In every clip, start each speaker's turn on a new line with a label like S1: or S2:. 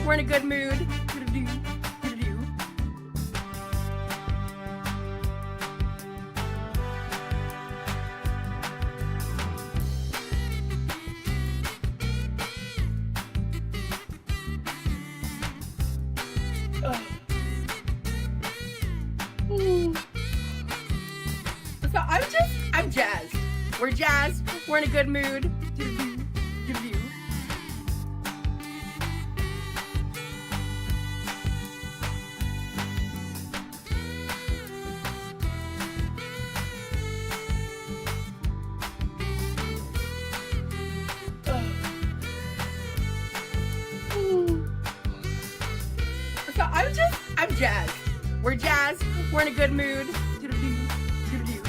S1: we're in a good mood. Do-do-do, do-do-do. So I'm jazzed. We're jazzed. We're in a good mood. Do-do-do, do-do-do. So I'm jazzed. We're jazzed. We're in a good mood. Do-do-do, do-do-do.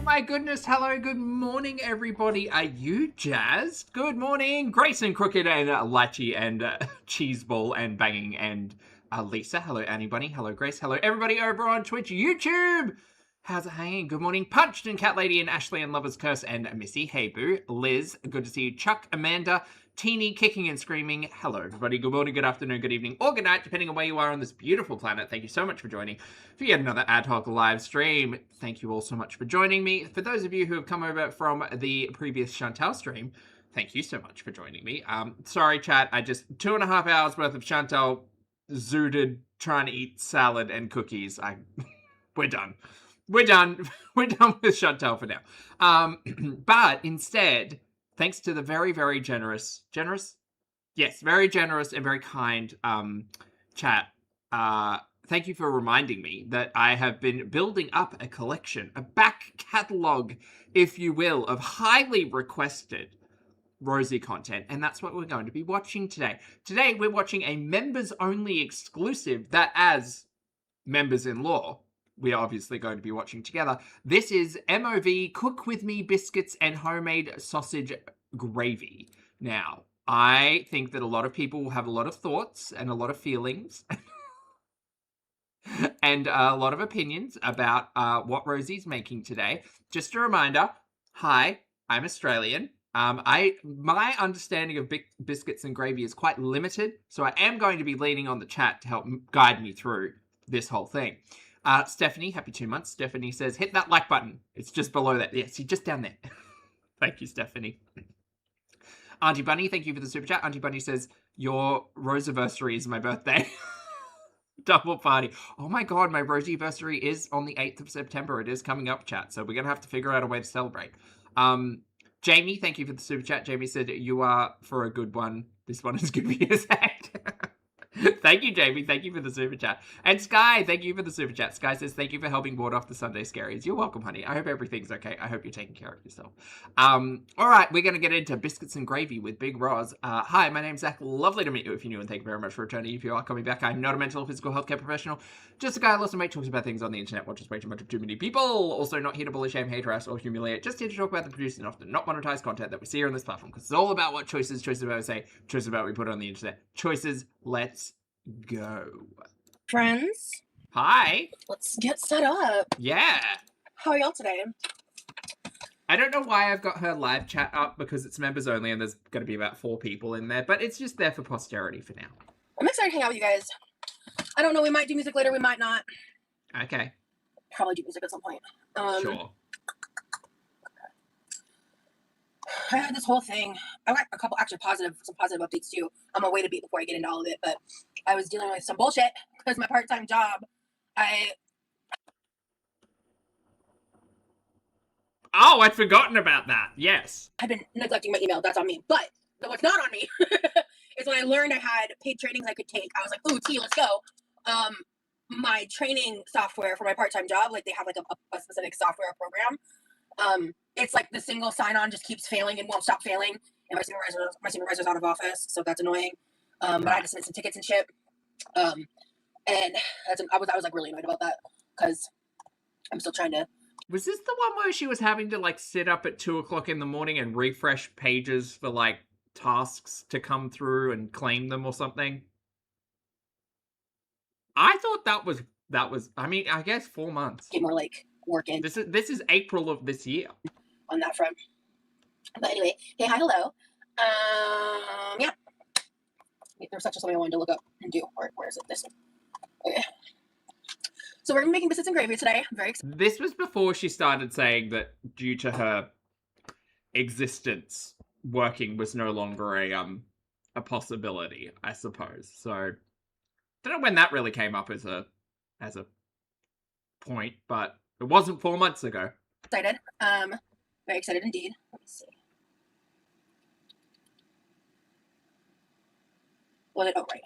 S2: My goodness, hello, good morning, everybody. Are you jazzed? Good morning, Grayson, Crooked, and Latchy, and Cheeseball, and Banging, and Lisa. Hello, Annie Bunny. Hello, Grace. Hello, everybody over on Twitch, YouTube. How's it hanging? Good morning, Punched, and Cat Lady, and Ashley, and Lover's Curse, and Missy. Hey, Boo. Liz, good to see you. Chuck, Amanda, Teeny, Kicking and Screaming. Hello, everybody. Good morning, good afternoon, good evening, or good night, depending on where you are on this beautiful planet. Thank you so much for joining for yet another ad hoc live stream. Thank you all so much for joining me. For those of you who have come over from the previous Chantal stream, thank you so much for joining me. Sorry, chat. I just 2.5 hours worth of Chantal zooted trying to eat salad and cookies. We're done. We're done. We're done with Chantal for now. But instead, thanks to the very, very generous? Yes, very generous and very kind chat. Thank you for reminding me that I have been building up a collection, a back catalogue, if you will, of highly requested Rosie content, and that's what we're going to be watching today. Today, we're watching a members-only exclusive that, as members-in-law, we are obviously going to be watching together. This is MOV Cook With Me Biscuits and Homemade Sausage Gravy. Now, I think that a lot of people will have a lot of thoughts and a lot of feelings and a lot of opinions about what Rosie's making today. Just a reminder, hi, I'm Australian. My understanding of biscuits and gravy is quite limited, so I am going to be leaning on the chat to help guide me through this whole thing. Stephanie, happy 2 months. Stephanie says, hit that like button. It's just below that. Yes, just down there. Thank you, Stephanie. Auntie Bunny, thank you for the super chat. Auntie Bunny says, your Rosiversary is my birthday. Double party. Oh my god, my Rosieversary is on the 8th of September. It is coming up, chat, so we're going to have to figure out a way to celebrate. Jamie, thank you for the super chat. Jamie said, you are for a good one. This one is good for your head. Thank you, Jamie. Thank you for the super chat. And Sky, thank you for the super chat. Sky says, thank you for helping ward off the Sunday scaries. You're welcome, honey. I hope everything's okay. I hope you're taking care of yourself. All right, we're going to get into biscuits and gravy with Big Roz. Hi, my name's Zach. Lovely to meet you if you're new, and thank you very much for returning. If you are coming back, I'm not a mental or physical healthcare professional. Just a guy who loves to make talks about things on the internet, watches way too much of too many people. Also not here to bully, shame, hate, harass, or humiliate. Just here to talk about the produced and often not monetized content that we see here on this platform. Because it's all about what choices about we say, choices about we put on the internet. Choices, let's go.
S1: Friends,
S2: hi.
S1: Let's get set up.
S2: Yeah.
S1: How are y'all today?
S2: I don't know why I've got her live chat up because it's members only and there's going to be about 4 people in there, but it's just there for posterity for now.
S1: I'm excited to hang out with you guys. I don't know, we might do music later, we might not.
S2: Okay.
S1: Probably do music at some point.
S2: Sure.
S1: I had this whole thing. I got a couple some positive updates too. I'm gonna wait a bit before I get into all of it, but I was dealing with some bullshit because my part-time job,
S2: Oh, I'd forgotten about that. Yes.
S1: I've been neglecting my email. That's on me. But what's not on me is when I learned I had paid trainings I could take. I was like, ooh, T, let's go. My training software for my part-time job, like they have like a specific software program. It's like the single sign-on just keeps failing and won't stop failing. And my supervisor's out of office, so that's annoying. But I had to submit some tickets and shit. And I was like really annoyed about that because I'm still trying to.
S2: Was this the one where she was having to like sit up at 2 o'clock in the morning and refresh pages for like tasks to come through and claim them or something. I thought that was I mean, I guess 4 months.
S1: Get more like work in.
S2: This is April of this year.
S1: On that front. But anyway, hey, hi, hello. Yeah. There's such something I wanted to look up and do. Where is it? This one. Okay. So we're making biscuits and gravy today. I'm very excited.
S2: This was before she started saying that due to her existence, working was no longer a possibility, I suppose. So don't know when that really came up as a point, but it wasn't 4 months ago.
S1: Excited. Very excited indeed. Let me see. Oh, right. Okay.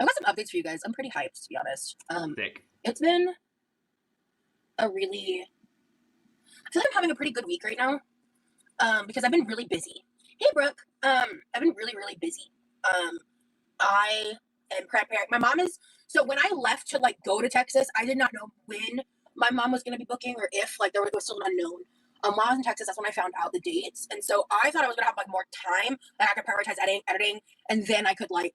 S1: I've got some updates for you guys. I'm pretty hyped, to be honest.
S2: Thick.
S1: It's been a really... I feel like I'm having a pretty good week right now. Because I've been really busy. Hey, Brooke. I've been really, really busy. I am preparing. My mom is... So when I left to, like, go to Texas, I did not know when my mom was going to be booking or if, like, there was still an unknown. While I was in Texas, that's when I found out the dates. And so I thought I was going to have, like, more time that I could prioritize editing, and then I could, like,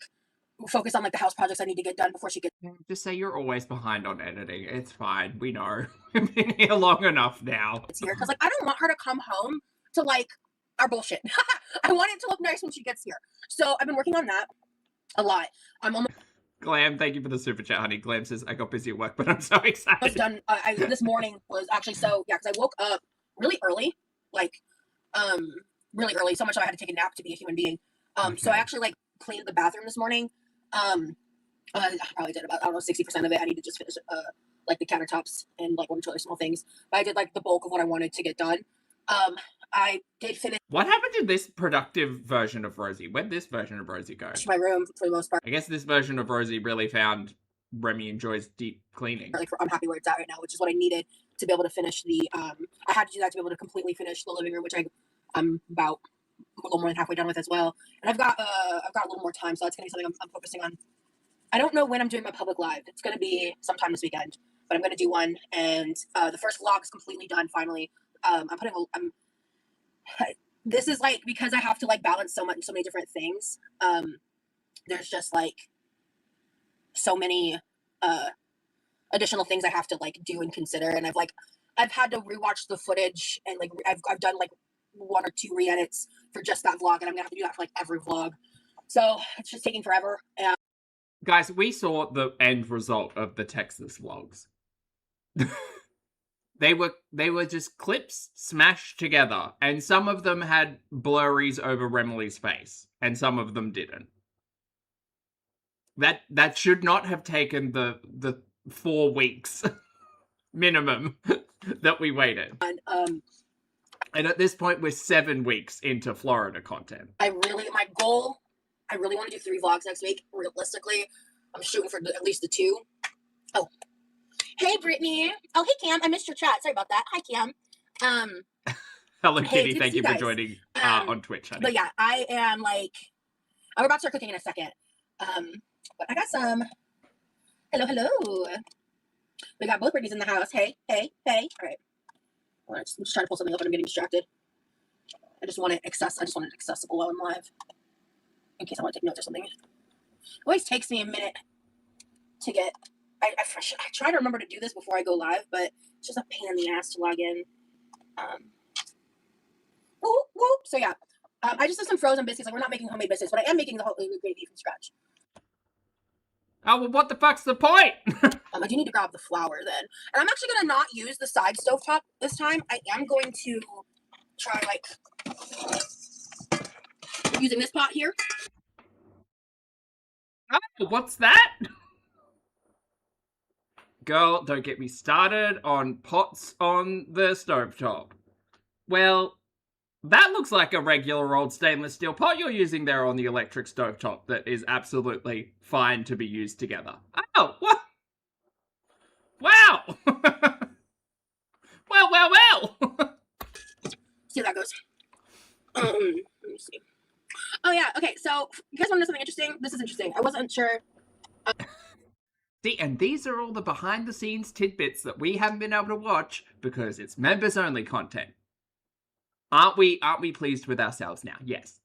S1: focus on, like, the house projects I need to get done before she gets...
S2: Just say you're always behind on editing. It's fine. We know. We've been here long enough now.
S1: It's here because, like, I don't want her to come home to, like, our bullshit. I want it to look nice when she gets here. So I've been working on that a lot. I'm almost...
S2: Glam, thank you for the super chat, honey. Glam says, I got busy at work, but I'm so excited.
S1: I was done. This morning was actually so... Yeah, because I woke up really early. Like, really early. So much so I had to take a nap to be a human being.
S2: Okay.
S1: So I actually, like, cleaned the bathroom this morning. I probably did about, I don't know, 60% of it. I need to just finish, like, the countertops and, like, one or two other small things. But I did, like, the bulk of what I wanted to get done. I did finish...
S2: What happened to this productive version of Rosie? Where'd this version of Rosie go?
S1: my room, for the most part.
S2: I guess this version of Rosie really found Remy enjoys deep cleaning.
S1: Like, I'm happy where it's at right now, which is what I needed to be able to finish the... I had to do that to be able to completely finish the living room, which I'm about a little more than halfway done with as well. And I've got a little more time, so that's going to be something I'm focusing on. I don't know when I'm doing my public live. It's going to be sometime this weekend, but I'm going to do one. And the first vlog is completely done finally. This is, like, because I have to, like, balance so many different things. There's just, like, so many additional things I have to, like, do and consider. And I've had to rewatch the footage, and, like, I've done, like, 1 or 2 re-edits for just that vlog, and I'm gonna have to do that for, like, every vlog. So it's just taking forever. And
S2: guys, we saw the end result of the Texas vlogs. They were just clips smashed together, and some of them had blurries over Remley's face, and some of them didn't. That should not have taken the 4 weeks minimum that we waited. And at this point, we're 7 weeks into Florida content.
S1: I really want to do 3 vlogs next week. Realistically, I'm shooting for at least the 2. Oh. Hey, Brittany. Oh, hey, Cam. I missed your chat. Sorry about that. Hi, Cam.
S2: Hello,
S1: hey,
S2: Kitty. Thank you for joining on Twitch, honey.
S1: But yeah, I am, like... I'm about to start cooking in a second. But I got some... Hello. We got both Brittany's in the house. Hey. All right. I'm just trying to pull something up and I'm getting distracted. I just want it accessible while I'm live. In case I want to take notes or something. It always takes me a minute to get... I try to remember to do this before I go live, but it's just a pain in the ass to log in. So yeah, I just have some frozen biscuits. Like, we're not making homemade biscuits, but I am making the whole gravy from scratch.
S2: Oh, well, what the fuck's the point?
S1: I do need to grab the flour then. And I'm actually going to not use the side stovetop this time. I am going to try, like, using this pot here.
S2: Oh, what's that? Girl, don't get me started on pots on the stovetop. Well, that looks like a regular old stainless steel pot you're using there on the electric stovetop that is absolutely fine to be used together. Oh, what? Wow! Well.
S1: See how that goes. Let me see. Oh, yeah. Okay, so you guys want to know something interesting? This is interesting. I wasn't sure.
S2: See, and these are all the behind-the-scenes tidbits that we haven't been able to watch because it's members-only content. Aren't we pleased with ourselves now? Yes.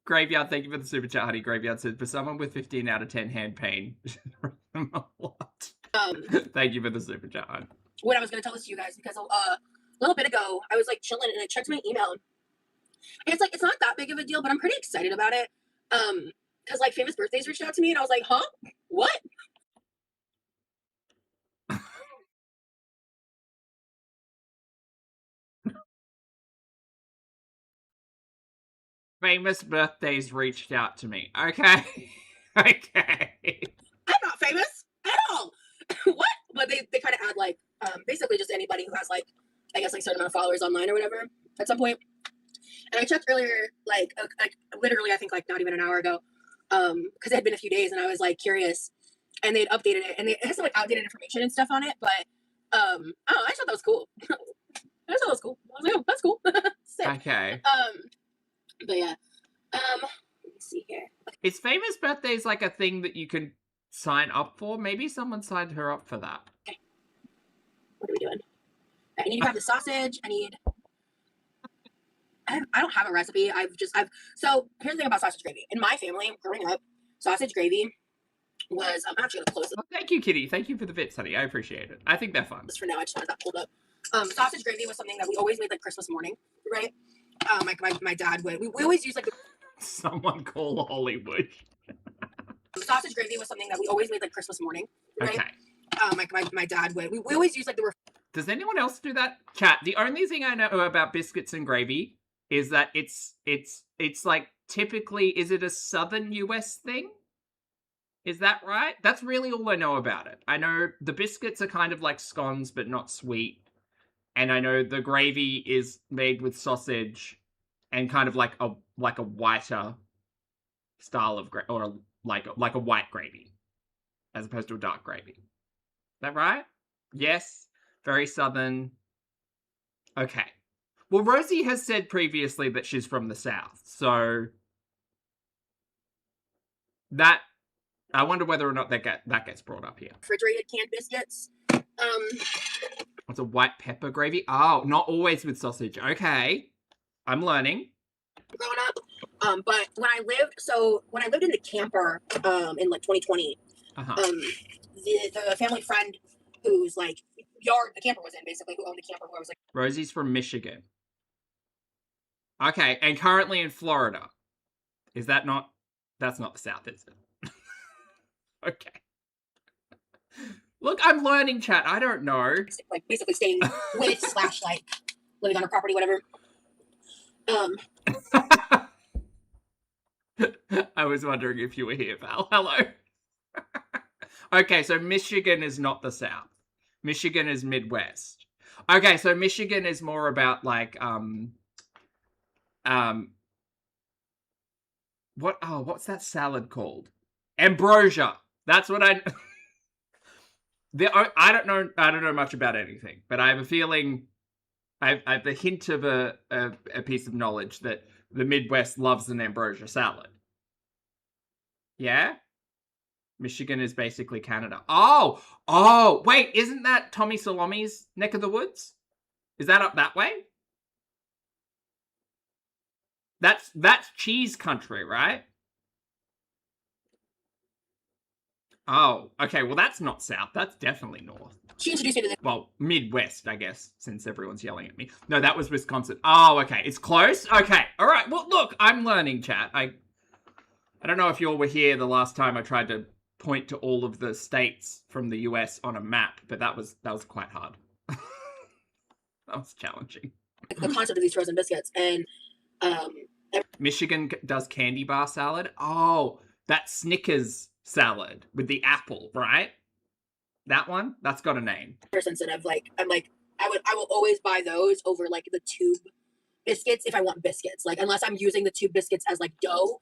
S2: Graveyard, thank you for the super chat, honey. Graveyard said, for someone with 15 out of 10 hand pain, a lot. Thank you for the super chat, honey.
S1: What I was going to tell this to you guys, because a little bit ago, I was like chilling and I checked my email. And it's like, it's not that big of a deal, but I'm pretty excited about it. Because like Famous Birthdays reached out to me and I was like, huh? What?
S2: Famous Birthdays reached out to me. Okay. Okay.
S1: I'm not famous at all. What? But they kind of add like, basically just anybody who has like, I guess like a certain amount of followers online or whatever at some point. And I checked earlier, like literally, I think like not even an hour ago, because it had been a few days and I was like curious, and they'd updated it and it has some like outdated information and stuff on it. But I don't know, I just thought that was cool. I just thought that was cool. I was like, oh, that's cool. Sick.
S2: Okay.
S1: But yeah. Let me see here.
S2: Is Famous Birthdays like a thing that you can sign up for? Maybe someone signed her up for that.
S1: Okay. What are we doing? I need to grab the sausage. I don't have a recipe. So here's the thing about sausage gravy. In my family, growing up, sausage gravy was, I'm actually gonna close it.
S2: Well, thank you, Kitty. Thank you for the bits, honey. I appreciate it. I think they're fun.
S1: Just for now, I just wanted that pulled up. Sausage gravy was something that we always made like Christmas morning, right? My dad would. We always use like
S2: someone call Hollywood.
S1: Sausage gravy was something that we always made like Christmas morning, right?
S2: Okay.
S1: My dad would. We always use like the.
S2: Does anyone else do that? Chat. The only thing I know about biscuits and gravy is that it's like typically, is it a southern US thing? Is that right? That's really all I know about it. I know the biscuits are kind of like scones, but not sweet. And I know the gravy is made with sausage and kind of like a whiter style of gravy, or like a white gravy as opposed to a dark gravy. Is that right? Yes. Very southern. Okay. Well, Rosie has said previously that she's from the South, so that I wonder whether or not that gets brought up here.
S1: Refrigerated canned biscuits.
S2: What's a white pepper gravy? Oh, not always with sausage. Okay, I'm learning.
S1: Growing up, but when I lived in the camper, in like 2020, the family friend whose like yard the camper was in, basically, who owned the camper, who I was like,
S2: Rosie's from Michigan. Okay, and currently in Florida. Is that not? That's not the South, is it? Okay. Look, I'm learning, chat. I don't know.
S1: Like basically staying with / like living on her property, whatever.
S2: I was wondering if you were here, Val. Hello. Okay, so Michigan is not the South. Michigan is Midwest. Okay, so Michigan is more about like what's that salad called? Ambrosia. That's what I don't know much about anything, but I have a feeling I have the hint of a piece of knowledge that the Midwest loves an ambrosia salad. Yeah? Michigan is basically Canada. Oh, wait, isn't that Tommy Salome's neck of the woods? Is that up that way? That's cheese country, right? Oh, okay, well that's not south, that's definitely north.
S1: She introduced me to the
S2: Midwest, I guess, since everyone's yelling at me. No, that was Wisconsin. Oh, okay, it's close? Okay, alright, well look, I'm learning, chat. I don't know if you all were here the last time I tried to point to all of the states from the US on a map, but that was quite hard. That was challenging.
S1: The concept of these frozen biscuits, and
S2: Michigan does candy bar salad. Oh, that's Snickers salad with the apple, right? That one? That's got a name.
S1: Sensitive. Like I will always buy those over like the tube biscuits if I want biscuits. Like unless I'm using the tube biscuits as like dough.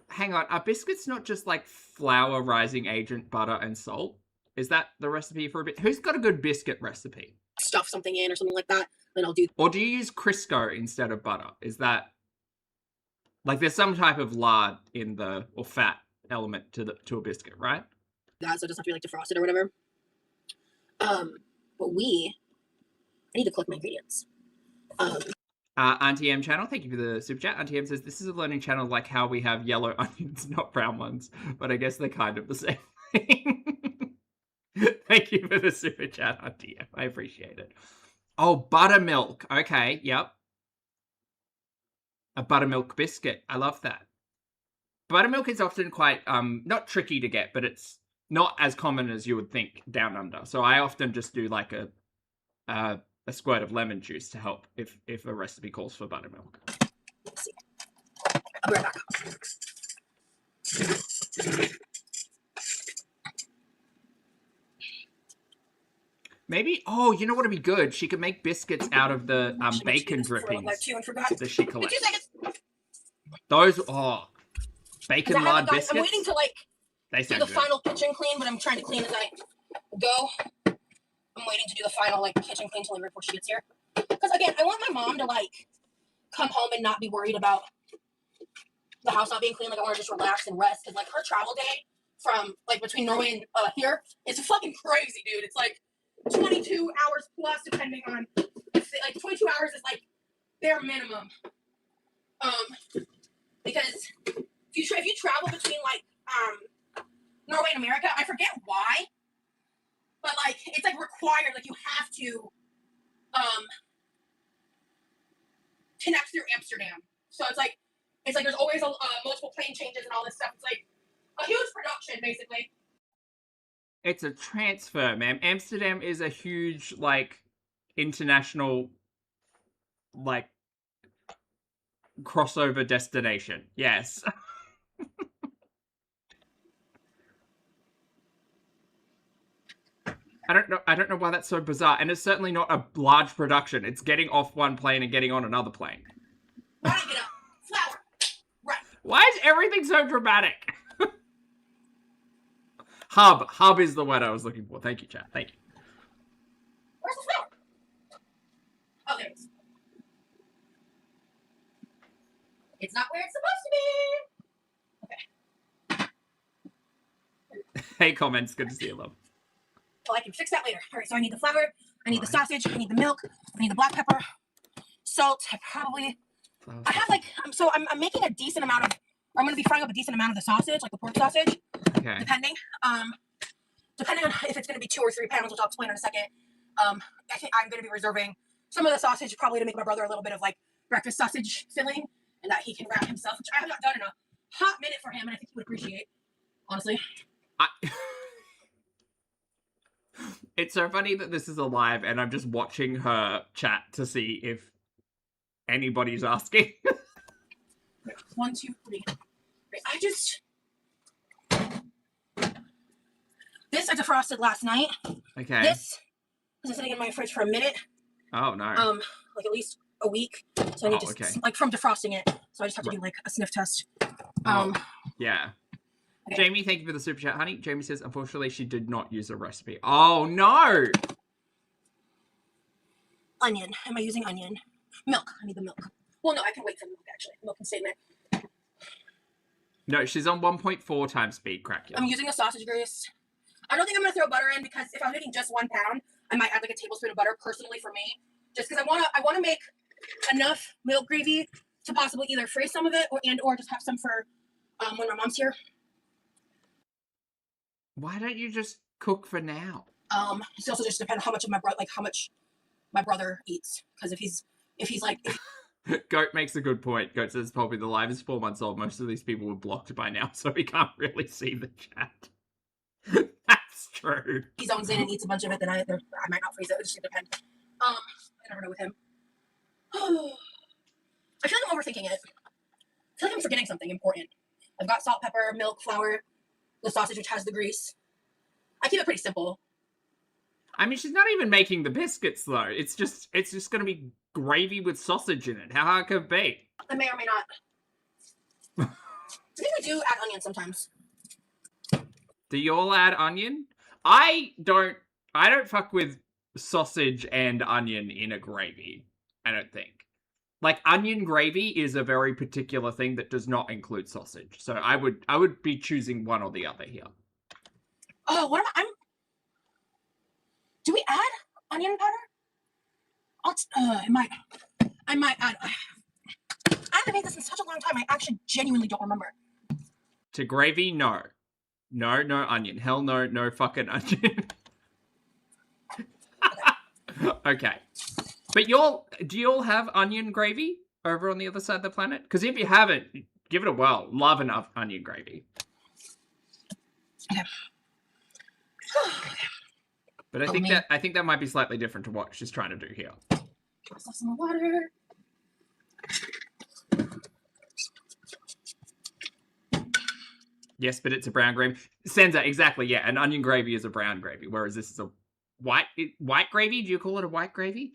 S2: Hang on, are biscuits not just like flour, rising agent, butter, and salt? Is that the recipe for a bit? Who's got a good biscuit recipe?
S1: Stuff something in or something like that, then I'll do.
S2: Or do you use Crisco instead of butter? Is that like there's some type of lard in or fat element to a biscuit, right?
S1: That so it doesn't have to be like defrosted or whatever. But we I need to collect my ingredients.
S2: Auntie M channel, thank you for the super chat. Auntie M says, this is a learning channel like how we have yellow onions, not brown ones. But I guess they're kind of the same thing. Thank you for the super chat, Auntie M. I appreciate it. Oh, buttermilk. Okay, yep. A buttermilk biscuit. I love that. Buttermilk is often quite, not tricky to get, but it's not as common as you would think down under. So I often just do like a squirt of lemon juice to help if a recipe calls for buttermilk.
S1: Let's see. I'll be right back.
S2: Maybe, oh, you know what would be good? She could make biscuits out of the bacon drippings that she collects. Those, oh, bacon lard biscuits.
S1: I'm waiting to do the final kitchen clean, but I'm trying to clean as I go. I'm waiting to do the final kitchen clean till before she gets here. Because again, I want my mom to come home and not be worried about the house not being clean. I want her to just relax and rest. Because her travel day from between Norway and here is fucking crazy, dude. It's 22 hours plus, depending on 22 hours is bare minimum. Because if you travel between Norway and America, I forget why, but it's required. You have to connect through Amsterdam. So it's there's always multiple plane changes and all this stuff. It's a huge production, basically.
S2: It's a transfer, man. Amsterdam is a huge international crossover destination. Yes. I don't know why that's so bizarre, and it's certainly not a large production. It's getting off one plane and getting on another plane.
S1: Right, get up. Flour. Right.
S2: Why is everything so dramatic? Hub is the word I was looking for. Thank you, chat. Thank you.
S1: Where's the flour? Oh, there it is. It's not where it's supposed to be. Okay.
S2: Hey, comments. Good to see you, love.
S1: Well, I can fix that later. All right, so I need the flour, I need the sausage, I need the milk, I need the black pepper, salt. I have I'm making a decent amount of, I'm going to be frying up a decent amount of the sausage, the pork sausage.
S2: Okay.
S1: Depending on if it's going to be 2 or 3 pounds, which I'll explain in a second. I think I'm going to be reserving some of the sausage probably to make my brother a little bit of breakfast sausage filling, and that he can wrap himself, which I have not done in a hot minute for him, and I think he would appreciate, honestly.
S2: It's so funny that this is a live and I'm just watching her chat to see if anybody's asking.
S1: 1, 2, 3. This I defrosted last night.
S2: Okay.
S1: This is sitting in my fridge for a minute.
S2: Oh no.
S1: At least a week. So I need to from defrosting it. So I just have to do a sniff test.
S2: Yeah.
S1: Okay.
S2: Jamie, thank you for the super chat, honey. Jamie says, unfortunately, she did not use a recipe. Oh, no!
S1: Onion. Am I using onion? Milk. I need the milk. Well, no, I can wait for the milk, actually. Milk can stay in there.
S2: No, she's on 1.4 times speed, crack.
S1: I'm using a sausage grease. I don't think I'm going to throw butter in because if I'm making just 1 pound, I might add a tablespoon of butter personally for me. Just because I want to make enough milk gravy to possibly either freeze some of it or just have some for when my mom's here.
S2: Why don't you just cook for now?
S1: It's also just depends how much of how much my brother eats. Because if he's
S2: Goat makes a good point. Goat says probably the live is 4 months old. Most of these people were blocked by now, so we can't really see the chat. That's true.
S1: He zones in and eats a bunch of it, then I might not freeze it. It just depends. I never know with him. I feel like I'm overthinking it. I feel like I'm forgetting something important. I've got salt, pepper, milk, flour, the sausage which has the grease. I keep it pretty simple.
S2: I mean, she's not even making the biscuits though. It's just going to be gravy with sausage in it. How hard can it be?
S1: I may or may not. I think I do add onion sometimes.
S2: Do you all add onion? I don't fuck with sausage and onion in a gravy. I don't think. Onion gravy is a very particular thing that does not include sausage. So I would be choosing one or the other here.
S1: Oh, what am I? Do we add onion powder? I might. I haven't made this in such a long time. I actually genuinely don't remember.
S2: To gravy, no. No onion. Hell no, no fucking onion. Okay. But do you all have onion gravy over on the other side of the planet? Because if you haven't, give it a whirl. Love enough onion gravy.
S1: Okay.
S2: But I think that might be slightly different to what she's trying to do here.
S1: Some water.
S2: Yes, but it's a brown gravy. Senza, exactly, yeah. An onion gravy is a brown gravy, whereas this is a white gravy. Do you call it a white gravy?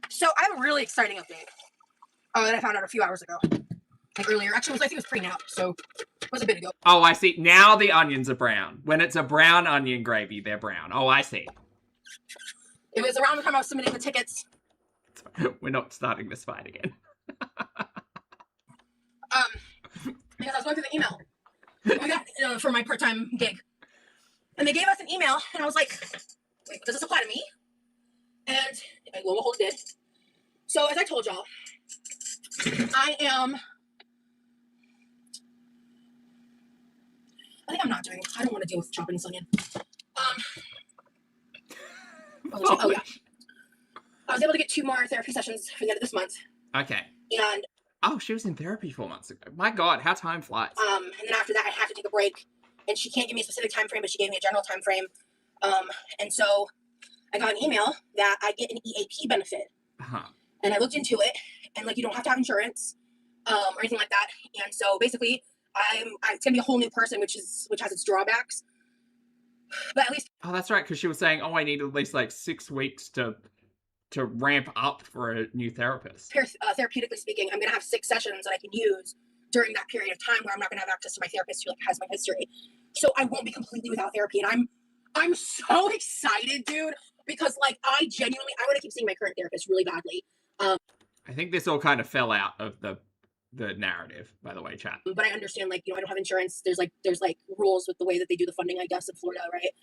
S1: So I have a really exciting update that I found out a few hours ago. Like earlier. Actually, I think it was pre-now, so it was a bit ago.
S2: Oh, I see. Now the onions are brown. When it's a brown onion gravy, they're brown. Oh, I see.
S1: It was around the time I was submitting the tickets.
S2: We're not starting this fight again.
S1: Because I was going through the email I got for my part-time gig, and they gave us an email, and I was like, "Wait, does this apply to me?" And lo and behold, it did. So as I told y'all, I don't want to deal with chopping this onion. Oh yeah. I was able to get 2 more therapy sessions for the end of this month.
S2: Okay.
S1: And
S2: oh, she was in therapy 4 months ago. My God, how time flies.
S1: And then after that, I had to take a break, and she can't give me a specific time frame, but she gave me a general time frame. And so I got an email that I get an EAP benefit.
S2: Uh-huh.
S1: And I looked into it, and like you don't have to have insurance, or anything like that. And so basically, it's gonna be a whole new person, which has its drawbacks. But at least.
S2: Oh, that's right, because she was saying, I need at least like 6 weeks to ramp up for a new therapist.
S1: Therapeutically speaking, I'm gonna have 6 sessions that I can use during that period of time where I'm not gonna have access to my therapist who like has my history. So I won't be completely without therapy, and I'm so excited, dude, because like I want to keep seeing my current therapist really badly.
S2: I think this all kind of fell out of the narrative, by the way, chat.
S1: But I understand, like, I don't have insurance. There's rules with the way that they do the funding, I guess, in Florida, right?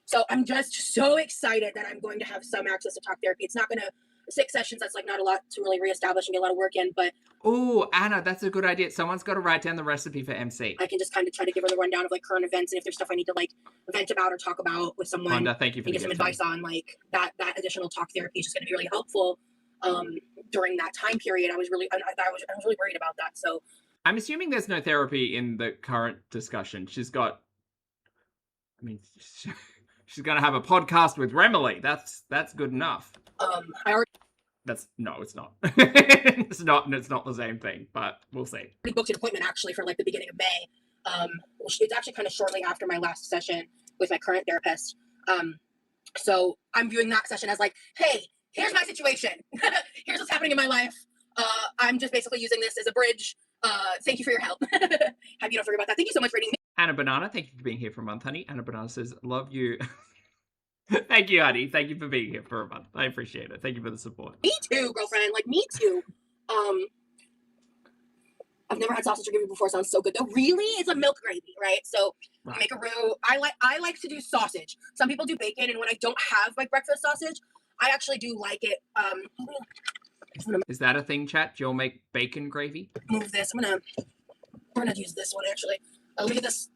S1: So I'm just so excited that I'm going to have some access to talk therapy. It's not going to 6 sessions. That's like not a lot to really reestablish and get a lot of work in, but.
S2: Oh, Anna, that's a good idea. Someone's got to write down the recipe for MC.
S1: I can just kind of try to give her the rundown of like current events, and if there's stuff I need to like vent about or talk about with someone.
S2: Wanda, thank you for
S1: get some advice on like that additional talk therapy is just going to be really helpful. During that time period, I was really worried about that. So
S2: I'm assuming there's no therapy in the current discussion. She's got, she's going to have a podcast with Remily. That's good enough. It's not. It's not the same thing, but we'll see.
S1: We booked an appointment actually for like the beginning of May. It's actually kind of shortly after my last session with my current therapist. So I'm viewing that session as like, hey, here's my situation. Here's what's happening in my life. I'm just basically using this as a bridge. Thank you for your help. Have you don't forget about that. Thank you so much for reading me.
S2: Anna Banana, thank you for being here for a month, honey. Anna Banana says, love you. Thank you, honey. Thank you for being here for a month. I appreciate it. Thank you for the support.
S1: Me too, girlfriend. Like, me too. I've never had sausage or gravy before. Sounds so good though. Really? It's a milk gravy, right? So right. Make a roux. I like to do sausage. Some people do bacon, and when I don't have like breakfast sausage, I actually do like it.
S2: Is that a thing, chat? Do you all make bacon gravy?
S1: Move this. We're gonna use this one actually. Look at this.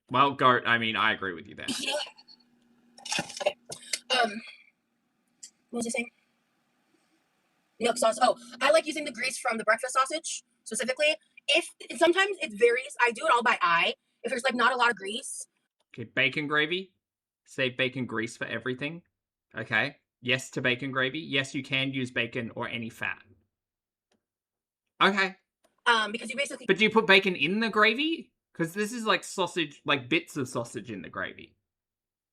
S2: Well, Goat, I agree with you there.
S1: Yeah. Okay. What was I saying? Milk sauce. Oh, I like using the grease from the breakfast sausage specifically. Sometimes it varies. I do it all by eye. If there's like not a lot of grease.
S2: Okay, bacon gravy. Save bacon grease for everything. Okay. Yes to bacon gravy. Yes, you can use bacon or any fat. Okay.
S1: Because you basically.
S2: But do you put bacon in the gravy? Because this is like sausage, like bits of sausage in the gravy.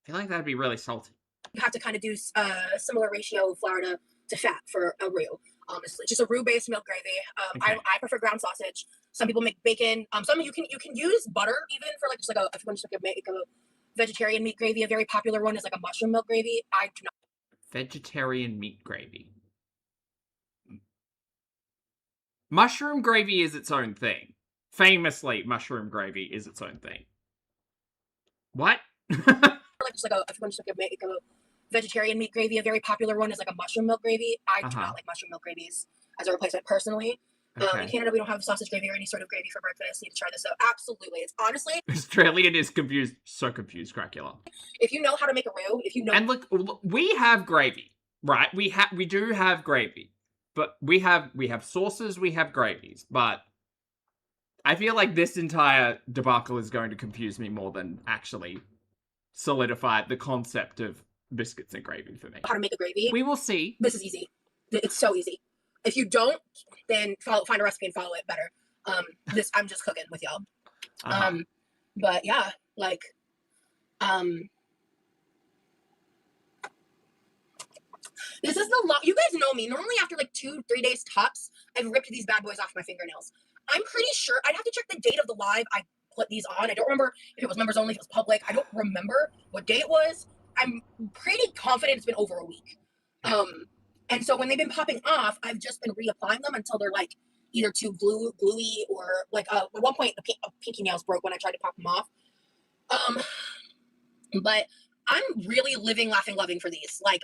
S2: I feel like that'd be really salty.
S1: You have to kind of do a similar ratio of flour to fat for a roux. Honestly, just a roux-based milk gravy. Okay. I prefer ground sausage. Some people make bacon. Some you can use butter even for like just like if you want to make a vegetarian meat gravy. A very popular one is like a mushroom milk gravy. I do not.
S2: Vegetarian meat gravy. Mushroom gravy is its own thing. Famously, mushroom gravy is its own thing. What?
S1: Like just like if you want to make a vegetarian meat gravy. A very popular one is like a mushroom milk gravy. I do
S2: Uh-huh.
S1: not like mushroom milk gravies as a replacement personally. In
S2: Okay.
S1: Canada, we don't have sausage gravy or any sort of gravy for breakfast. You need to try this out. Absolutely. It's honestly,
S2: Australian is confused, so confused, Cracula.
S1: if you know how to make a roux, if you know.
S2: And look, we have gravy, right? We do have gravy, but we have sauces, we have gravies, but I feel like this entire debacle is going to confuse me more than actually solidify the concept of biscuits and gravy for me.
S1: How to make a gravy.
S2: We will see.
S1: This is easy. It's so easy. If you don't, then find a recipe and follow it better. I'm just cooking with y'all. But yeah, like, this is the you guys know me. Normally after like 2-3 days tops, I've ripped these bad boys off my fingernails. I'm pretty sure I'd have to check the date of the live I put these on. I don't remember if it was members only, if it was public. I don't remember what day it was. I'm pretty confident it's been over a week. And so when they've been popping off, I've just been reapplying them until they're like either too gluey or like at one point a pinky nails broke when I tried to pop them off. But I'm really living, laughing, loving for these. Like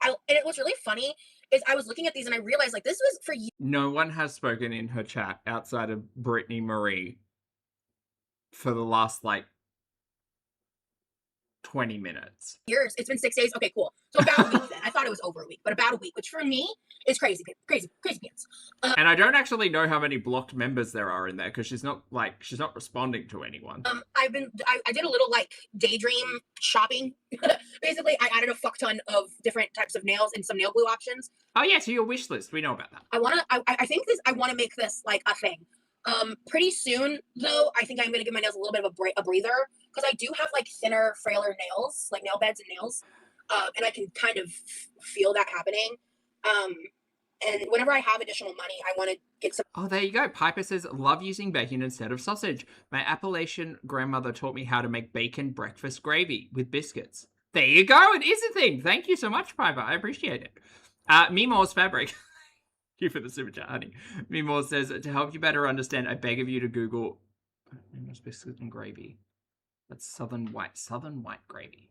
S1: and it was really funny is I was looking at these and I realized like this was for you.
S2: No one has spoken in her chat outside of Brittany Marie for the last like 20 minutes.
S1: Years. It's been 6 days. Okay, cool. So about a week then. I thought it was over a week, but about a week, which for me is crazy pants.
S2: And I don't actually know how many blocked members there are in there because she's not responding to anyone.
S1: I did a little like daydream shopping. Basically, I added a fuck ton of different types of nails and some nail glue options.
S2: Oh yeah, to your wish list. We know about that.
S1: I think I want to make this like a thing. Pretty soon though, I think I'm gonna give my nails a little bit of a breather because I do have like thinner, frailer nails, like nail beds and nails, and I can kind of feel that happening. And whenever I have additional money, I want to get some.
S2: Oh, there you go. Piper says, love using bacon instead of sausage. My Appalachian grandmother taught me how to make bacon breakfast gravy with biscuits. There you go. It is a thing. Thank you so much, Piper. I appreciate it. Memore's Fabric. Thank you for the super chat, honey. Memore says, to help you better understand, I beg of you to Google Memore's biscuits and gravy. That's southern white gravy.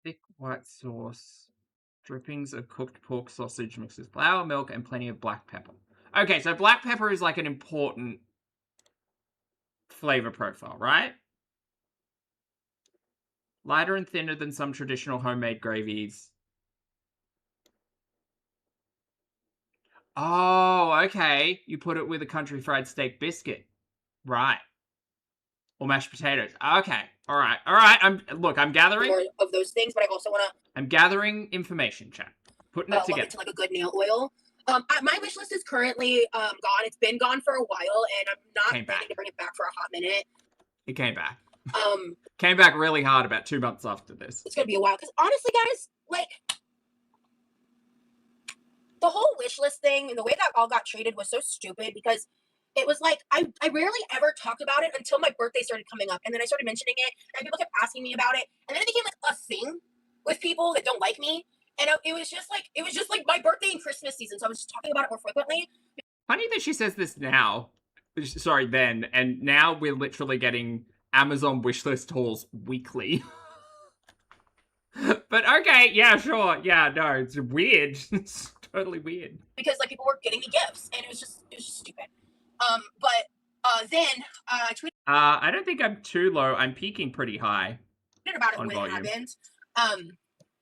S2: Thick white sauce, drippings of cooked pork sausage mixed with flour, milk, and plenty of black pepper. Okay, so black pepper is like an important flavor profile, right? Lighter and thinner than some traditional homemade gravies. Oh, okay. You put it with a country fried steak biscuit. Right. Or mashed potatoes. Okay. All right. I'm gathering
S1: more of those things, but I also want to.
S2: I'm gathering information, chat. Putting it together.
S1: Into like a good nail oil. My wish list is currently gone. It's been gone for a while, and I'm not planning to bring it back for a hot minute.
S2: It came back. Came back really hard about 2 months after this.
S1: It's gonna be a while because honestly, guys, like the whole wish list thing and the way that all got treated was so stupid because it was like I rarely ever talked about it until my birthday started coming up, and then I started mentioning it, and people kept asking me about it, and then it became like a thing with people that don't like me, and it was just like my birthday and Christmas season, so I was just talking about it more frequently.
S2: Funny that she says this now. Sorry, then, and now we're literally getting Amazon wishlist hauls weekly. But okay, yeah, sure, yeah, no, it's weird. It's totally weird
S1: because like people were getting me gifts, and it was just stupid. Then I tweeted.
S2: I don't think I'm too low. I'm peaking pretty high.
S1: About it when it happens.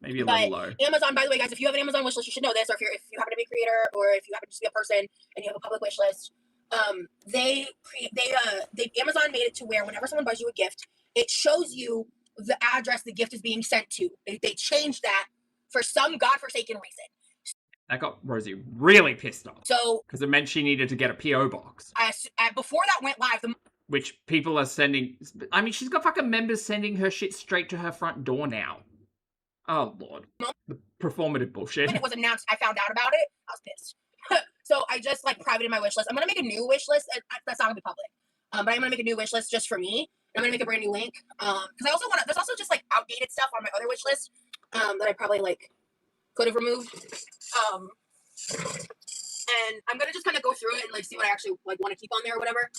S2: Maybe a little low.
S1: Amazon, by the way, guys, if you have an Amazon wish list, you should know this. Or if you happen to be a creator, or if you happen to just be a person and you have a public wish list, Amazon made it to where whenever someone buys you a gift, it shows you the address the gift is being sent to. They changed that for some godforsaken reason.
S2: That got Rosie really pissed off.
S1: So,
S2: because it meant she needed to get a PO box.
S1: Before that went live,
S2: which people are sending. I mean, she's got fucking members sending her shit straight to her front door now. Oh lord, the performative bullshit.
S1: When it was announced, I found out about it. I was pissed. So I just like privated my wish list. I'm gonna make a new wish list. That's not gonna be public. But I'm gonna make a new wish list just for me. I'm gonna make a brand new link. Because I also there's also just like outdated stuff on my other wish list that I probably like could have removed. And I'm gonna just kind of go through it and like see what I actually like want to keep on there or whatever.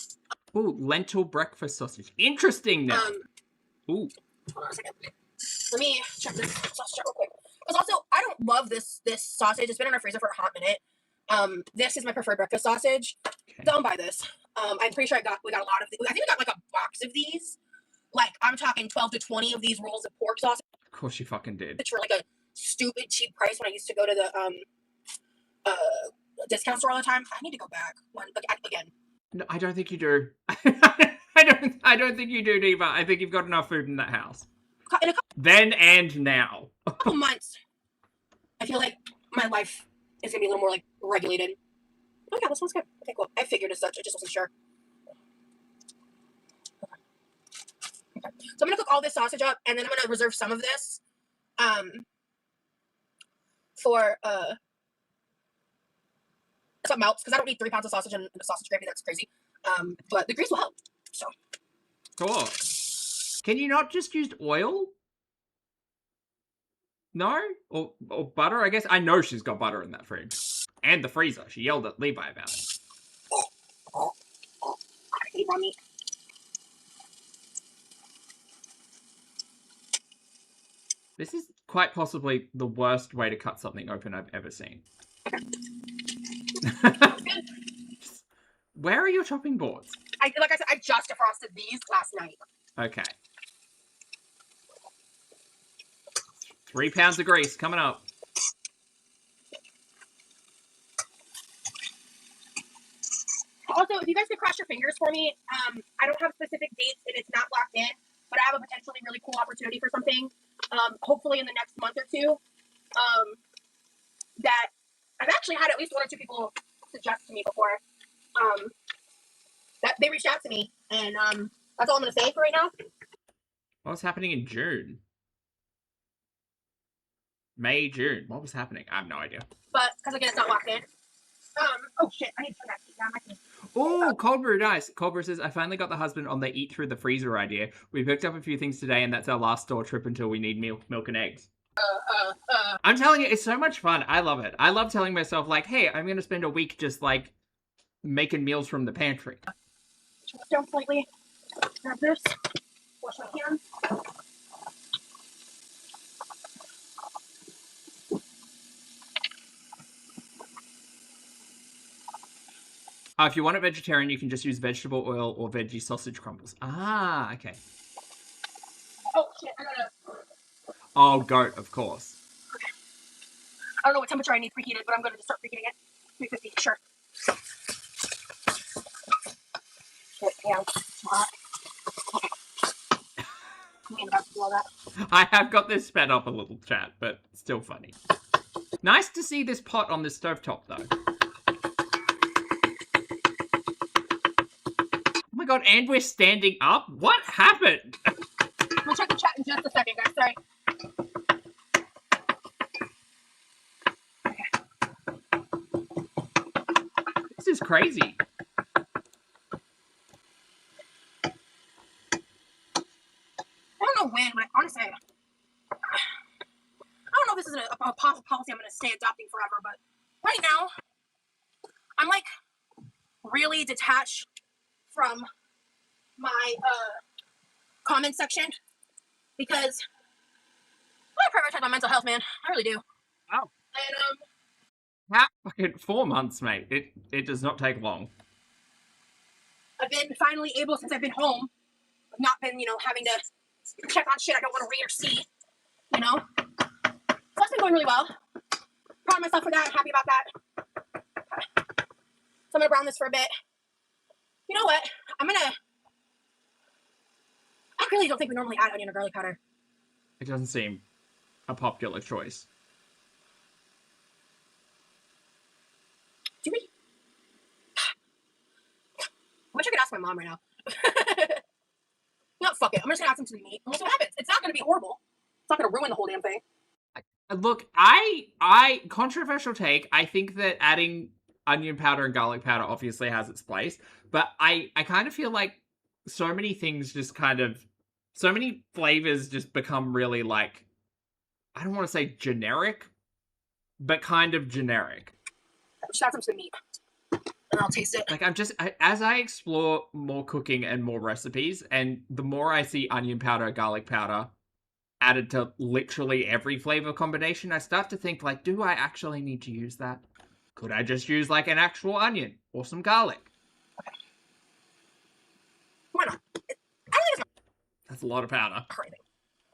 S2: Ooh, lentil breakfast sausage. Interesting now. Ooh.
S1: Hold on a second. Let me check this sausage out real quick. Because also, I don't love this sausage. It's been in our freezer for a hot minute. This is my preferred breakfast sausage.
S2: Okay.
S1: Don't buy this. I'm pretty sure we got a lot of these. I think we got like a box of these. Like, I'm talking 12 to 20 of these rolls of pork sausage.
S2: Of course you fucking did.
S1: For like a stupid cheap price when I used to go to the discount store all the time. I need to go back again.
S2: No, I don't think you do. I don't think you do, Diva. I think you've got enough food in that house. Then and now.
S1: A couple months, I feel like my life is gonna be a little more like regulated. Oh yeah, this one's good. Okay, cool. I figured as such. I just wasn't sure. Okay. So I'm gonna cook all this sausage up, and then I'm gonna reserve some of this, for some melts because I don't need 3 pounds of sausage and a sausage gravy. That's crazy. But the grease will help. So.
S2: Cool. Can you not just use oil? No? Or butter, I guess? I know she's got butter in that fridge. And the freezer. She yelled at Levi about it.
S1: I hate raw meat.
S2: This is quite possibly the worst way to cut something open I've ever seen. Where are your chopping boards?
S1: Like I said, I just defrosted these last night.
S2: Okay. 3 pounds of grease coming up.
S1: Also, if you guys could cross your fingers for me, I don't have specific dates and it's not locked in, but I have a potentially really cool opportunity for something, hopefully in the next month or two, that I've actually had at least 1 or 2 people suggest to me before, that they reached out to me, and that's all I'm going to say for right now.
S2: What was happening in June? May, June. What was happening? I have no idea.
S1: But, because again, it's not locked in. Oh shit, I need to turn that down.
S2: Oh, Cold Brew, nice. Cold Brew says, I finally got the husband on the eat through the freezer idea. We picked up a few things today, and that's our last store trip until we need milk and eggs. I'm telling you, it's so much fun. I love it. I love telling myself, like, hey, I'm going to spend a week just, like, making meals from the pantry.
S1: Down slightly. Grab this. Wash my hands.
S2: If you want it vegetarian, you can just use vegetable oil or veggie sausage crumbles. Ah, okay.
S1: Oh, shit, I gotta...
S2: Oh, goat, of course.
S1: Okay. I don't know what temperature I need preheated, but I'm gonna just start preheating it. 350, sure. Shit, yeah, it's hot. Okay. I'm about to do all that.
S2: I have got this sped up a little, chat, but still funny. Nice to see this pot on this stovetop, though. Oh my god, and we're standing up? What happened?
S1: We'll check the chat in just a second, guys. Sorry. Okay.
S2: This is crazy.
S1: I don't know when, but honestly, I don't know if this is a policy I'm going to stay adopting forever, but right now, I'm like really detached from my comment section because I prioritize my mental health, man. I really do.
S2: Oh.
S1: And
S2: fucking 4 months, mate. It does not take long.
S1: I've been finally able, since I've been home, not been, having to check on shit I don't want to read or see, So that's been going really well. Proud of myself for that. Happy about that. So I'm gonna brown this for a bit. You know what? I really don't think we normally add onion or garlic powder.
S2: It doesn't seem a popular choice.
S1: Do we? I wish I could ask my mom right now. No, fuck it. I'm just gonna add some to the meat. And we'll see what happens. It's not gonna be horrible. It's not gonna ruin the whole damn thing.
S2: Look, I controversial take. I think that adding onion powder and garlic powder obviously has its place, but I kind of feel like so many things so many flavors just become really, like, I don't want to say generic, but kind of generic.
S1: Just add some meat, and I'll taste it.
S2: Like, as I explore more cooking and more recipes, and the more I see onion powder, garlic powder added to literally every flavor combination, I start to think, like, do I actually need to use that? Could I just use, like, an actual onion or some garlic?
S1: Okay. Why not? I don't think it's
S2: That's a lot of powder.
S1: crazy.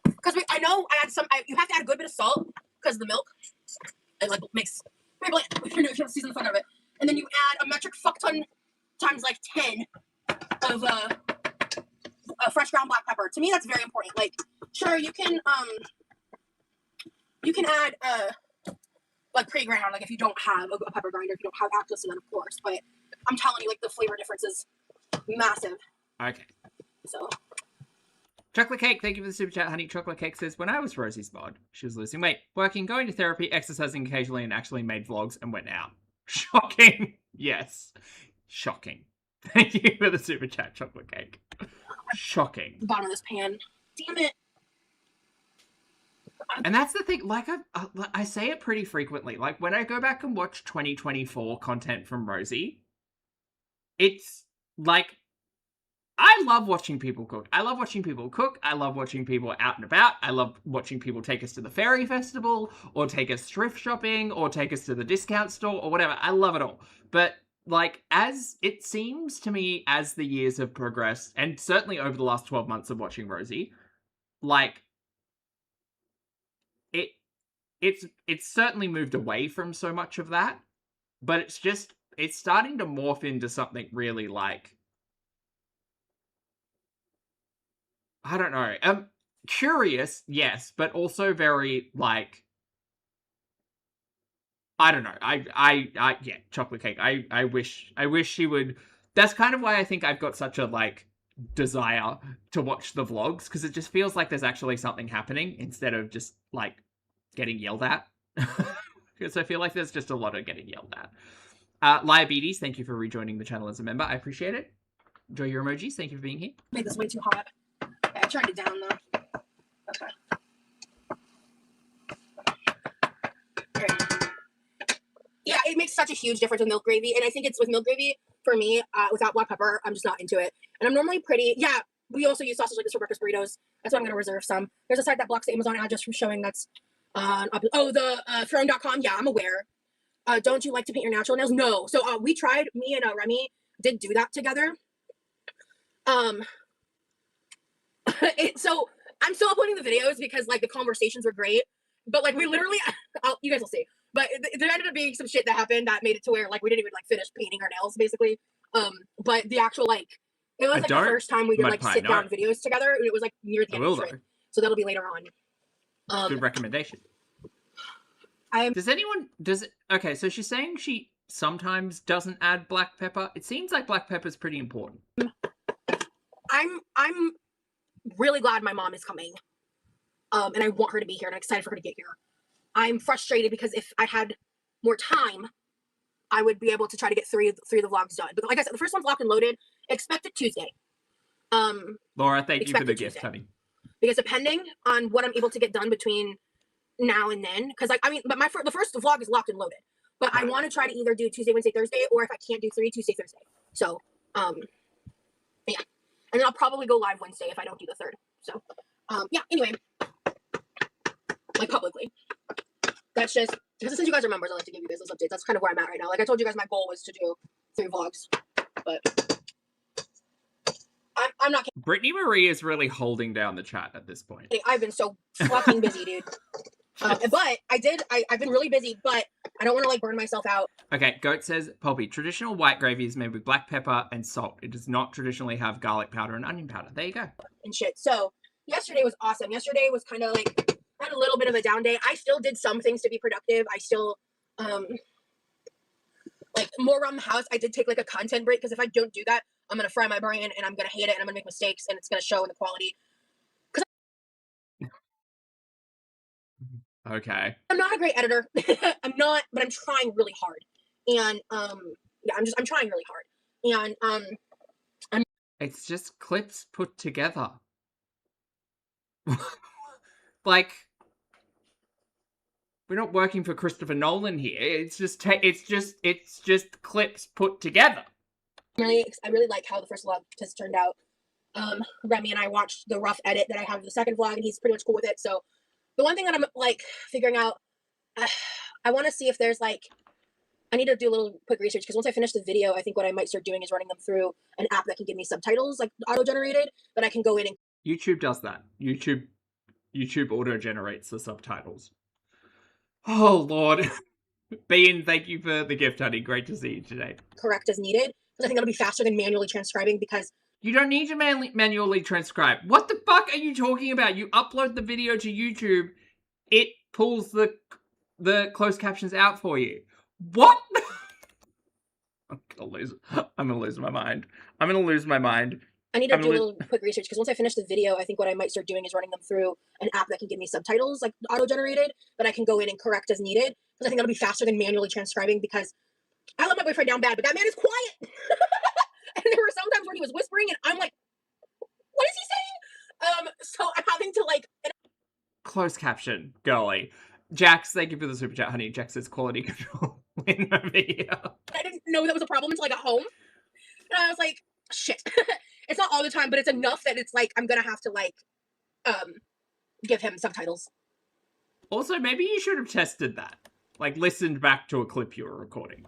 S1: Because I know I add some. You have to add a good bit of salt because the milk it like makes very bland if you don't season the fuck out of it. And then you add a metric fuck ton times like 10 of fresh ground black pepper. To me, that's very important. Like, sure, you can add like pre-ground, like if you don't have a pepper grinder, if you don't have access to that, of course. But I'm telling you, like the flavor difference is massive.
S2: Okay.
S1: So.
S2: Chocolate Cake, thank you for the super chat, honey. Chocolate Cake says, when I was Rosie's mod, she was losing weight, working, going to therapy, exercising occasionally, and actually made vlogs and went out. Shocking. Yes. Shocking. Thank you for the super chat, Chocolate Cake. Shocking.
S1: The bottom of this pan. Damn it.
S2: And that's the thing, like, I say it pretty frequently. Like, when I go back and watch 2024 content from Rosie, it's, like, I love watching people cook. I love watching people cook. I love watching people out and about. I love watching people take us to the fairy festival, or take us thrift shopping, or take us to the discount store, or whatever. I love it all. But, like, as it seems to me as the years have progressed, and certainly over the last 12 months of watching Rosie, like, it's certainly moved away from so much of that, but it's starting to morph into something really, like, I don't know. Curious, yes, but also very, like, I don't know. Yeah, Chocolate Cake. I wish she would. That's kind of why I think I've got such a, like, desire to watch the vlogs, because it just feels like there's actually something happening instead of just, like, getting yelled at. Because I feel like there's just a lot of getting yelled at. Liabetes, thank you for rejoining the channel as a member. I appreciate it. Enjoy your emojis. Thank you for being here.
S1: Made this way too hot. Okay, I turned it down though. Okay. Yeah, it makes such a huge difference with milk gravy, and I think it's with milk gravy for me. Without black pepper, I'm just not into it. And I'm normally pretty. Yeah, we also use sausage like this for breakfast burritos. That's why I'm gonna reserve some. There's a site that blocks the Amazon address from showing that's the therein.com. Yeah, I'm aware. Don't you like to paint your natural nails? No. So we tried. Me and Remy did do that together. So I'm still uploading the videos because, like, the conversations were great, but, like, we literally, you guys will see. But there ended up being some shit that happened that made it to where, like, we didn't even, like, finish painting our nails, basically. But the actual, like, it was, like, the first time we did, like, sit down videos together, and it was, like, near the end of the trip. So that'll be later on.
S2: Good recommendation. Okay, so she's saying she sometimes doesn't add black pepper. It seems like black pepper is pretty important.
S1: I'm really glad my mom is coming. And I want her to be here, and I'm excited for her to get here. I'm frustrated because if I had more time, I would be able to try to get three of the vlogs done. But like I said, the first one's locked and loaded. Expect it Tuesday.
S2: Laura, thank you for the gift, honey.
S1: Because depending on what I'm able to get done between now and then, because, like, I mean, but the first vlog is locked and loaded. But right. I want to try to either do Tuesday, Wednesday, Thursday, or if I can't do 3, Tuesday, Thursday. So, yeah. And then I'll probably go live Wednesday if I don't do the 3rd. So, yeah, anyway. Like, publicly. That's just, because since you guys are members, I like to give you guys those updates. That's kind of where I'm at right now. Like, I told you guys my goal was to do 3 vlogs. But I'm not kidding.
S2: Brittany Marie is really holding down the chat at this point.
S1: I've been so fucking busy, dude. But I've been really busy, but I don't want to, like, burn myself out.
S2: Okay, Goat says, Poppy, traditional white gravy is made with black pepper and salt. It does not traditionally have garlic powder and onion powder. There you go.
S1: And shit. So, yesterday was awesome. Yesterday was kind of, like, I had a little bit of a down day. I still did some things to be productive. I still, like, more around the house. I did take, like, a content break, because if I don't do that, I'm going to fry my brain, and I'm going to hate it, and I'm going to make mistakes, and it's going to show in the quality.
S2: Okay.
S1: I'm not a great editor. I'm not, but I'm trying really hard. And, yeah, I'm trying really hard. And,
S2: it's just clips put together. Like, We're not working for Christopher Nolan here. It's just clips put together.
S1: I really like how the first vlog has turned out. Remy and I watched the rough edit that I have of the second vlog, and he's pretty much cool with it. So the one thing that I'm like figuring out, I want to see if there's like, I need to do a little quick research, because once I finish the video, I think what I might start doing is running them through an app that can give me subtitles, like auto-generated, that I can go in and...
S2: YouTube does that. YouTube auto-generates the subtitles. Oh, Lord. Bean, thank you for the gift, honey. Great to see you today.
S1: Correct as needed, because I think that'll be faster than manually transcribing, because...
S2: You don't need to manually transcribe. What the fuck are you talking about? You upload the video to YouTube, it pulls the closed captions out for you. What? I'm gonna lose my mind. I'm gonna lose my mind.
S1: I need to do a little quick research, because once I finish the video, I think what I might start doing is running them through an app that can give me subtitles, like auto-generated, that I can go in and correct as needed, because I think that'll be faster than manually transcribing, because I let my boyfriend down bad, but that man is quiet. And there were some times when he was whispering, and I'm like, what is he saying? So I'm having to like...
S2: Closed caption, girly. Jax, thank you for the super chat, honey. Jax says quality control in the video.
S1: I didn't know that was a problem until I got home. And I was like, shit. It's not all the time, but it's enough that it's like, I'm gonna have to like, give him subtitles.
S2: Also, maybe you should have tested that. Like, listened back to a clip you were recording.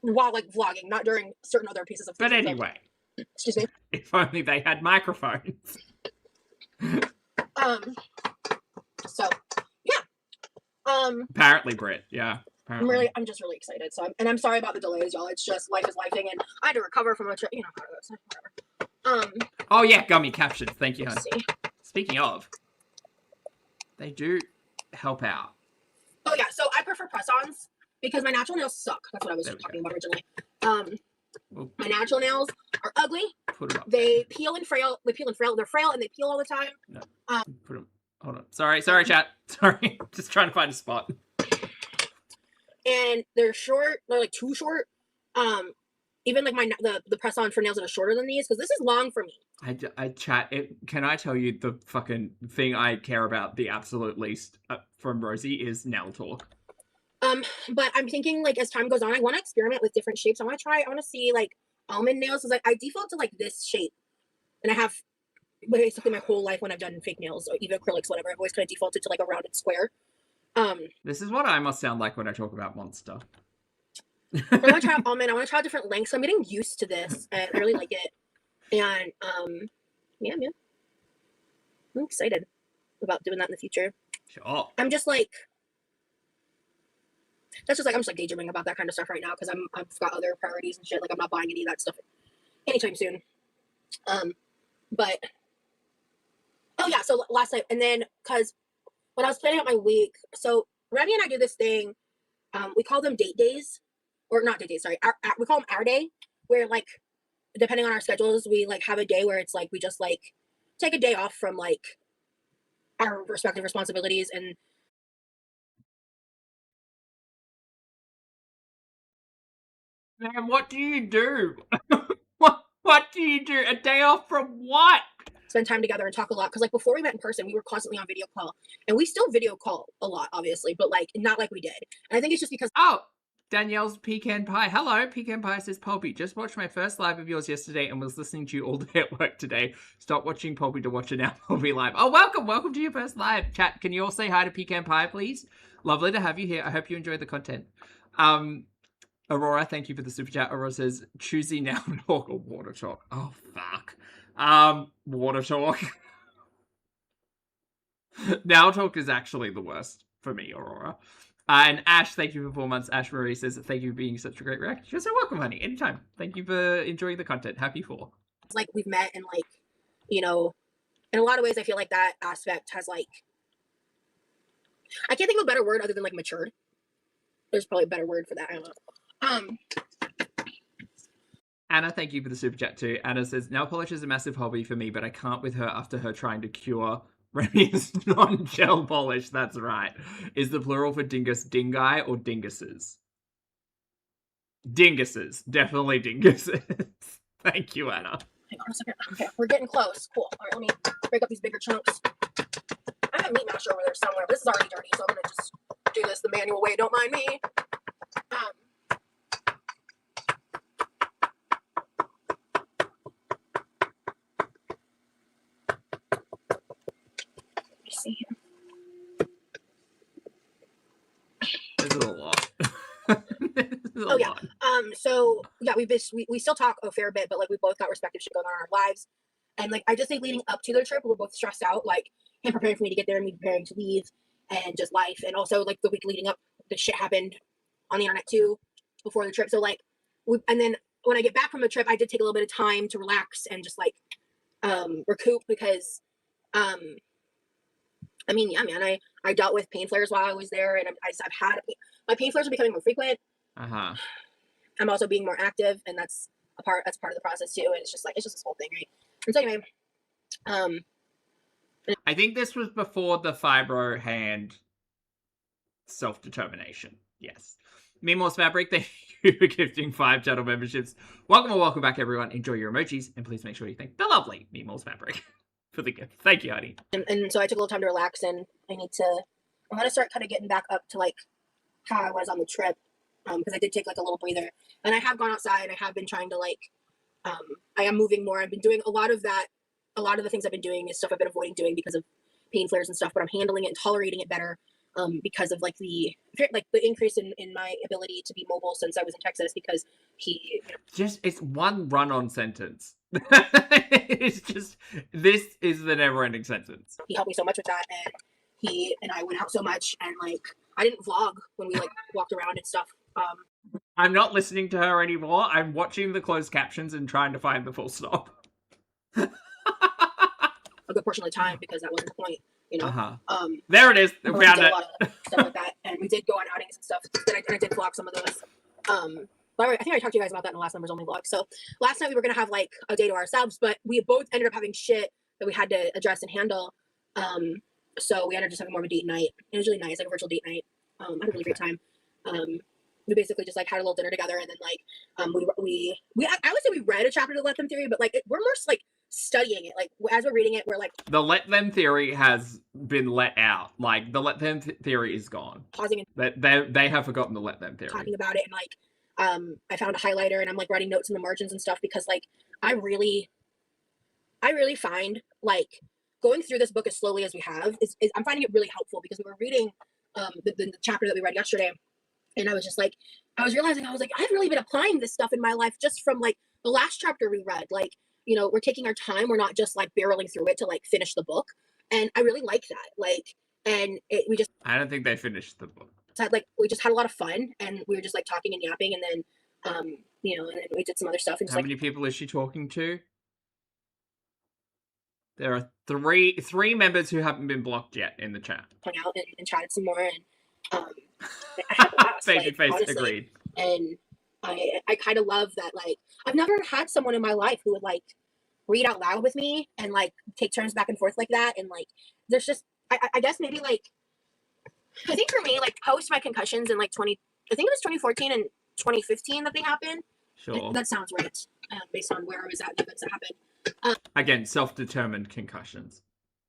S1: While like vlogging, not during certain other pieces of...
S2: But anyway.
S1: Excuse me.
S2: If only they had microphones.
S1: So, yeah.
S2: Apparently, Britt. Yeah. Apparently.
S1: I'm just really excited. So, I'm sorry about the delays, y'all. It's just life is lifing, and I had to recover from a trip. You know how it goes. Whatever.
S2: Oh yeah, gummy captions. Thank you, honey.
S1: See.
S2: Speaking of, they do help out.
S1: Oh yeah. So I prefer press-ons because my natural nails suck. That's what I was talking about originally. My natural nails are ugly.
S2: Put them up.
S1: They peel and frail. They're frail and they peel all the time.
S2: No. Put them. Hold on. Sorry, chat. Sorry. Just trying to find a spot.
S1: And they're short. They're like too short. Even like the press-on for nails that are shorter than these, because this is long for me.
S2: I chat. Can I tell you the fucking thing I care about the absolute least from Rosie is nail talk.
S1: But I'm thinking like as time goes on, I want to experiment with different shapes. I want to see like almond nails, because like I default to like this shape, and I have basically my whole life when I've done fake nails or even acrylics, whatever. I've always kind of defaulted to like a rounded square.
S2: This is what I must sound like when I talk about Monster.
S1: I want to try almond. I want to try different lengths. So I'm getting used to this, and I really like it. And yeah, man, I'm excited about doing that in the future.
S2: Sure.
S1: I'm just like, I'm just like daydreaming about that kind of stuff right now, because I've got other priorities and shit. Like I'm not buying any of that stuff anytime soon. But oh yeah, so last night, and then because when I was planning out my week, so Remy and I do this thing. We call them date days, or not date days. Sorry, we call them our day, where like depending on our schedules, we like have a day where it's like we just like take a day off from like our respective responsibilities. And
S2: man, what do you do? What do you do? A day off from what?
S1: Spend time together and talk a lot, because like before we met in person, we were constantly on video call, and we still video call a lot, obviously, but like not like we did. And I think it's just because
S2: Danielle's Pecan Pie. Hello, Pecan Pie says, Pulpy, just watched my first live of yours yesterday and was listening to you all day at work today. Stop watching Pulpy to watch it now. Pulpy live. Oh, welcome to your first live. Chat, can you all say hi to Pecan Pie, please? Lovely to have you here. I hope you enjoy the content. Aurora, thank you for the super chat. Aurora says, choosy now talk or water talk. Oh, fuck. Water talk. Now talk is actually the worst for me, Aurora. And Ash, thank you for 4 months. Ash Marie says, thank you for being such a great reaction. You're so welcome, honey. Anytime. Thank you for enjoying the content. Happy 4.
S1: it's like we've met, and like, you know, in a lot of ways, I feel like that aspect has like, I can't think of a better word other than like matured. There's probably a better word for that. I don't know.
S2: Anna, thank you for the super chat too. Anna says, nail polish is a massive hobby for me, but I can't with her after her trying to cure Remy's non-gel polish. That's right. Is the plural for dingus dingi or dinguses? Dinguses. Definitely dinguses. Thank you, Anna.
S1: Hang on a second. Okay, we're getting close. Cool. All right, let me break up these bigger chunks. I have a meat masher over there somewhere, but this is already dirty, so I'm going to just do this the manual way, don't mind me. Let me see here.
S2: This is a lot.
S1: Oh yeah. So yeah, we still talk a fair bit, but like we both got respective shit going on in our lives. And like I just think leading up to the trip, we were both stressed out, like him preparing for me to get there and me preparing to leave, and just life. And also like the week leading up, the shit happened on the internet too before the trip. So like and then when I get back from the trip, I did take a little bit of time to relax and just like recoup, because I mean, yeah, man, I dealt with pain flares while I was there, and I've had my pain flares are becoming more frequent. I'm also being more active, and that's part of the process too. And it's just this whole thing, right? And so anyway,
S2: I think this was before the fibro hand self-determination. Yes. Meanwhile, Fabric, thank you for gifting 5 channel memberships. Welcome or welcome back, everyone. Enjoy your emojis, and please make sure you thank the lovely Meemaw's Fabric for the gift. Thank you, honey.
S1: And so I took a little time to relax, and I'm gonna start kind of getting back up to like how I was on the trip, because I did take like a little breather, and I have gone outside, and I have been trying to like, I am moving more. I've been doing a lot of that. A lot of the things I've been doing is stuff I've been avoiding doing because of pain flares and stuff, but I'm handling it and tolerating it better, because of like the increase in my ability to be mobile since I was in Texas, because he,
S2: it's one run-on sentence. It's just, this is the never-ending sentence.
S1: He helped me so much with that, and he and I went out so much, and like I didn't vlog when we like walked around and stuff.
S2: I'm not listening to her anymore. I'm watching the closed captions and trying to find the full stop.
S1: A good portion of the time, because that wasn't the point, you know.
S2: There it is. We found it.
S1: A lot of stuff like that, and we did go on outings and stuff. And I did vlog some of those. But I think I talked to you guys about that in the last Numbers Only vlog. So last night we were gonna have like a day to ourselves, but we both ended up having shit that we had to address and handle. So we ended up just having more of a date night. It was really nice, like a virtual date night. I had a really great time. We basically just like had a little dinner together, and then like I would say we read a chapter of the Let Them theory, but like we're more like studying it. Like as we're reading it, we're like,
S2: the Let Them theory has been let out. Like the Let Them theory is gone.
S1: Pausing and
S2: they have forgotten the Let Them theory.
S1: Talking about it, and like I found a highlighter, and I'm like writing notes in the margins and stuff, because like I really find like going through this book as slowly as we have is I'm finding it really helpful, because we were reading the chapter that we read yesterday, and I was just like, I was realizing, I was like, I've really been applying this stuff in my life just from like the last chapter we read. Like, you know, we're taking our time. We're not just like barreling through it to like finish the book. And I really like that. Like, and
S2: I don't think they finished the book.
S1: We just had a lot of fun, and we were just like talking and yapping, and then, you know, and then we did some other stuff. And
S2: how many people is she talking to? There are three members who haven't been blocked yet in the chat.
S1: Hung out and chatted some more, and I had a blast,
S2: Babyface
S1: honestly.
S2: agreed.
S1: And I kind of love that. Like, I've never had someone in my life who would like read out loud with me and like take turns back and forth like that. And like, there's just, I guess maybe like, I think for me, like post my concussions in like I think it was 2014 and 2015 that they happened.
S2: Sure.
S1: That sounds right, based on where I was at and events that happened.
S2: Again, self-determined concussions.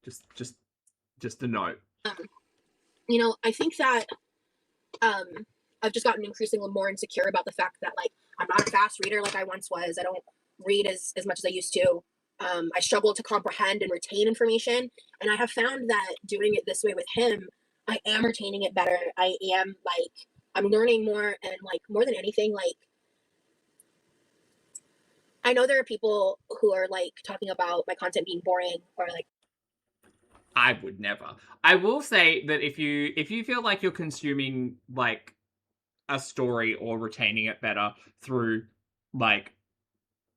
S2: Just a note.
S1: You know, I think that I've just gotten increasingly more insecure about the fact that like I'm not a fast reader like I once was. I don't read as much as I used to. I struggle to comprehend and retain information, and I have found that doing it this way with him, I am retaining it better. I am like, I'm learning more, and like more than anything, like I know there are people who are like talking about my content being boring, or like,
S2: I would never. I will say that if you feel like you're consuming like a story or retaining it better through like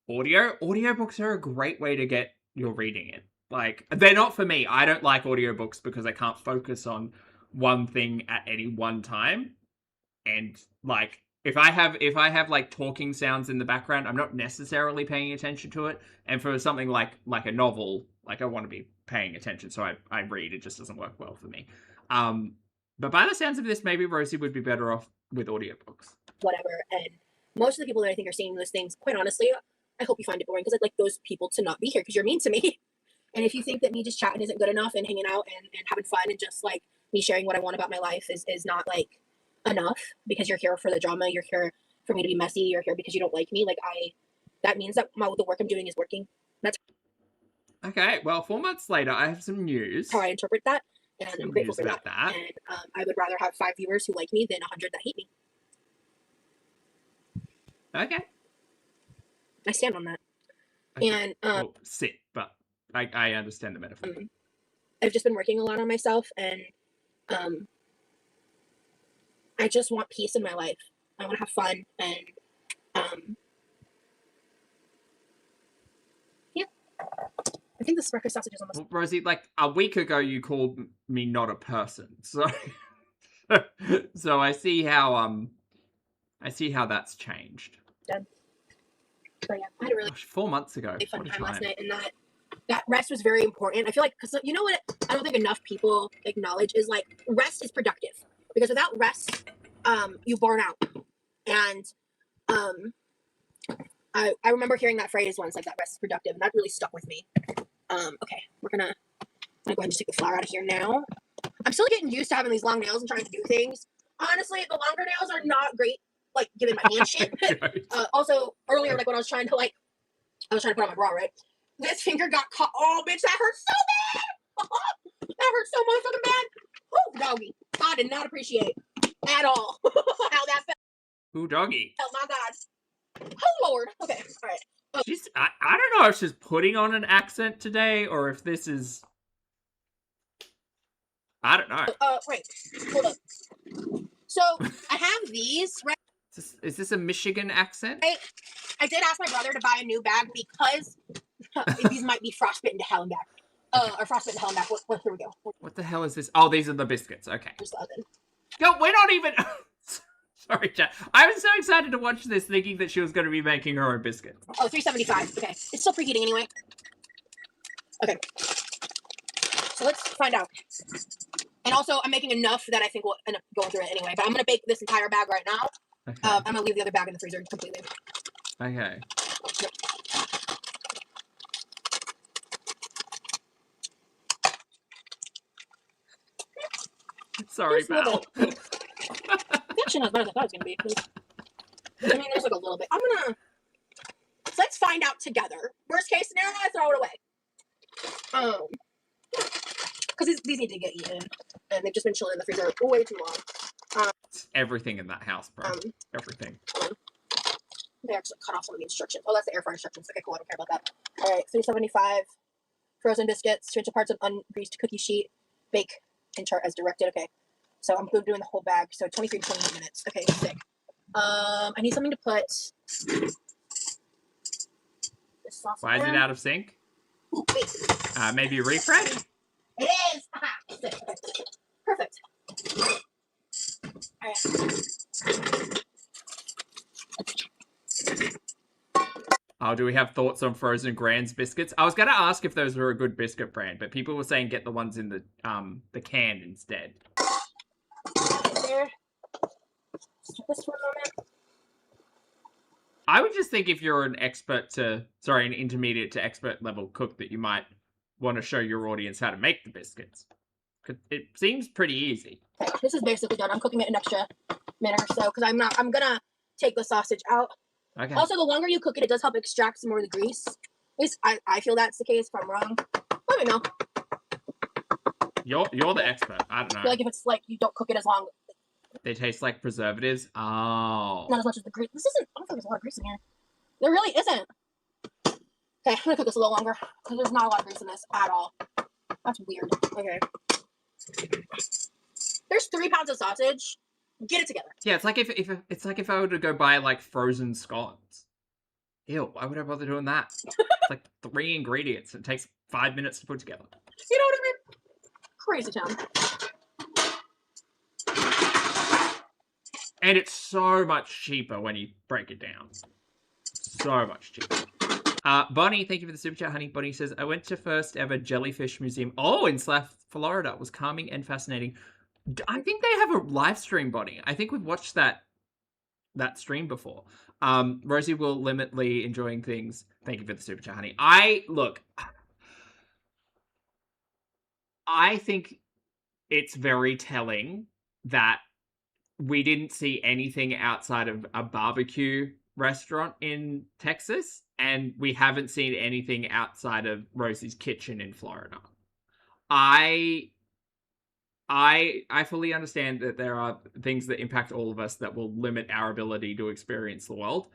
S2: audiobooks are a great way to get your reading in. Like, they're not for me. I don't like audiobooks because I can't focus on one thing at any one time. And like, if I have like talking sounds in the background, I'm not necessarily paying attention to it. And for something like a novel, like I want to be paying attention, so I read. It just doesn't work well for me. But by the sounds of this, maybe Rosie would be better off with audiobooks.
S1: Whatever. And most of the people that I think are saying those things, quite honestly, I hope you find it boring, because I'd like those people to not be here because you're mean to me. And if you think that me just chatting isn't good enough and hanging out and having fun and just like me sharing what I want about my life is not like enough because you're here for the drama, you're here for me to be messy, you're here because you don't like me. Like that means that the work I'm doing is working. That's
S2: Okay, well, 4 months later, I have some news.
S1: how I interpret that, and I'm grateful for
S2: about
S1: that. And I would rather have 5 viewers who like me than 100 that hate me.
S2: Okay.
S1: I stand on that.
S2: Okay.
S1: And
S2: well, sit, but I understand the metaphor.
S1: I've just been working a lot on myself, and I just want peace in my life. I want to have fun, and yeah. I think this breakfast sausage is almost.
S2: Well, Rosie, like a week ago, you called me not a person, so so I see how that's changed.
S1: Done. But yeah, I had a really
S2: 4 months ago.
S1: fun time last night, and that rest was very important. I feel like, because you know what I don't think enough people acknowledge is like rest is productive, because without rest, you burn out. And I remember hearing that phrase once, like that rest is productive, and that really stuck with me. Okay, I'm gonna go ahead and just take the flour out of here now. I'm still getting used to having these long nails and trying to do things. Honestly, the longer nails are not great, like giving my hand shit. Also, earlier, like when I was trying to put on my bra, right? This finger got caught. Oh, bitch, that hurts so bad. That hurts so motherfucking bad. Oh, doggy. I did not appreciate at all how that felt.
S2: Ooh, doggy.
S1: Oh my god. Oh Lord. Okay. All right.
S2: I don't know if she's putting on an accent today or if this is. I don't know.
S1: Wait. Hold up. So I have these, right?
S2: Is this a Michigan accent?
S1: I did ask my brother to buy a new bag because these might be frostbitten to hell and back. Or frostbitten to hell and back. Here we go.
S2: What the hell is this? Oh, these are the biscuits. Okay.
S1: Here's the oven.
S2: No, we're not even. Sorry, chat. I was so excited to watch this, thinking that she was going to be making her own biscuit.
S1: Oh, $3.75. Okay, it's still preheating anyway. Okay, so let's find out. And also, I'm making enough that I think we'll end up going through it anyway. But I'm gonna bake this entire bag right now.
S2: Okay.
S1: I'm gonna leave the other bag in the freezer completely.
S2: Okay.
S1: Yep.
S2: Sorry, Val.
S1: Actually, not as bad as I thought it was gonna be. I mean, there's like a little bit. Let's find out together. Worst case scenario, I throw it away. Because these need to get eaten, and they've just been chilling in the freezer way too long.
S2: It's everything in that house, bro. Everything.
S1: They actually cut off some of the instructions. Oh, that's the air fryer instructions. Okay, cool. I don't care about that. All right, $3.75. Frozen biscuits, 2 inch parts of ungreased cookie sheet, bake and chart as directed. Okay, so I'm doing the whole bag. So 23 to 28 minutes. Okay, sick. I need something to put this sauce.
S2: Why is it out of sync?
S1: Wait.
S2: Maybe refresh?
S1: It is! Aha! Okay. Perfect. Alright.
S2: Oh, do we have thoughts on Frozen Grand's biscuits? I was going to ask if those were a good biscuit brand, but people were saying get the ones in the can instead.
S1: There. Just this for a moment.
S2: I would just think if you're an intermediate to expert level cook, that you might want to show your audience how to make the biscuits. It seems pretty easy.
S1: This is basically done. I'm cooking it an extra minute or so because I'm gonna take the sausage out.
S2: Okay.
S1: Also, the longer you cook it, it does help extract some more of the grease. At least I feel that's the case. If I'm wrong, let me know.
S2: You're the expert. I don't know.
S1: I feel like if it's like you don't cook it as long,
S2: they taste like preservatives. Oh.
S1: Not as much as the grease. This isn't. I don't think there's a lot of grease in here. There really isn't. Okay, I'm gonna cook this a little longer because there's not a lot of grease in this at all. That's weird. Okay. There's 3 pounds of sausage. Get it together.
S2: Yeah, it's like if I were to go buy like frozen scones. Ew, why would I bother doing that? It's like 3 ingredients. It takes 5 minutes to put together.
S1: You know what I mean? Crazy town.
S2: And it's so much cheaper when you break it down. So much cheaper. Bonnie, thank you for the super chat, honey. Bonnie says, I went to first ever jellyfish museum. Oh, in Slav, Florida. It was calming and fascinating. I think they have a live stream, Bonnie. I think we've watched that stream before. Rosie will limitly enjoying things. Thank you for the super chat, honey. I think it's very telling that we didn't see anything outside of a barbecue restaurant in Texas, and we haven't seen anything outside of Rosie's Kitchen in Florida. I fully understand that there are things that impact all of us that will limit our ability to experience the world.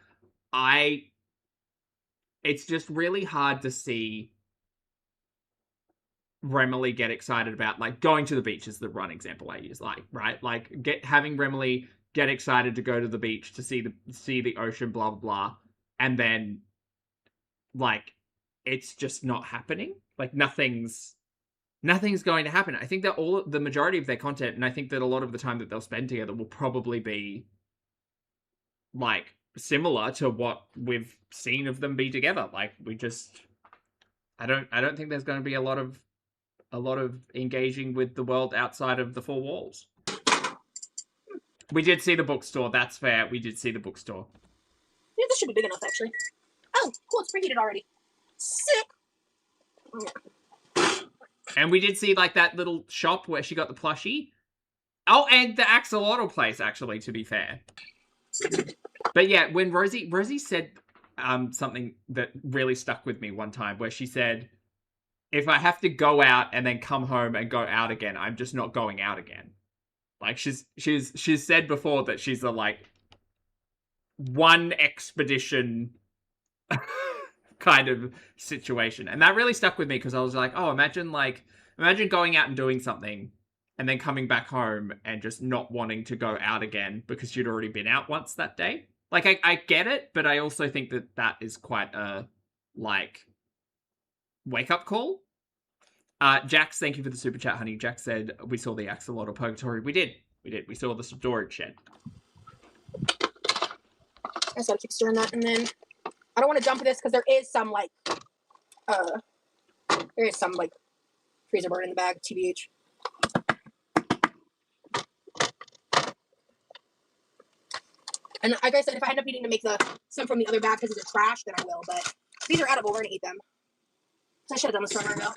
S2: It's just really hard to see Remily get excited about, like, going to the beach is the one example I use, like, right? Like, having Remily get excited to go to the beach to see the ocean, blah, blah, blah, and then, like, it's just not happening. Like, nothing's going to happen. I think that the majority of their content, and I think that a lot of the time that they'll spend together will probably be, like, similar to what we've seen of them be together. Like, I don't think there's going to be a lot of engaging with the world outside of the four walls. We did see the bookstore. That's fair. We did see the bookstore.
S1: Yeah, this should be big enough, actually. Oh, cool. It's preheated already. Sick.
S2: And we did see, like, that little shop where she got the plushie. Oh, and the axolotl place, actually, to be fair. But yeah, when Rosie said something that really stuck with me one time, where she said, if I have to go out and then come home and go out again, I'm just not going out again. Like, she's said before that she's a, like, one expedition kind of situation. And that really stuck with me, because I was like, oh, imagine going out and doing something and then coming back home and just not wanting to go out again because you'd already been out once that day. Like, I get it, but I also think that is quite a, like, wake-up call. Jax, thank you for the super chat, honey. Jax said, we saw the axolotl purgatory. We did. We saw the storage shed.
S1: I just gotta keep stirring that, and then I don't want to dump this because there is some, like, freezer burn in the bag, TBH. And like I said, if I end up needing to make some from the other bag because these are trash, then I will. But these are edible. We're gonna eat them. So I should have done this from right now.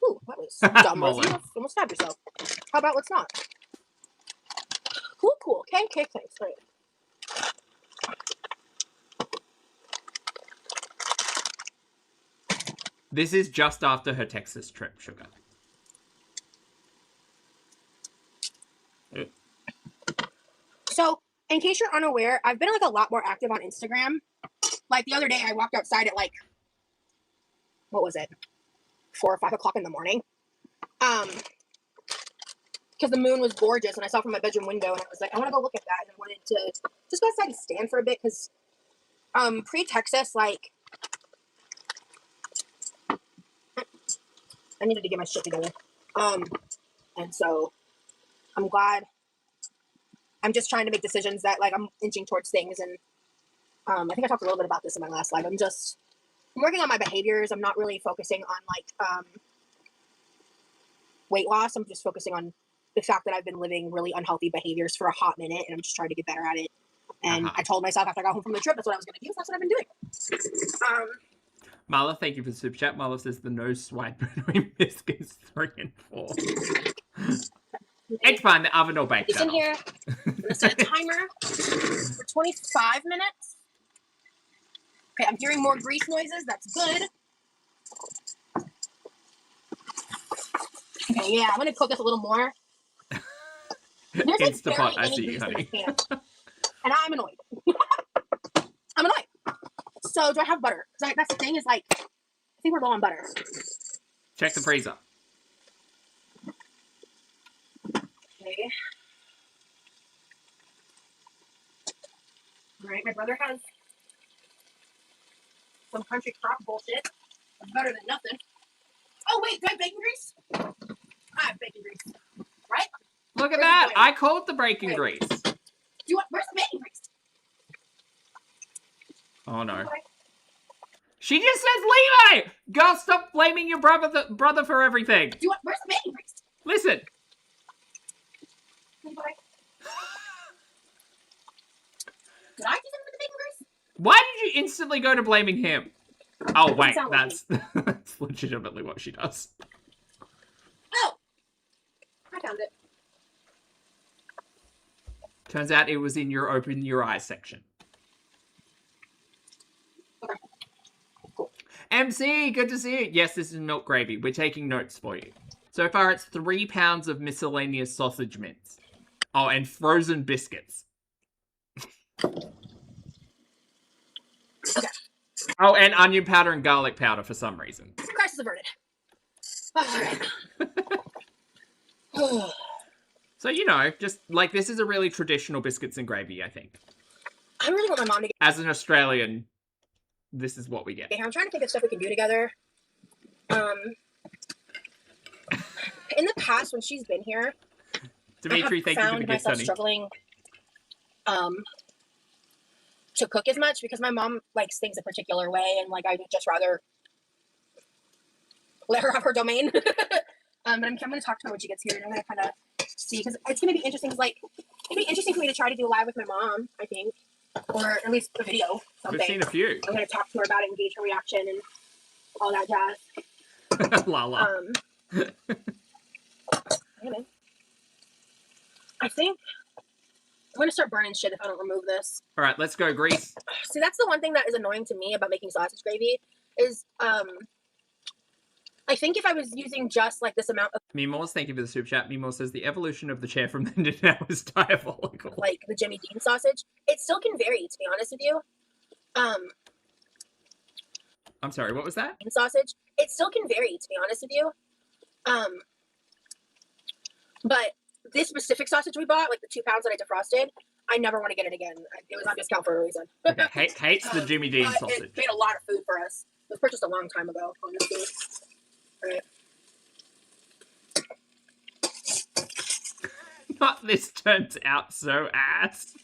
S1: Ooh, that was dumb. Rosie. You almost stabbed yourself. How about let's not? Cool. Okay, thanks. All right.
S2: This is just after her Texas trip, Sugar.
S1: So, in case you're unaware, I've been, like, a lot more active on Instagram. Like, the other day, I walked outside at, like, what was it? 4 or 5 o'clock in the morning. Because the moon was gorgeous, and I saw it from my bedroom window, and I was like, I want to go look at that, and I wanted to just go outside and stand for a bit, because pre-Texas, like, I needed to get my shit together. And so I'm glad. I'm just trying to make decisions that, like, I'm inching towards things. And I think I talked a little bit about this in my last live. I'm working on my behaviors. I'm not really focusing on, like, weight loss. I'm just focusing on the fact that I've been living really unhealthy behaviors for a hot minute, and I'm just trying to get better at it. And I told myself after I got home from the trip, that's what I was going to do. So that's what I've been doing.
S2: Marla, thank you for the super chat. Marla says the nose swipe between biscuits 3 and 4. It's fine, the oven will bake.
S1: It's in here. I'm going to set a timer for 25 minutes. Okay, I'm hearing more grease noises. That's good. Okay, yeah, I'm going to cook this a little more. There's, like,
S2: Instapot, I see you, honey.
S1: And I'm annoyed. I'm annoyed. So, do I have butter? Because that's the thing is, like, I think we're low on butter.
S2: Check the freezer.
S1: Okay. All right, my brother has some country crock bullshit. It's better than nothing. Oh, wait, do I have bacon grease? I have bacon grease. Right?
S2: Look at that. I called the bacon grease.
S1: Where's the bacon grease?
S2: Oh, no. She just says Levi! Girl, stop blaming your brother for everything.
S1: Where's the bacon grease?
S2: Listen.
S1: Levi. Did I do something with the bacon grease?
S2: Why did you instantly go to blaming him? Oh, wait, that's legitimately what she does.
S1: found it.
S2: Turns out it was in your open your eyes section.
S1: Okay. Cool.
S2: MC, good to see you. Yes, this is milk gravy. We're taking notes for you. So far, it's 3 pounds of miscellaneous sausage mince. Oh, and frozen biscuits.
S1: Okay.
S2: Oh, and onion powder and garlic powder for some reason.
S1: Crisis averted. All right.
S2: So, you know, just like this is a really traditional biscuits and gravy, I think.
S1: I really want my mom to get...
S2: As an Australian, this is what we get.
S1: I'm trying to think of stuff we can do together. In the past, when she's been here,
S2: Dimitri, thank you for the gift, honey.
S1: Struggling to cook as much because my mom likes things a particular way, and like I would just rather let her have her domain. But I'm going to talk to her when she gets here, and I'm going to kind of see, because it's going to be interesting. Like, it'd be interesting for me to try to do live with my mom, I think, or at least a video. Something.
S2: We've seen a few.
S1: I'm going to talk to her about it, engage her reaction, and all that jazz.
S2: La la.
S1: I think I'm going to start burning shit if I don't remove this.
S2: All right, let's go, grease.
S1: See, that's the one thing that is annoying to me about making sausage gravy is, I think if I was using just like this amount of...
S2: Mimos, thank you for the super chat. Mimos says the evolution of the chair from then to now is diabolical.
S1: Like the Jimmy Dean sausage. It still can vary, to be honest with you.
S2: I'm sorry, what was that?
S1: Sausage. It still can vary, to be honest with you. But this specific sausage we bought, like the 2 pounds that I defrosted, I never want to get it again. It was on discount for a reason.
S2: Okay, hates the Jimmy Dean sausage.
S1: It made a lot of food for us. It was purchased a long time ago, honestly. Right.
S2: Not this turns out so ass.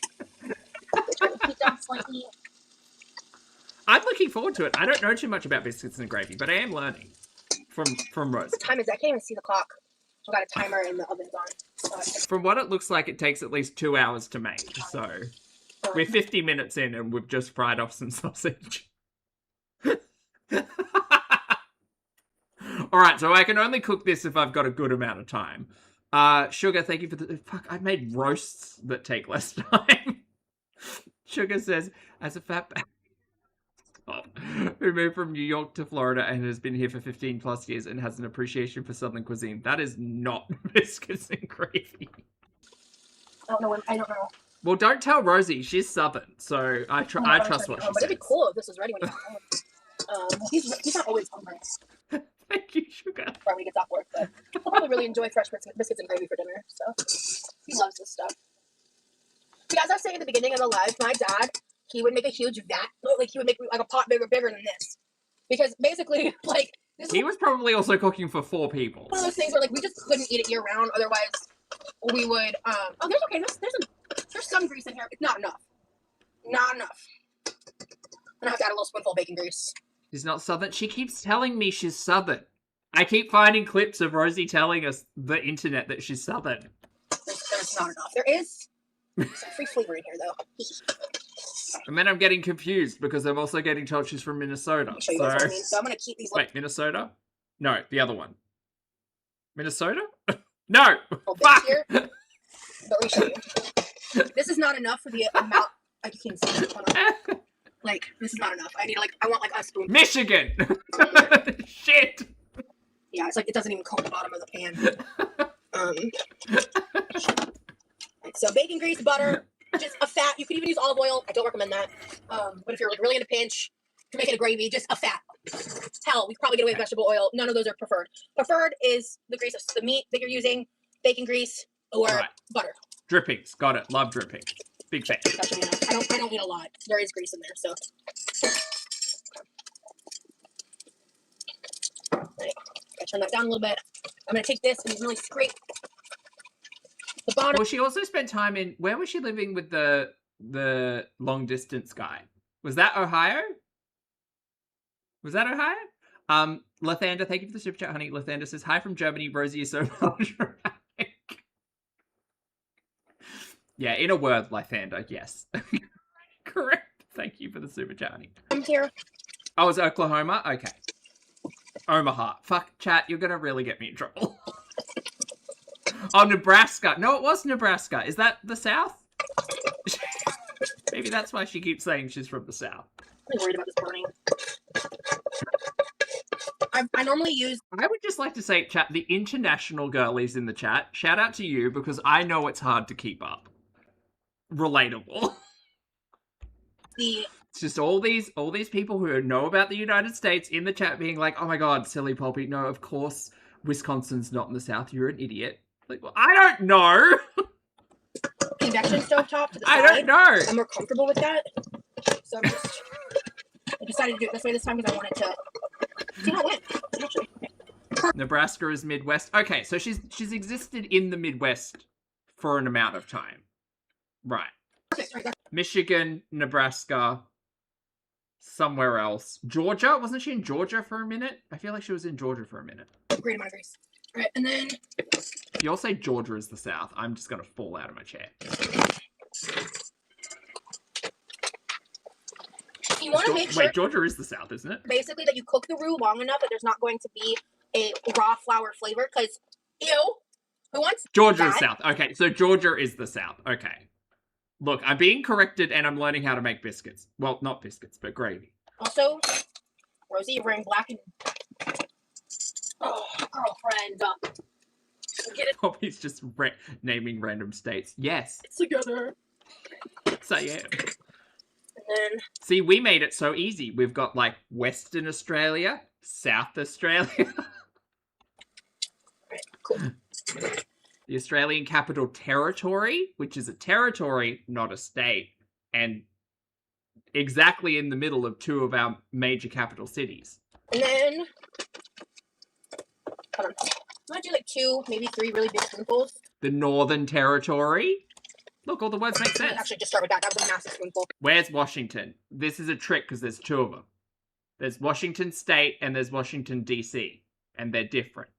S2: I'm looking forward to it. I don't know too much about biscuits and gravy, but I am learning from Rose.
S1: What time is that? I can't even see the clock. I've got a timer and the oven's on. So
S2: from what it looks like, it takes at least 2 hours to make. So we're 50 minutes in and we've just fried off some sausage. All right, so I can only cook this if I've got a good amount of time. Sugar, thank you for the... Fuck, I made roasts that take less time. Sugar says, as a fat... who moved from New York to Florida and has been here for 15 plus years and has an appreciation for Southern cuisine. That is not biscuits and gravy.
S1: I don't know.
S2: Well, don't tell Rosie. She's Southern, so I trust what she says.
S1: But it'd be cool if this was ready when he got home. He's not always hungry.
S2: Thank you, Sugar.
S1: Before he gets off work, but he'll probably really enjoy fresh biscuits and gravy for dinner. So he loves this stuff. See, as I was saying at the beginning of the live, my dad, he would make a huge vat. Like, he would make like a pot bigger than this. Because basically, like...
S2: He was probably also cooking for 4 people.
S1: One of those things where, like, we just couldn't eat it year-round. Otherwise, we would... Oh, there's some grease in here. It's not enough. Not enough. I'm gonna have to add a little spoonful of bacon grease.
S2: She's not Southern. She keeps telling me she's Southern. I keep finding clips of Rosie telling us the internet that she's Southern.
S1: There's not enough. There is some free flavor in here, though.
S2: And then I'm getting confused because I'm also getting told she's from Minnesota.
S1: I'll show you guys what I mean. So I'm going to keep these...
S2: Wait, Minnesota? No, the other one. Minnesota? No!
S1: Fuck! Here. But let me show you. This is not enough for the amount... I can't see it. Like, this is not enough. I want, like, a spoon.
S2: Michigan! Shit!
S1: Yeah, it's like, it doesn't even coat the bottom of the pan. So, bacon grease, butter... Just a fat. You could even use olive oil. I don't recommend that. But if you're like really in a pinch to make it a gravy, just a fat. Hell, we could probably get away with vegetable oil. None of those are preferred. Preferred is the grease of the meat that you're using, bacon grease, or butter.
S2: Drippings. Got it. Love dripping. Big fan.
S1: I don't eat a lot. There is grease in there, so. Right. Gotta turn that down a little bit. I'm gonna take this and really scrape the bottom.
S2: Well, she also spent time in... Where was she living with the long distance guy? Was that Ohio? Was that Ohio? Lathander, thank you for the super chat, honey. Lathander says, hi from Germany. Rosie is so melodramatic. Yeah, in a word, Lathander, yes. Correct. Thank you for the super chat, honey.
S1: I'm here.
S2: Oh, it's Oklahoma? Okay. Omaha. Fuck, chat, you're gonna really get me in trouble. Oh, Nebraska. No, it was Nebraska. Is that the South? Maybe that's why she keeps saying she's from the South.
S1: I'm worried about this burning. I normally use...
S2: I would just like to say, chat, the international girlies in the chat, shout out to you, because I know it's hard to keep up. Relatable. It's just all these people who know about the United States in the chat being like, oh my god, silly Poppy, no, of course Wisconsin's not in the South, you're an idiot. Like, well, I don't know.
S1: Convection stovetop to the side.
S2: I don't know.
S1: I'm more comfortable with that. So I decided to do it this way this time because I wanted to see how it went. Actually.
S2: Nebraska is Midwest. Okay, so she's existed in the Midwest for an amount of time. Right. Michigan, Nebraska, somewhere else. Georgia? Wasn't she in Georgia for a minute? I feel like she was in Georgia for a minute.
S1: Great amount of grease. All right, and then...
S2: If you all say Georgia is the South, I'm just going to fall out of my chair.
S1: You want to make sure...
S2: Wait, Georgia is the South, isn't it?
S1: Basically, that you cook the roux long enough that there's not going to be a raw flour flavor, because, ew, who wants
S2: Georgia
S1: that?
S2: is South. Okay, so Georgia is the South. Okay. Look, I'm being corrected and I'm learning how to make biscuits. Well, not biscuits, but gravy.
S1: Also, Rosie, you're wearing black and... Oh, girlfriend. Get it
S2: Poppy's just naming random states. Yes.
S1: together.
S2: So, yeah.
S1: And then...
S2: See, we made it so easy. We've got, like, Western Australia, South Australia.
S1: Right, cool.
S2: The Australian Capital Territory, which is a territory, not a state, and exactly in the middle of two of our major capital cities.
S1: And then... Hold on. I'm going to do, like, 2, maybe 3 really big spoonfuls.
S2: The Northern Territory. Look, all the words make
S1: I'm going
S2: sense.
S1: to actually just start with that. That was a massive spoonful.
S2: Where's Washington? This is a trick because there's 2 of them. There's Washington State and there's Washington, D.C. And they're different.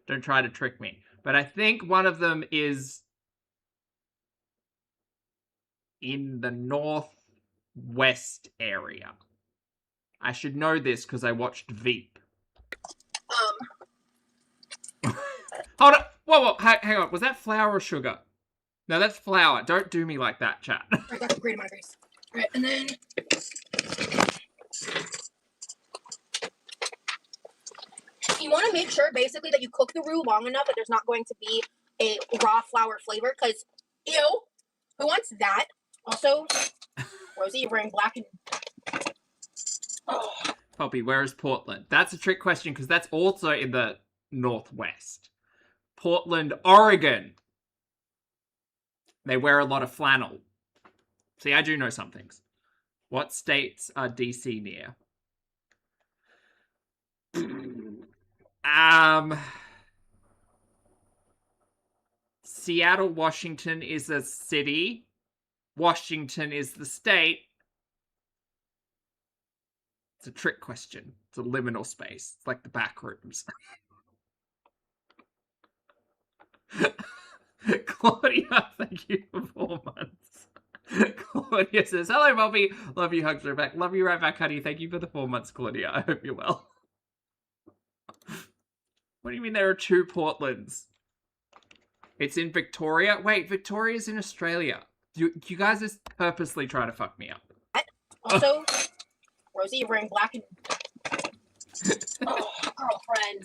S2: Don't try to trick me. But I think one of them is in the northwest area. I should know this because I watched Veep. Hold on. Whoa. Hang on. Was that flour or sugar? No, that's flour. Don't do me like that, chat.
S1: Alright, that's a great amount of grease. Alright, and then... You want to make sure, basically, that you cook the roux long enough that there's not going to be a raw flour flavor, because, ew, who wants that? Also, Rosie, you're wearing black and... Oh.
S2: Poppy, where is Portland? That's a trick question, because that's also in the northwest. Portland, Oregon. They wear a lot of flannel. See, I do know some things. What states are DC near? Seattle, Washington is a city. Washington is the state. It's a trick question. It's a liminal space. It's like the back rooms. Claudia, thank you for 4 months. Claudia says, hello, Bobby. Love you, hugs right back. Love you right back, honey. Thank you for the 4 months, Claudia. I hope you're well. What do you mean there are 2 Portlands? It's in Victoria? Wait, Victoria's in Australia. You guys are purposely trying to fuck me up.
S1: Also, Rosie, you're wearing black and... Oh, girlfriend.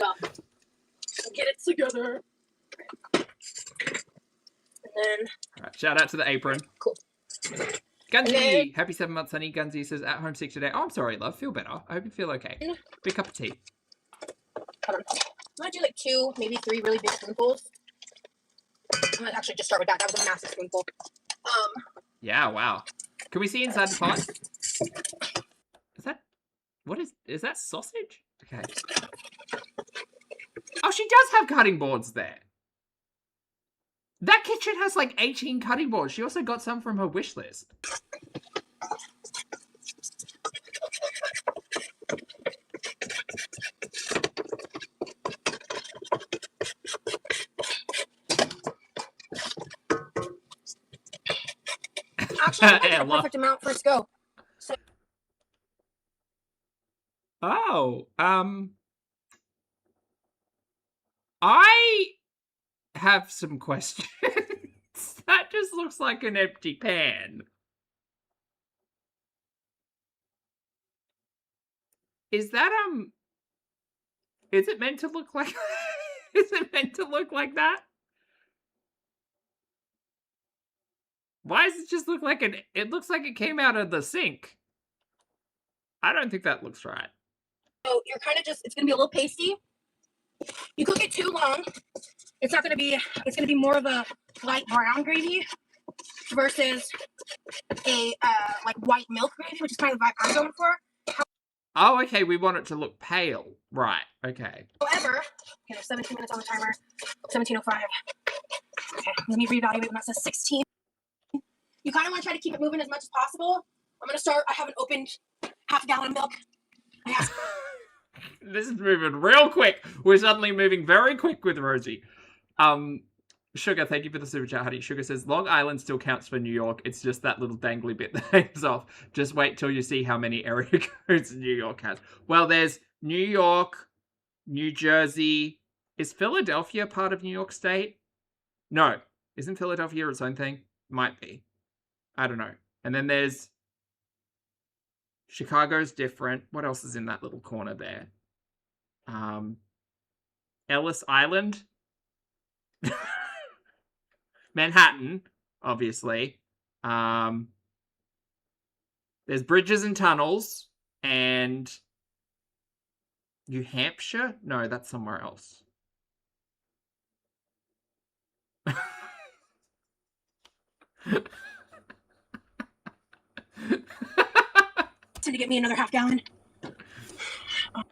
S1: Get it together. And then...
S2: Alright, shout out to the apron.
S1: Cool.
S2: Gunsy!
S1: Then...
S2: Happy 7 months, honey. Gunsy says, at home sick today. Oh, I'm sorry, love. Feel better. I hope you feel okay. Big cup of tea.
S1: Hold on. I'm going to do like 2, maybe 3 really big spoonfuls. I'm going to actually just start with that. That was a massive spoonful.
S2: Yeah, wow. Can we see inside the pot? Is that... What is that sausage? Okay. Oh, she does have cutting boards there. That kitchen has like 18 cutting boards. She also got some from her wish list.
S1: Actually, that's the perfect amount. First go. So...
S2: Oh, I have some questions. That just looks like an empty pan. Is that, is it meant to look like, is it meant to look like that? Why does it just look like it looks like it came out of the sink. I don't think that looks right.
S1: So you're kind of just, it's going to be a little pasty. You cook it too long, it's not going to be, it's going to be more of a light brown gravy versus a like white milk gravy, which is kind of the vibe I'm going for.
S2: Oh, okay, we want it to look pale. Right, okay.
S1: However, okay, there's 17 minutes on the timer, 17:05. Okay, let me reevaluate when that says 16. You kind of want to try to keep it moving as much as possible. I'm going to start, I haven't opened half a gallon of milk.
S2: This is moving real quick. We're suddenly moving very quick with Rosie. Sugar, thank you for the super chat, honey. Sugar says, Long Island still counts for New York. It's just that little dangly bit that hangs off. Just wait till you see how many area codes New York has. Well, there's New York, New Jersey. Is Philadelphia part of New York State? No. Isn't Philadelphia its own thing? Might be. I don't know. And then there's Chicago's different. What else is in that little corner there? Ellis Island. Manhattan, obviously. There's bridges and tunnels. And New Hampshire? No, that's somewhere else.
S1: To get me another half gallon.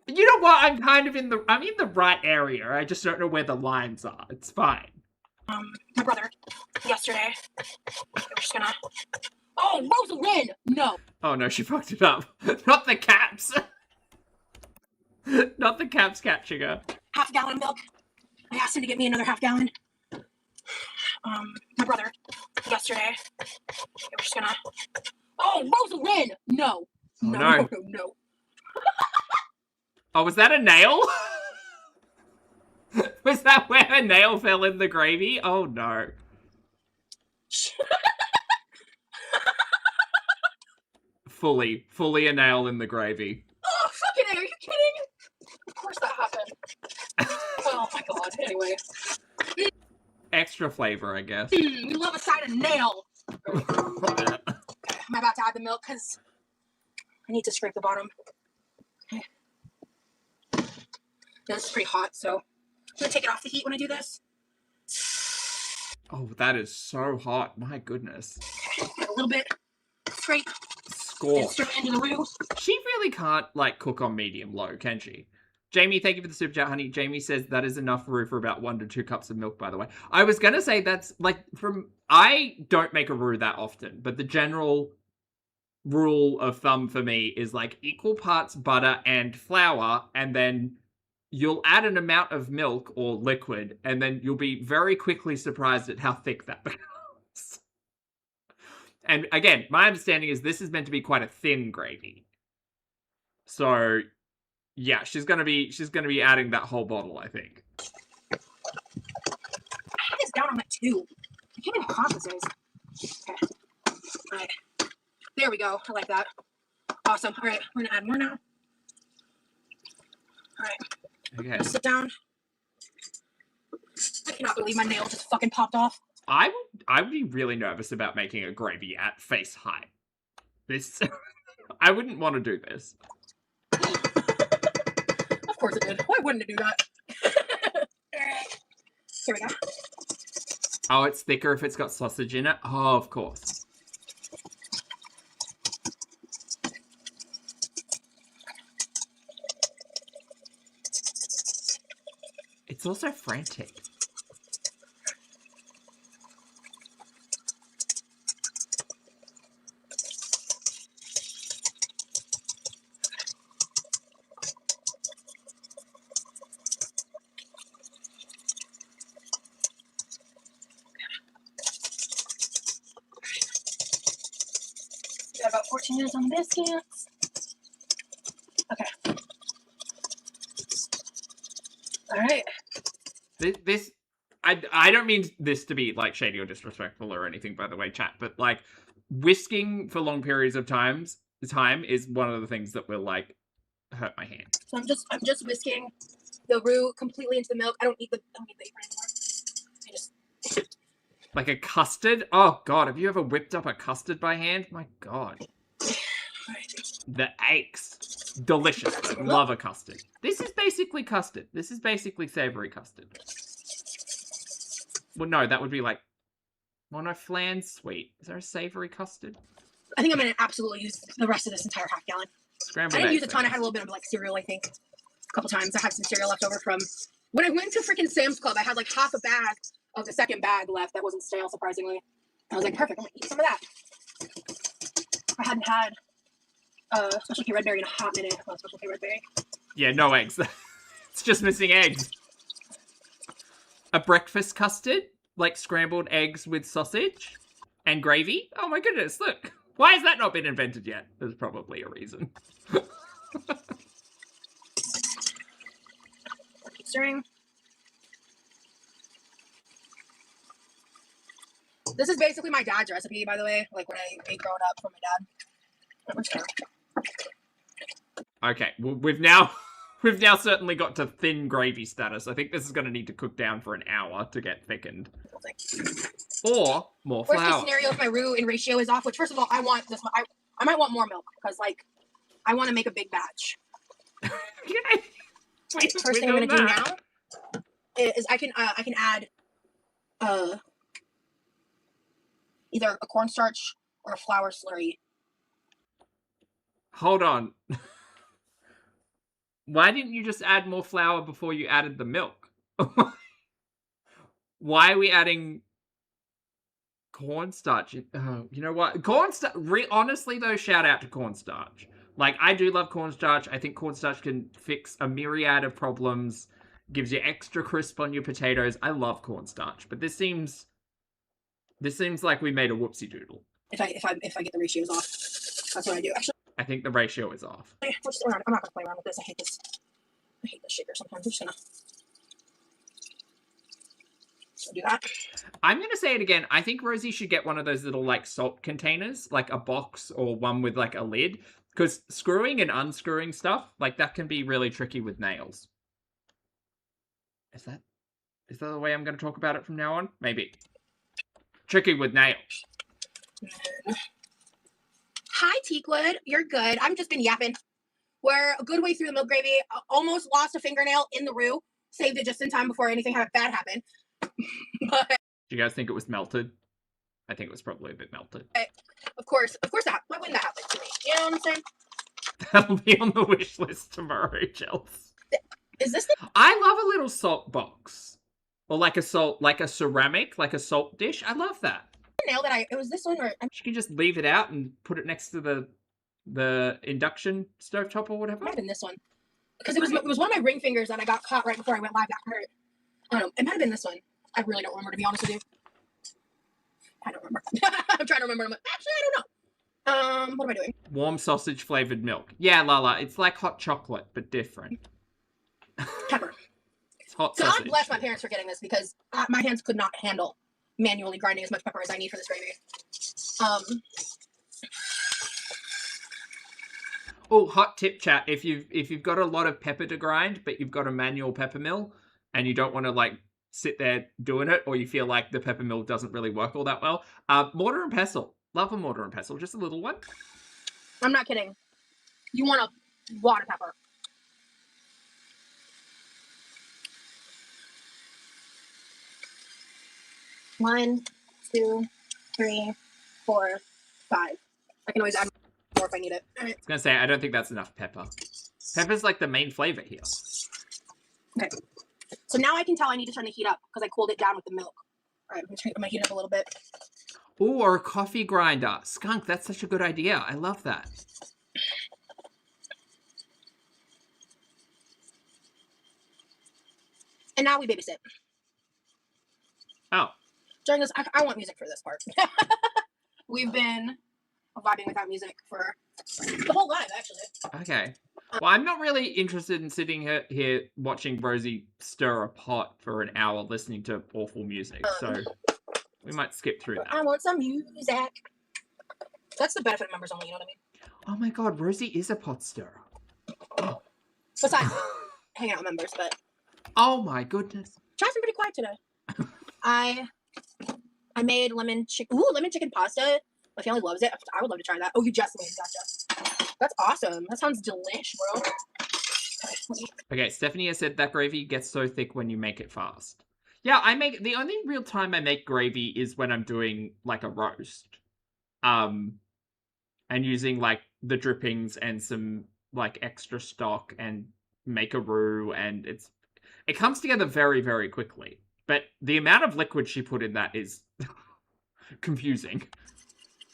S2: You know what? I'm in the right area. I just don't know where the lines are. It's fine.
S1: My brother, yesterday, we're just gonna... Oh, Rosalind! No.
S2: Oh no, she fucked it up. Not the caps. Not the caps catching her.
S1: Half a gallon of milk. I asked him to get me another half gallon. My brother, yesterday, we're just gonna... Oh, Rosalind! No.
S2: Oh,
S1: no.
S2: Oh, was that a nail? Was that where a nail fell in the gravy? Oh no. Fully a nail in the gravy.
S1: Oh, fucking A, are you kidding? Of course that happened. Oh my god, anyway.
S2: Extra flavor, I guess.
S1: You love a side of nail. Okay, I'm about to add the milk because I need to scrape the bottom. Okay. This is pretty hot, so I'm gonna take it off the heat when I do this.
S2: Oh, that is so hot. My goodness.
S1: Okay, a little bit. Scrape.
S2: Score.
S1: Straight into the roux.
S2: She really can't, like, cook on medium low, can she? Jamie, thank you for the super chat, honey. Jamie says that is enough roux for about 1 to 2 cups of milk, by the way. I was gonna say that's, like, I don't make a roux that often, but the general rule of thumb for me is, like, equal parts butter and flour, and then you'll add an amount of milk or liquid, and then you'll be very quickly surprised at how thick that becomes. And again, my understanding is this is meant to be quite a thin gravy. So, yeah, she's gonna be adding that whole bottle, I think.
S1: I had this down on like 2. I can't even how hot this is. Okay. All right. There we go. I like that. Awesome. All right, we're gonna add more now. All right.
S2: Okay.
S1: Sit down. I cannot believe my nail just fucking popped off.
S2: I would be really nervous about making a gravy at face height. This, I wouldn't want to do this.
S1: Of course it did. Why wouldn't it do that? Here we go.
S2: Oh, it's thicker if it's got sausage in it? Oh, of course. It's also frantic.
S1: Got about 14 minutes on the biscuits. Okay. All right.
S2: This, I don't mean this to be like shady or disrespectful or anything, by the way, chat, but like whisking for long periods of time is one of the things that will like hurt my hand.
S1: So I'm just whisking the roux completely into the milk. I don't need the apron anymore. I just
S2: like a custard. Oh god, have you ever whipped up a custard by hand? My god. The aches. Delicious. I love a custard. This is basically custard. This is basically savory custard. Well, no, that would be like... Well, no, flan's sweet. Is there a savory custard?
S1: I think I'm going to absolutely use the rest of this entire half gallon.
S2: Scrambled
S1: I didn't
S2: eggs,
S1: use a ton. I had a little bit of like cereal, I think. A couple times. I had some cereal left over from... When I went to freaking Sam's Club, I had like half a bag of the second bag left that wasn't stale, surprisingly. I was like, perfect, I'm going to eat some of that. I hadn't had Special K Red Berry in a hot minute. Oh, Special K Red Berry.
S2: Yeah, no eggs. It's just missing eggs. A breakfast custard? Like scrambled eggs with sausage and gravy? Oh my goodness, look. Why has that not been invented yet? There's probably a reason.
S1: Stirring. This is basically my dad's recipe, by the way. Like when I ate growing up from my dad.
S2: Okay, well, we've now certainly got to thin gravy status. I think this is going to need to cook down for an hour to get thickened. Or more flour.
S1: Worst case scenario if my roux in ratio is off, which first of all, I want this. I might want more milk because like I want to make a big batch. First thing I'm going to do now is I can add either a cornstarch or a flour slurry.
S2: Hold on. Why didn't you just add more flour before you added the milk? Why are we adding cornstarch? Oh, you know what? Cornstarch. Honestly, though, shout out to cornstarch. Like, I do love cornstarch. I think cornstarch can fix a myriad of problems. Gives you extra crisp on your potatoes. I love cornstarch, but this seems like we made a whoopsie doodle.
S1: If I get the ratios off, that's what I do. Actually,
S2: I think the ratio is off.
S1: I'm not gonna play around with this. I hate this shaker sometimes. I'm just gonna do that.
S2: I'm gonna say it again. I think Rosie should get one of those little like salt containers, like a box or one with like a lid, because screwing and unscrewing stuff like that can be really tricky with nails. Is that the way I'm going to talk about it from now on? Maybe. Tricky with nails.
S1: Hi, Teakwood. You're good. I've just been yapping. We're a good way through the milk gravy. I almost lost a fingernail in the roux. Saved it just in time before anything bad happened. But,
S2: do you guys think it was melted? I think it was probably a bit melted.
S1: Of course. Why wouldn't that happen to me? You know what I'm saying?
S2: That'll be on the wish list tomorrow, Chels.
S1: Is this the...
S2: I love a little salt box. Or like a ceramic, like a salt dish. I love that.
S1: Nail that it was this one, or
S2: you can just leave it out and put it next to the induction stovetop or whatever.
S1: It might have been this one. Because it was one of my ring fingers that I got caught right before I went live that hurt. I don't know. It might have been this one. I really don't remember, to be honest with you. I don't remember. I'm trying to remember. Actually, I don't know. What am I doing?
S2: Warm sausage flavored milk. Yeah, Lala. It's like hot chocolate, but different.
S1: Pepper.
S2: It's hot sausage.
S1: God bless my parents for getting this because my hands could not handle manually grinding as much pepper as I need for this gravy.
S2: Oh, hot tip, chat. If you've got a lot of pepper to grind, but you've got a manual pepper mill, and you don't want to like sit there doing it, or you feel like the pepper mill doesn't really work all that well, mortar and pestle. Love a mortar and pestle, just a little one.
S1: I'm not kidding. You want a lot of pepper. One, 2, 3, 4, 5. I can always add more if I need it. All right.
S2: I was gonna say, I don't think that's enough pepper. Pepper's like the main flavor here.
S1: Okay. So now I can tell I need to turn the heat up because I cooled it down with the milk. All right, I'm gonna heat it up a little bit.
S2: Ooh, or a coffee grinder. Skunk, that's such a good idea. I love that.
S1: And now we babysit.
S2: Oh.
S1: During this, I want music for this part. We've been vibing without music for the whole live, actually.
S2: Okay. Well, I'm not really interested in sitting here watching Rosie stir a pot for an hour listening to awful music, so we might skip through that.
S1: I want some music. That's the benefit of members only, you know what I mean?
S2: Oh my god, Rosie is a pot stirrer.
S1: Besides hanging out with members, but...
S2: Oh my goodness.
S1: Chad's been pretty quiet today. I made lemon chicken pasta. My family loves it. I would love to try that. Oh, you just made it. Gotcha. That's awesome. That sounds delish, bro.
S2: Okay, Stephanie has said that gravy gets so thick when you make it fast. Yeah, the only real time I make gravy is when I'm doing like a roast. And using like the drippings and some like extra stock and make a roux, and it comes together very, very quickly. But the amount of liquid she put in that is confusing.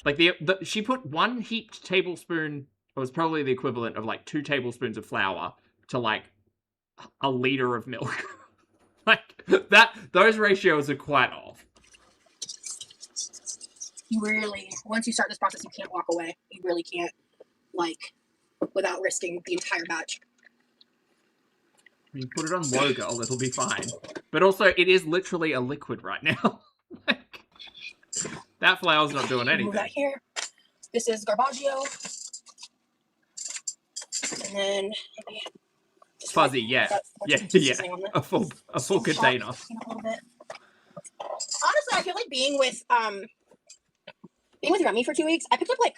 S2: Like she put 1 heaped tablespoon, it was probably the equivalent of like 2 tablespoons of flour to like a liter of milk. Like those ratios are quite off.
S1: You really, once you start this process, you can't walk away. You really can't, like, without risking the entire batch.
S2: You put it on low, girl, it'll be fine. But also, it is literally a liquid right now. Like, that flour's not doing anything.
S1: Move that here. This is garbaggio. And then...
S2: Fuzzy, yeah. Yeah. A full container.
S1: A little bit. Honestly, I feel like being with Remy for 2 weeks, I picked up like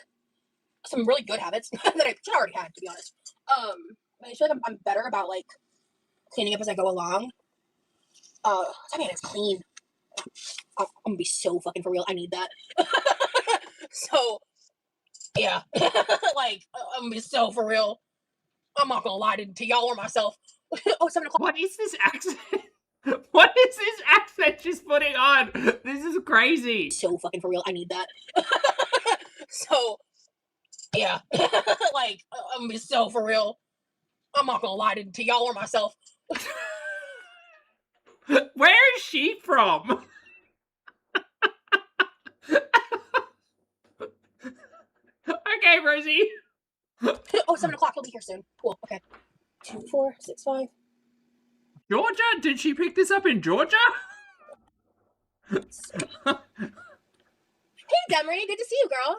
S1: some really good habits that I should already had, to be honest. I feel like I'm better about like cleaning up as I go along. I mean, it's clean. I'm gonna be so fucking for real. I need that. So, yeah, like I'm gonna be so for real. I'm not gonna lie to y'all or myself. Oh, 7 o'clock.
S2: What is this accent? What is this accent she's putting on? This is crazy.
S1: So fucking for real. I need that. So, yeah, like I'm gonna be so for real. I'm not gonna lie to y'all or myself.
S2: Where is she from? Okay, Rosie.
S1: Oh, 7 o'clock. He'll be here soon. Cool. Okay. 2, 4, 6, 5.
S2: Georgia? Did she pick this up in Georgia?
S1: Hey, Demery. Good to see you, girl.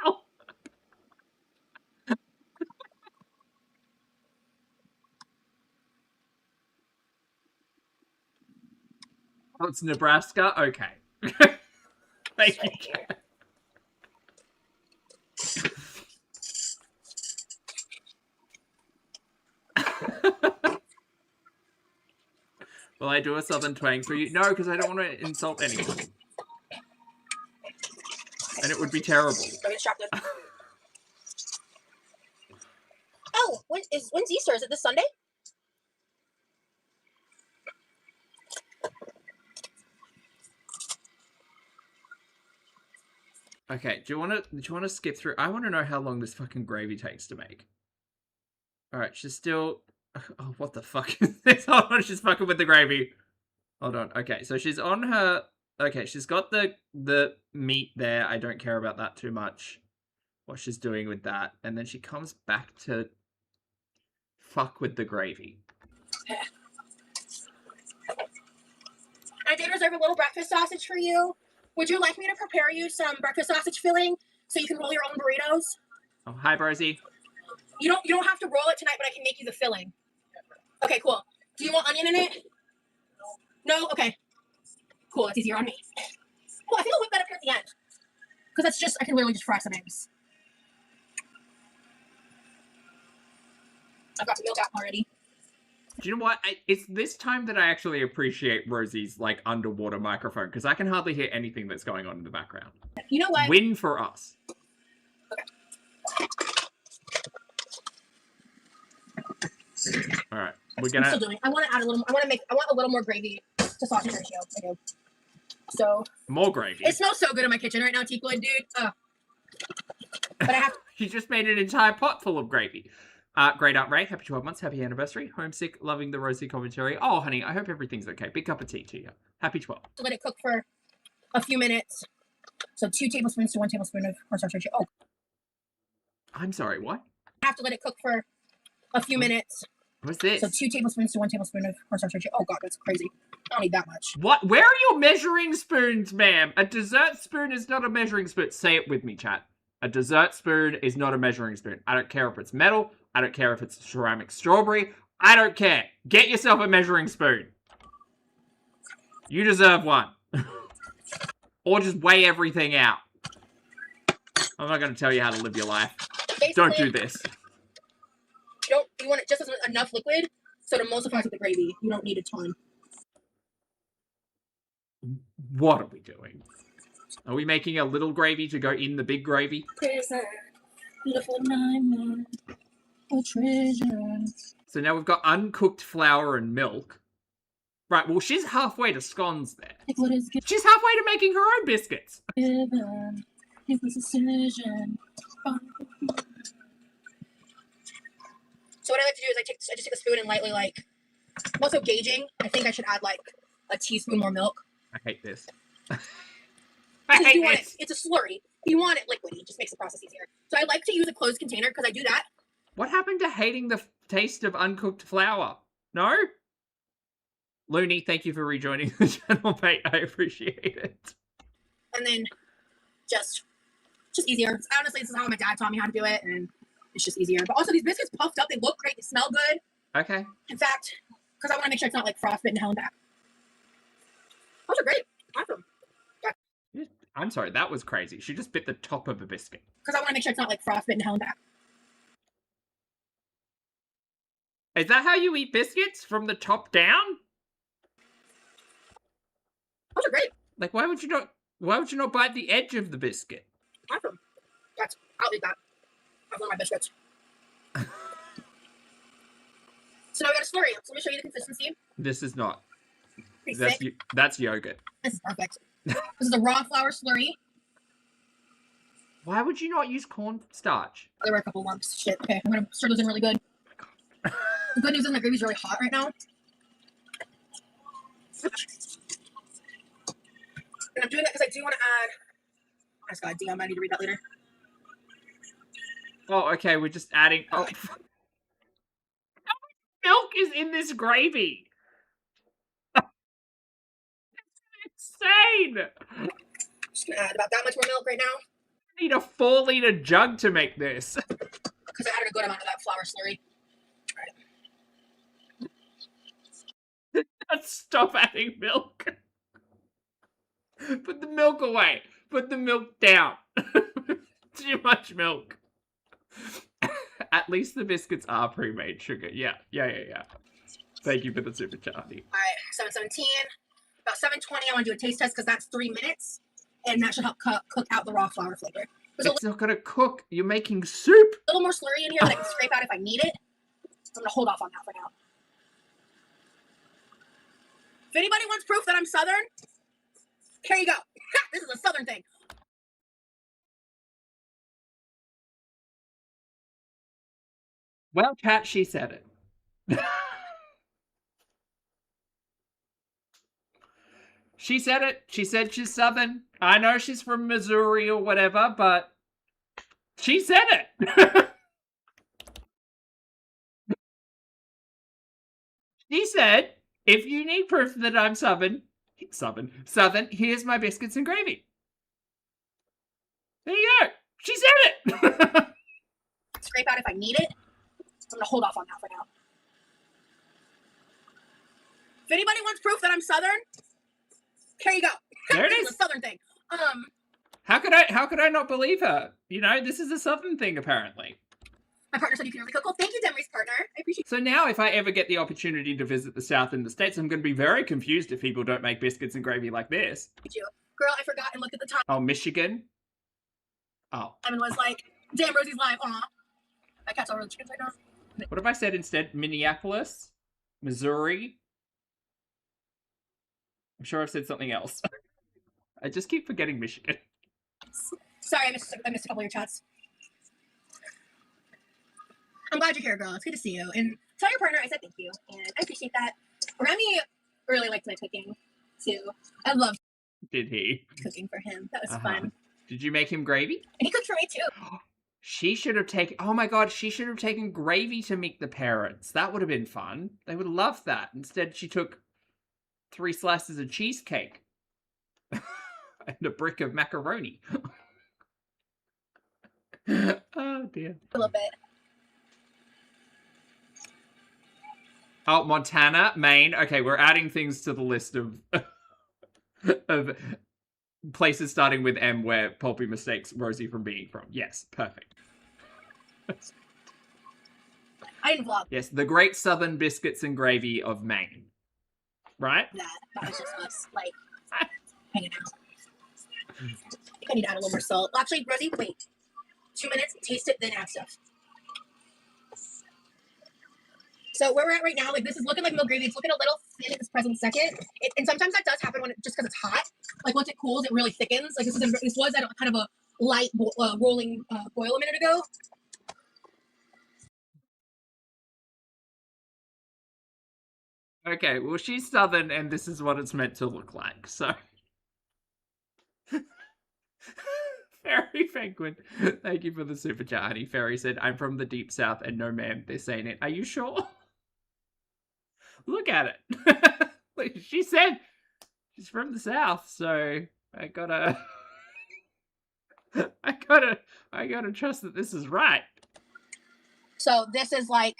S2: Ow. Oh, it's Nebraska? Okay. Thank you, Jack. Will I do a southern twang for you? No, because I don't want to insult anyone. And it would be terrible.
S1: Oh, when's Easter? Is it this Sunday?
S2: Okay, do you want to skip through? I want to know how long this fucking gravy takes to make. All right, she's still. Oh, what the fuck is this? Hold on, she's fucking with the gravy. Hold on. Okay, so she's on her. Okay, she's got the meat there. I don't care about that too much. What she's doing with that, and then she comes back to fuck with the gravy.
S1: I did reserve a little breakfast sausage for you. Would you like me to prepare you some breakfast sausage filling so you can roll your own burritos?
S2: Oh, hi, Rosie.
S1: You don't have to roll it tonight, but I can make you the filling. Okay, cool. Do you want onion in it? No? Okay. Cool, that's easier on me. Cool, I think I'll whip that up here at the end. Because that's just, I can literally just fry some eggs. I've got some milk out already.
S2: Do you know what? It's this time that I actually appreciate Rosie's, like, underwater microphone, because I can hardly hear anything that's going on in the background.
S1: You know what?
S2: Win for us.
S1: Okay.
S2: Alright, we're gonna...
S1: I'm still doing. I want to add a little, I want a little more gravy to sausage ratio. I do. So.
S2: More gravy?
S1: It smells so good in my kitchen right now, Teakwood, dude. But I have to.
S2: You just made an entire pot full of gravy. Great Aunt Ray, happy 12 months, happy anniversary. Homesick, loving the Rosie commentary. Oh, honey, I hope everything's okay. Big cup of tea to you. Happy 12.
S1: To let it cook for a few minutes. So 2 tablespoons to 1 tablespoon of cornstarch ratio. Oh,
S2: I'm sorry, what?
S1: I have to let it cook for a few minutes.
S2: What's this?
S1: So 2 tablespoons to 1 tablespoon of cornstarch ratio. Oh god, that's crazy. I don't need that much.
S2: What? Where are your measuring spoons, ma'am? A dessert spoon is not a measuring spoon. Say it with me, chat. A dessert spoon is not a measuring spoon. I don't care if it's metal. I don't care if it's ceramic strawberry. I don't care. Get yourself a measuring spoon. You deserve one. Or just weigh everything out. I'm not going to tell you how to live your life.
S1: Basically,
S2: don't do this.
S1: You want it just as enough liquid so to emulsify with the gravy. You don't need a ton.
S2: What are we doing? Are we making a little gravy to go in the big gravy?
S1: There's a beautiful nightmare, a treasure.
S2: So now we've got uncooked flour and milk. Right, well, she's halfway to scones there. She's halfway to making her own biscuits.
S1: It was a decision. So what I like to do is I just take a spoon and lightly, like, I'm also gauging. I think I should add, like, a teaspoon more milk.
S2: I hate this.
S1: It's a slurry. You want it liquidy. It just makes the process easier. So I like to use a closed container because I do that.
S2: What happened to hating the taste of uncooked flour? No? Looney, thank you for rejoining the channel, mate. I appreciate it.
S1: And then just easier. Honestly, this is how my dad taught me how to do it, and it's just easier. But also, these biscuits puffed up. They look great. They smell good.
S2: Okay.
S1: In fact, because I want to make sure it's not like frostbitten hell and back. Those are great. Awesome. Yeah.
S2: I'm sorry, that was crazy. She just bit the top of a biscuit.
S1: Because I want to make sure it's not like frostbitten hell and back.
S2: Is that how you eat biscuits? From the top down?
S1: Those are great.
S2: Like, why would you not bite the edge of the biscuit?
S1: Awesome. I'll eat that. That's one of my biscuits. So now we got a slurry. So let me show you the consistency.
S2: This is not.
S1: Pretty
S2: That's
S1: thick.
S2: that's yogurt.
S1: This is perfect. This is a raw flour slurry.
S2: Why would you not use cornstarch?
S1: There were a couple lumps. Shit. Okay, I'm gonna stir those in really good. The good news is my gravy's really hot right now. And I'm doing that because I do want to add. I just got a DM. I need to read that later.
S2: Oh, okay. We're just adding. Oh, how much milk is in this gravy? It's insane.
S1: I'm just gonna add about that much more milk right now.
S2: I need a 4-liter jug to make this.
S1: Because I added a good amount of that flour slurry.
S2: Stop adding milk. Put the milk away. Put the milk down. Too much milk. At least the biscuits are pre-made sugar. Yeah. Thank you for the super chat, honey.
S1: Alright, 7:17. About 7:20, I want to do a taste test because that's 3 minutes. And that should help cook out the raw flour flavor.
S2: It's not going to cook. You're making soup.
S1: A little more slurry in here that I can scrape out if I need it. I'm going to hold off on that for now. If anybody wants proof that I'm Southern, here you go. This is a Southern thing.
S2: Well, Kat, she said it. She said it. She said she's Southern. I know she's from Missouri or whatever, but she said it. She said, if you need proof that I'm Southern, here's my biscuits and gravy. There you go. She said it.
S1: Scrape out if I need it. I'm going to hold off on that for now. If anybody wants proof that I'm Southern, here you go.
S2: There it
S1: This
S2: is.
S1: is a Southern thing.
S2: How could I not believe her? You know, this is a Southern thing, apparently.
S1: My partner said you can really cook. Well, thank you, Demery's partner. I appreciate it.
S2: So now, if I ever get the opportunity to visit the South and the States, I'm going to be very confused if people don't make biscuits and gravy like this.
S1: Girl, I forgot and looked at the time.
S2: Oh, Michigan? Oh.
S1: And was like, damn, Rosie's live. Aw. My cat's all really chickens right now.
S2: What have I said instead? Minneapolis? Missouri? I'm sure I've said something else. I just keep forgetting Michigan.
S1: Sorry, I missed a couple of your chats. I'm glad you're here, girl. It's good to see you. And tell your partner I said thank you. And I appreciate that. Remy really likes my cooking, too. I love
S2: Did he?
S1: Cooking for him. That was fun.
S2: Did you make him gravy?
S1: And he cooked for me too.
S2: She should have taken. Oh my god, she should have taken gravy to meet the parents. That would have been fun. They would have loved that. Instead, she took 3 slices of cheesecake and a brick of macaroni. Oh dear.
S1: A little bit.
S2: Oh, Montana, Maine. Okay, we're adding things to the list of of places starting with M where Pulpy mistakes Rosie from being from. Yes, perfect.
S1: I didn't vlog.
S2: Yes, the Great Southern Biscuits and Gravy of Maine. Right?
S1: That was just us, like, hanging out. I think I need to add a little more salt. Well, actually, Rosie, wait. 2 minutes, taste it, then add stuff. So where we're at right now, like this is looking like milk gravy. It's looking a little thin at this present second. And sometimes that does happen when just because it's hot. Like once it cools, it really thickens. Like this was at kind of a light rolling boil a minute ago.
S2: Okay, well she's Southern and this is what it's meant to look like, so. Fairy Penguin, thank you for the super chat, honey. Fairy said, I'm from the deep south and no ma'am, this ain't it. Are you sure? Look at it. She said she's from the south, so I gotta trust that this is right.
S1: So this is like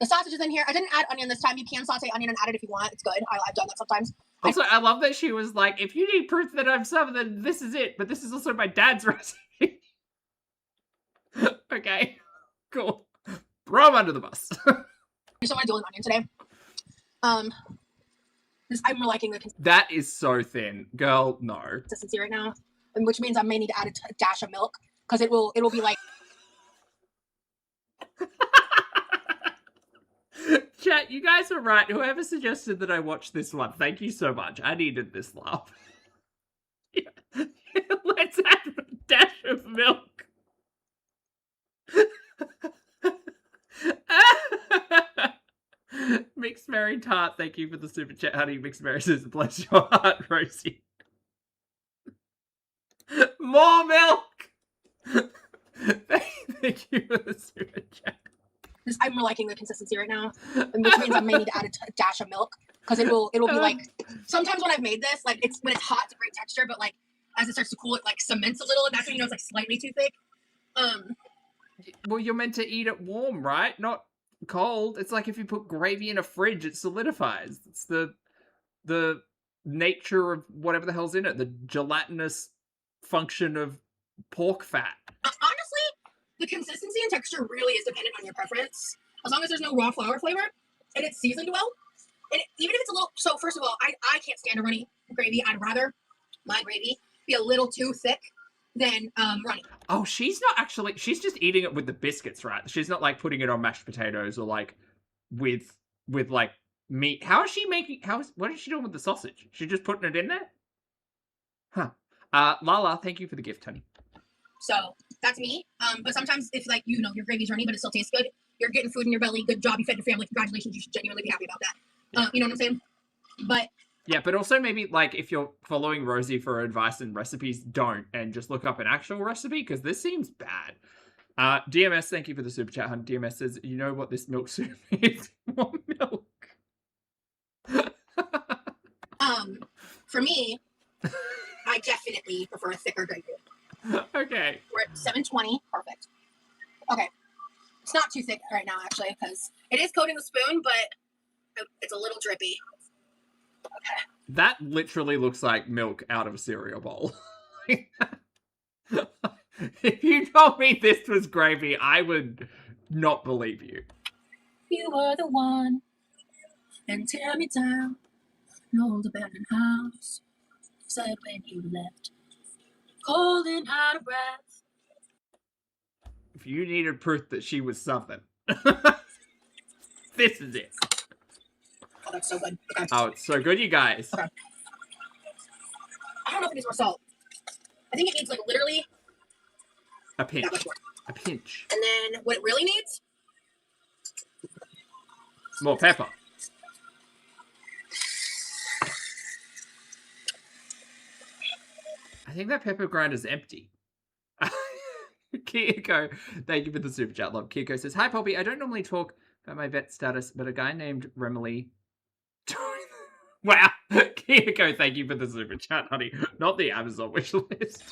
S1: the sausage is in here. I didn't add onion this time. You can saute onion and add it if you want. It's good. I've done that sometimes.
S2: Also, I love that she was like, if you need proof that I'm Southern, this is it. But this is also my dad's recipe. Okay, cool. Throw him under the bus.
S1: I just don't want to do an onion today. I'm liking the
S2: that is so thin, girl. No
S1: consistency right now, which means I may need to add a dash of milk because it will be like.
S2: Chat, you guys are right. Whoever suggested that I watch this one, thank you so much. I needed this laugh. Yeah. Let's add a dash of milk. Mixed Mary Tart, thank you for the super chat, honey. Mixed Mary says, bless your heart, Rosie. More milk! Thank you for the super chat.
S1: I'm liking the consistency right now, which means I may need to add a dash of milk because it will be like. Sometimes when I've made this, like when it's hot, it's a great texture, but like as it starts to cool, it like cements a little, and that's when you know it's like slightly too thick.
S2: Well, you're meant to eat it warm, right? Not cold. It's like if you put gravy in a fridge, it solidifies. It's the nature of whatever the hell's in it, the gelatinous function of pork fat.
S1: Honestly, the consistency and texture really is dependent on your preference. As long as there's no raw flour flavor and it's seasoned well, and even if it's a little. So first of all, I can't stand a runny gravy. I'd rather my gravy be a little too thick than runny.
S2: Oh, she's not actually. She's just eating it with the biscuits, right? She's not like putting it on mashed potatoes or like with like meat. How is she making? What is she doing with the sausage? She just putting it in there? Huh. Lala, thank you for the gift, honey.
S1: So that's me. But sometimes if like your gravy's runny but it still tastes good, you're getting food in your belly. Good job, you fed your family. Congratulations, you should genuinely be happy about that.
S2: Yeah.
S1: You know what I'm saying? But
S2: yeah, but also maybe like if you're following Rosie for advice and recipes, don't and just look up an actual recipe because this seems bad. DMS, thank you for the super chat, hun. DMS says, you know what this milk soup is? More milk.
S1: For me, I definitely prefer a thicker gravy.
S2: Okay.
S1: We're at 720. Perfect. Okay. It's not too thick right now, actually, because it is coating the spoon, but it's a little drippy. Okay.
S2: That literally looks like milk out of a cereal bowl. If you told me this was gravy, I would not believe you.
S1: You were the one, and tear me down. An old abandoned house. Said when you left. Cold and out of breath.
S2: If you needed proof that she was Southern, this is it.
S1: Oh, that's so good. Okay.
S2: Oh, it's so good, you guys.
S1: Okay. I don't know if it needs more salt. I think it needs like literally
S2: a pinch.
S1: That much more.
S2: A pinch.
S1: And then what it really needs?
S2: More pepper. I think that pepper grinder's empty. Kiyoko, thank you for the super chat, love. Kiyoko says, hi, Poppy. I don't normally talk about my vet status, but a guy named Remily... Wow. Kiyoko, thank you for the super chat, honey. Not the Amazon wish list.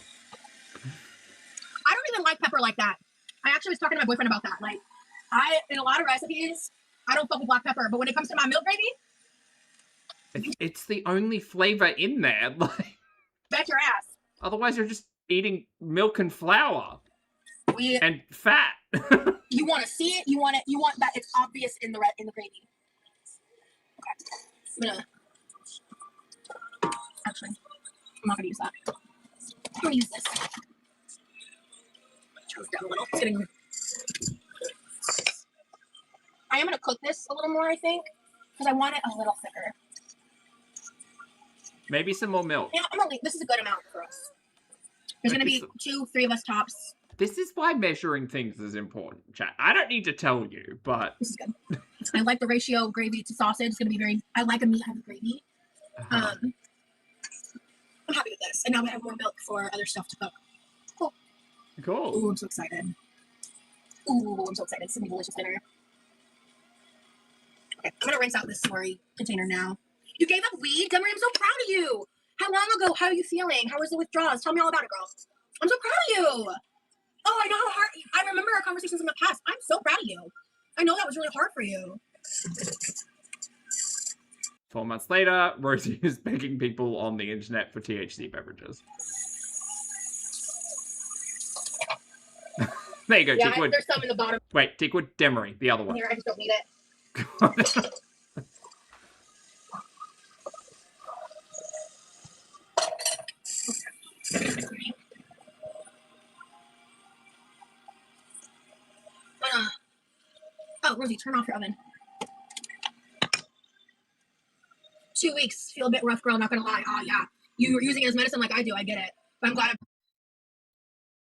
S1: I don't even like pepper like that. I actually was talking to my boyfriend about that. Like, in a lot of recipes, I don't fuck with black pepper, but when it comes to my milk gravy...
S2: It's the only flavor in there. Like,
S1: bet your ass.
S2: Otherwise, you're just eating milk and flour. And fat.
S1: You want to see it. You want that it's obvious in the gravy. Okay. Actually, I'm not gonna use that. I'm gonna use this. Turn this down a little. It's getting... I am gonna cook this a little more, I think, because I want it a little thicker.
S2: Maybe some more milk.
S1: Yeah, I'm gonna leave. This is a good amount for us. There's gonna be 2-3 of us tops.
S2: This is why measuring things is important, chat. I don't need to tell you, but...
S1: This is good. I like the ratio of gravy to sausage. It's going to be very... I like a meat-heavy gravy. I'm happy with this. And now we have more milk for other stuff to cook. Cool.
S2: Cool.
S1: Ooh, I'm so excited. Ooh, I'm so excited. It's going to be delicious dinner. Okay, I'm going to rinse out this slurry container now. You gave up weed? Demery, I'm so proud of you. How long ago? How are you feeling? How was the withdrawals? Tell me all about it, girl. I'm so proud of you. Oh, I know how hard... I remember our conversations in the past. I'm so proud of you. I know that was really hard for you.
S2: 4 months later, Rosie is begging people on the internet for THC beverages. There you go,
S1: yeah,
S2: Tickwood.
S1: There's some in the bottom.
S2: Wait, Tickwood, Demery, the other one.
S1: Here, I just don't need it. Oh, Rosie, turn off your oven. 2 weeks. Feel a bit rough, girl. Not gonna lie. Oh, yeah. You're using it as medicine like I do. I get it. But I'm glad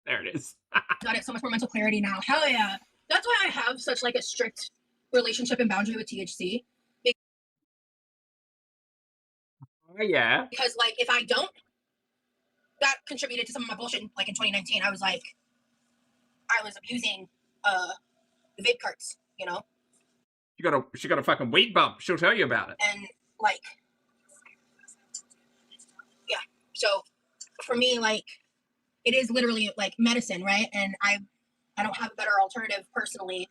S2: There it is.
S1: got it. So much more mental clarity now. Hell yeah. That's why I have such like a strict relationship and boundary with THC.
S2: Oh, yeah.
S1: Because like if I don't, that contributed to some of my bullshit. Like in 2019, I was abusing the vape carts, you know?
S2: She got a fucking weed bump. She'll tell you about it.
S1: And like, yeah. So for me, like, it is literally like medicine, right? And I don't have a better alternative personally.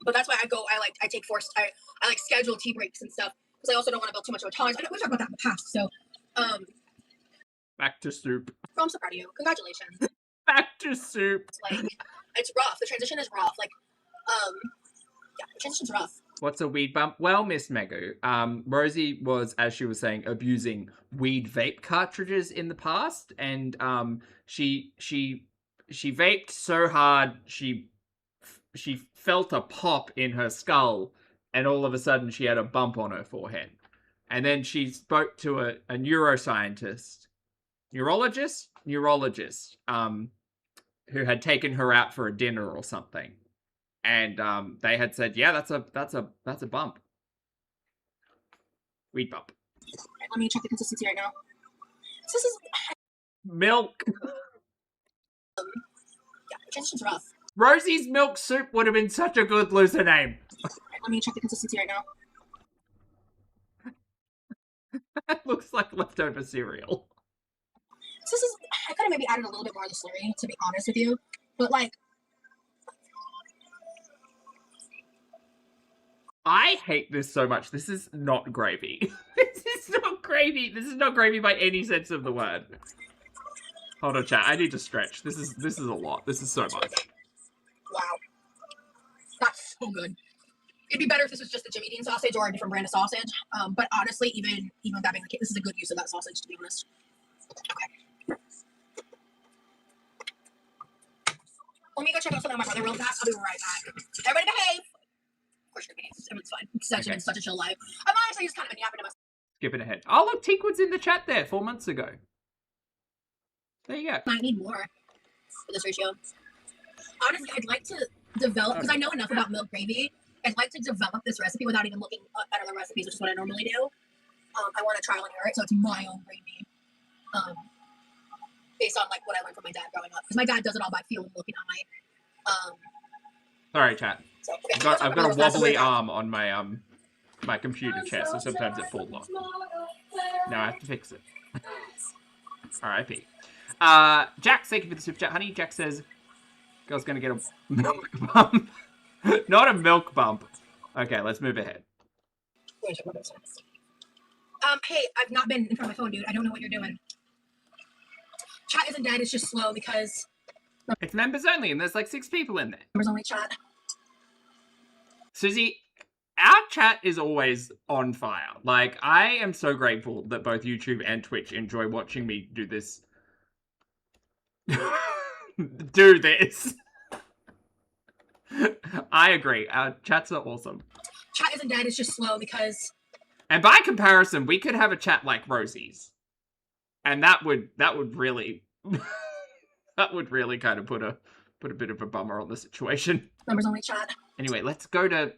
S1: But that's why I take forced, I like schedule tea breaks and stuff because I also don't want to build too much of a tolerance. We've talked about that in the past. So,
S2: back to soup.
S1: Oh, I'm so proud of you. Congratulations.
S2: Back to soup.
S1: Like, it's rough. The transition is rough. Like, yeah, the transition's rough.
S2: What's a weed bump? Well, Miss Megu, Rosie was, as she was saying, abusing weed vape cartridges in the past, and she vaped so hard she felt a pop in her skull, and all of a sudden she had a bump on her forehead, and then she spoke to a neuroscientist, neurologist, who had taken her out for a dinner or something. And they had said, yeah, that's a bump. Weed bump.
S1: Right, let me check the consistency right now. This is
S2: milk.
S1: Yeah, the transition's rough.
S2: Rosie's milk soup would have been such a good loser name.
S1: Right, let me check the consistency right now.
S2: That looks like leftover cereal.
S1: This is... I could have maybe added a little bit more of the slurry, to be honest with you. But like...
S2: I hate this so much. This is not gravy. This is not gravy. This is not gravy by any sense of the word. Hold on, chat. I need to stretch. This is a lot. This is so much.
S1: Wow. That's so good. It'd be better if this was just a Jimmy Dean sausage or a different brand of sausage. But honestly, even with that being the case, this is a good use of that sausage, to be honest. Okay. Let me go check out something on my brother real fast. I'll be right back. Everybody behave! Of course you're gonna behave. Everyone's fine. It's actually been such a chill life. I'm honestly just kind of been yapping to myself.
S2: Skipping ahead. Oh, look, Teakwood's in the chat there 4 months ago. There you go.
S1: I need more for this ratio. Honestly, I'd like to develop, because I know enough about milk gravy, I'd like to develop this recipe without even looking at other recipes, which is what I normally do. I want to trial and error it, so it's my own gravy. Based on like what I learned from my dad growing up, because my dad does it all by feeling, looking on my.
S2: Sorry, chat.
S1: So, okay,
S2: I've got a wobbly arm on my my computer chair, so sometimes it falls off. Now I have to fix it. R.I.P. Jack, thank you for the super chat, honey. Jack says, girl's gonna get a milk bump. Not a milk bump. Okay, let's move ahead.
S1: Hey, I've not been in front of my phone, dude. I don't know what you're doing. Chat isn't dead, it's just slow because...
S2: It's members only, and there's like 6 people in there.
S1: Members only chat.
S2: Susie, our chat is always on fire. Like, I am so grateful that both YouTube and Twitch enjoy watching me do this. Do this. I agree. Our chats are awesome.
S1: Chat isn't dead, it's just slow because...
S2: And by comparison, we could have a chat like Rosie's. And that would really... that would really kind of put a bit of a bummer on the situation.
S1: Members only chat.
S2: Anyway, let's go to...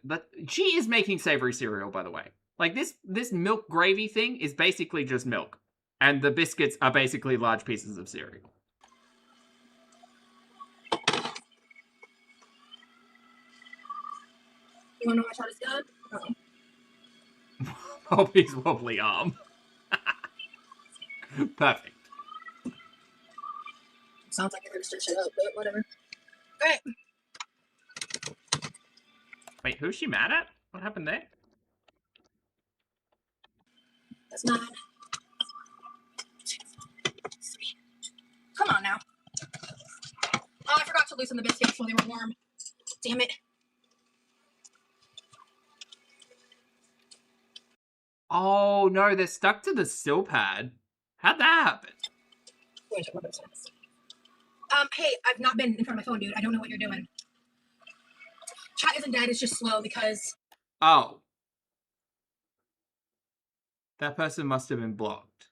S2: She is making savory cereal, by the way. Like, this milk gravy thing is basically just milk. And the biscuits are basically large pieces of cereal.
S1: You wanna know my shot is done?
S2: Bobby's wobbly arm. Perfect.
S1: Sounds like you're gonna stitch it up, but whatever. Alright.
S2: Wait, who's she mad at? What happened there?
S1: That's not. Come on now. Oh, I forgot to loosen the biscuits while they were warm. Damn it.
S2: Oh, no, they're stuck to the sill pad. How'd that happen?
S1: Hey, I've not been in front of my phone, dude. I don't know what you're doing. Chat isn't dead, it's just slow because...
S2: Oh. That person must have been blocked.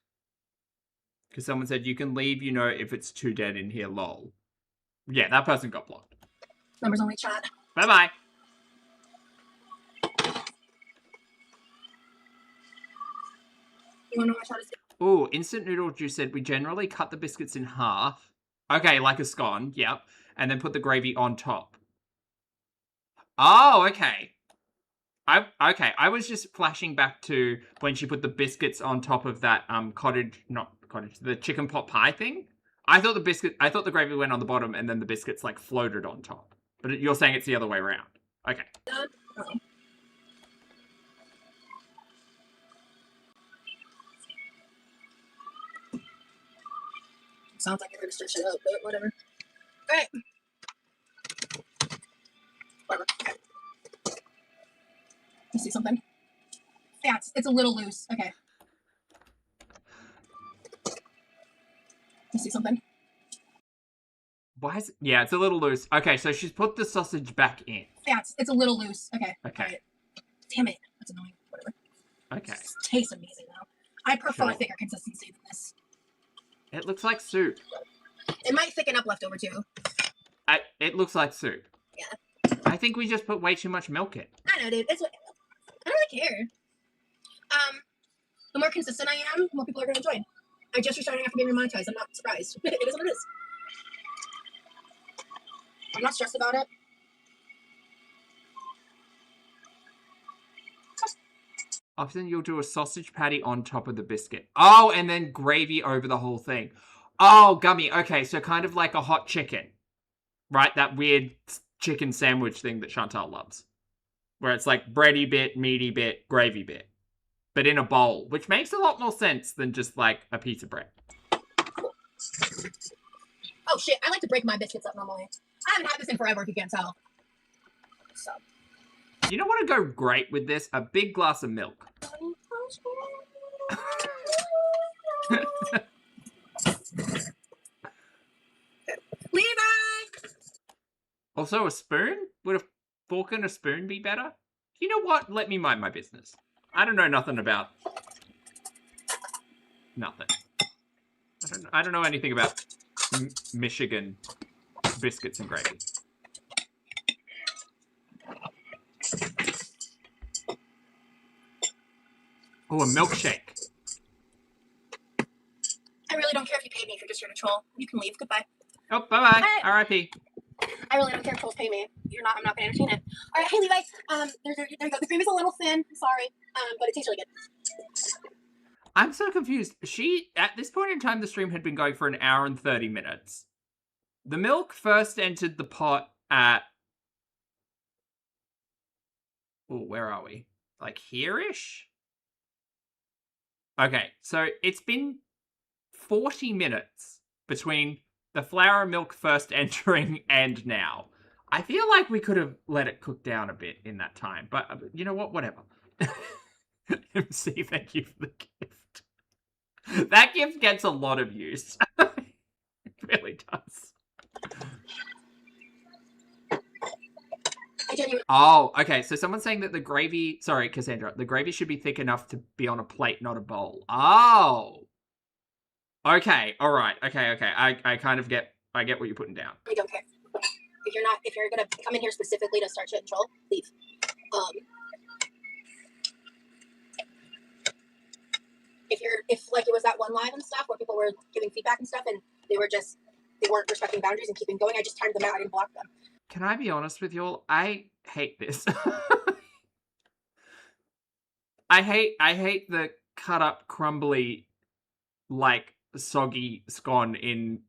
S2: Because someone said, you can leave, you know, if it's too dead in here, lol. Yeah, that person got blocked.
S1: Members only chat.
S2: Bye-bye.
S1: You wanna know my shot is...
S2: Ooh, Instant Noodle Juice said, we generally cut the biscuits in half. Okay, like a scone, yep. And then put the gravy on top. Oh, okay. I was just flashing back to when she put the biscuits on top of that the chicken pot pie thing. I thought the gravy went on the bottom and then the biscuits like floated on top. But you're saying it's the other way around. Okay.
S1: Sounds like you're gonna stitch it up, but whatever. Alright. Whatever. Okay. You see something? Yeah, it's a little loose. Okay. You see something?
S2: Why is it? Yeah, it's a little loose. Okay, so she's put the sausage back in.
S1: Yeah, it's a little loose. Okay.
S2: Okay.
S1: Right. Damn it. That's annoying. Whatever.
S2: Okay.
S1: It tastes amazing, though. I prefer
S2: Sure.
S1: thicker consistency than this.
S2: It looks like soup.
S1: It might thicken up leftover, too.
S2: It looks like soup.
S1: Yeah.
S2: I think we just put way too much milk in.
S1: I know, dude. I don't really care. The more consistent I am, the more people are going to join. I just restarted after being monetized. I'm not surprised. It is what it is. I'm not stressed about it.
S2: Often you'll do a sausage patty on top of the biscuit. Oh, and then gravy over the whole thing. Oh, gummy. Okay, so kind of like a hot chicken. Right? That weird chicken sandwich thing that Chantal loves. Where it's like bready bit, meaty bit, gravy bit. But in a bowl, which makes a lot more sense than just like a piece of bread.
S1: Cool. Oh shit, I like to break my biscuits up normally. I haven't had this in forever, if you can't tell. So.
S2: You know what would go great with this? A big glass of milk.
S1: Levi!
S2: Also, a spoon? Would a fork and a spoon be better? You know what? Let me mind my business. I don't know nothing about... Nothing. I don't know anything about Michigan biscuits and gravy. Oh, a milkshake.
S1: I really don't just here to troll. You can leave. Goodbye.
S2: Oh, bye-bye. R.I.P.
S1: I really don't care if trolls pay me. I'm not going to entertain it. All right, hey, Levi's. There you go. The cream is a little thin. I'm sorry. But it tastes really good.
S2: I'm so confused. At this point in time, the stream had been going for an hour and 30 minutes. The milk first entered the pot at... Oh, where are we? Like here-ish? Okay, so it's been 40 minutes between the flour and milk first entering and now. I feel like we could have let it cook down a bit in that time, but you know what? Whatever. MC, thank you for the gift. That gift gets a lot of use. It really does. Oh, okay. So someone's saying that the gravy... Sorry, Cassandra. The gravy should be thick enough to be on a plate, not a bowl. Oh. Okay. All right. Okay. I kind of get... I get what you're putting down.
S1: I don't care. If you're going to come in here specifically to start shit and troll, leave. If like it was that one live and stuff where people were giving feedback and stuff and they weren't respecting boundaries and keeping going, I just timed them out. I didn't block them.
S2: Can I be honest with you all? I hate this. I hate the cut up, crumbly, like soggy scone in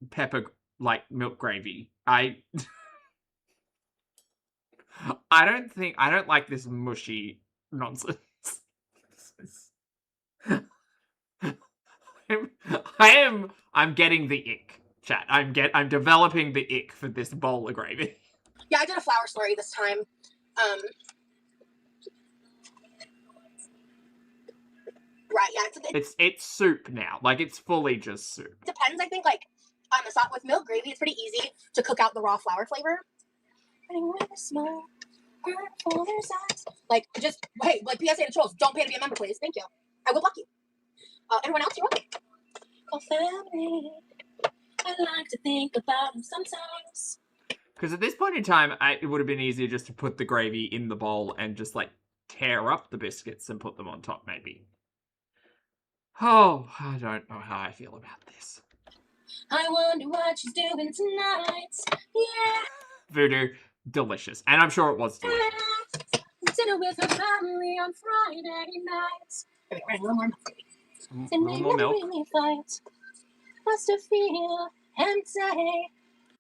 S2: pepper like milk gravy. I don't like this mushy nonsense. I'm getting the ick, chat. I'm developing the ick for this bowl of gravy.
S1: Yeah, I did a flour slurry this time. Right, yeah.
S2: It's soup now. Like, it's fully just soup.
S1: Depends, I think, like, on the sauce with milk gravy, it's pretty easy to cook out the raw flour flavor. Like, just, hey, like, PSA to trolls, don't pay to be a member, please. Thank you. I will block you. Everyone else, you're welcome. Oh, family. I like to think about them sometimes.
S2: Because at this point in time, it would have been easier just to put the gravy in the bowl and just, like, tear up the biscuits and put them on top, maybe. Oh, I don't know how I feel about this.
S1: I wonder what she's doing tonight. Yeah.
S2: Voodoo, delicious. And I'm sure it was delicious.
S1: Dinner with her family on Friday night. Okay, we're a little more milk.
S2: A little more milk.
S1: Must have feel empty.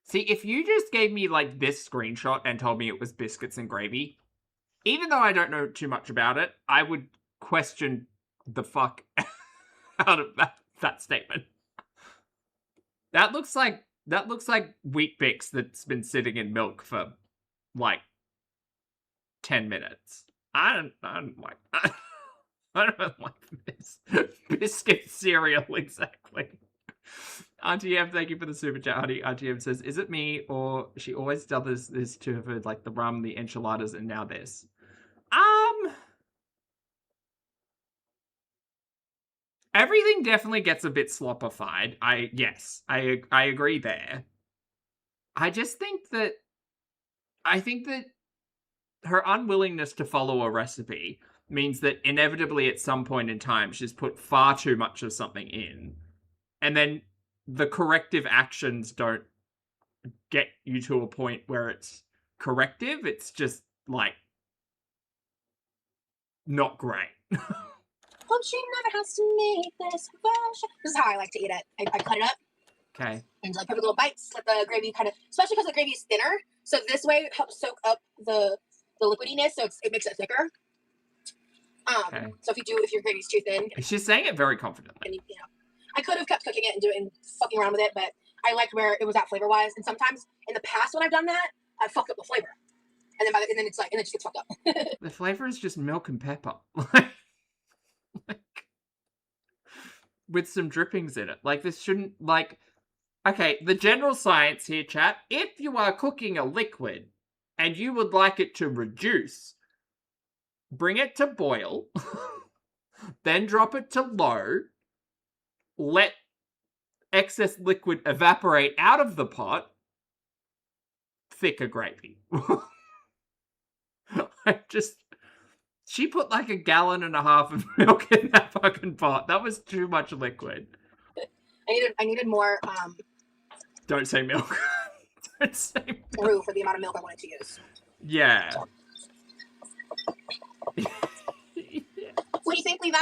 S2: See, if you just gave me, like, this screenshot and told me it was biscuits and gravy, even though I don't know too much about it, I would question the fuck out of that statement. That looks like wheat bix that's been sitting in milk for, like, 10 minutes. I don't like this. Biscuit cereal, exactly. Auntie M, thank you for the super chat, honey. Auntie M says, is it me, or she always does this to her, like, the rum, the enchiladas, and now this? Everything definitely gets a bit sloppified. I agree there. I think that her unwillingness to follow a recipe means that inevitably at some point in time she's put far too much of something in, and then the corrective actions don't get you to a point where it's corrective. It's just, like, not great.
S1: Hope she never has to make this version. This is how I like to eat it. I cut it up.
S2: Okay.
S1: And like perfect little bites. Let the gravy kind of, especially because the gravy is thinner. So this way it helps soak up the liquidiness, so it makes it thicker.
S2: Okay.
S1: So if your gravy's too thin,
S2: She's saying it very confidently.
S1: and I could have kept cooking it and doing and fucking around with it, but I liked where it was at flavor wise. And sometimes in the past when I've done that, I fucked up the flavor, and then it just gets fucked up.
S2: The flavor is just milk and pepper. With some drippings in it. Like, this shouldn't, like... Okay, the general science here, chat. If you are cooking a liquid and you would like it to reduce, bring it to boil, then drop it to low, let excess liquid evaporate out of the pot, thicker gravy. She put like 1.5 gallons of milk in that fucking pot. That was too much liquid.
S1: I needed more
S2: Don't say milk. Don't say milk.
S1: roux for the amount of milk I wanted to use.
S2: Yeah.
S1: What do you think, Levi?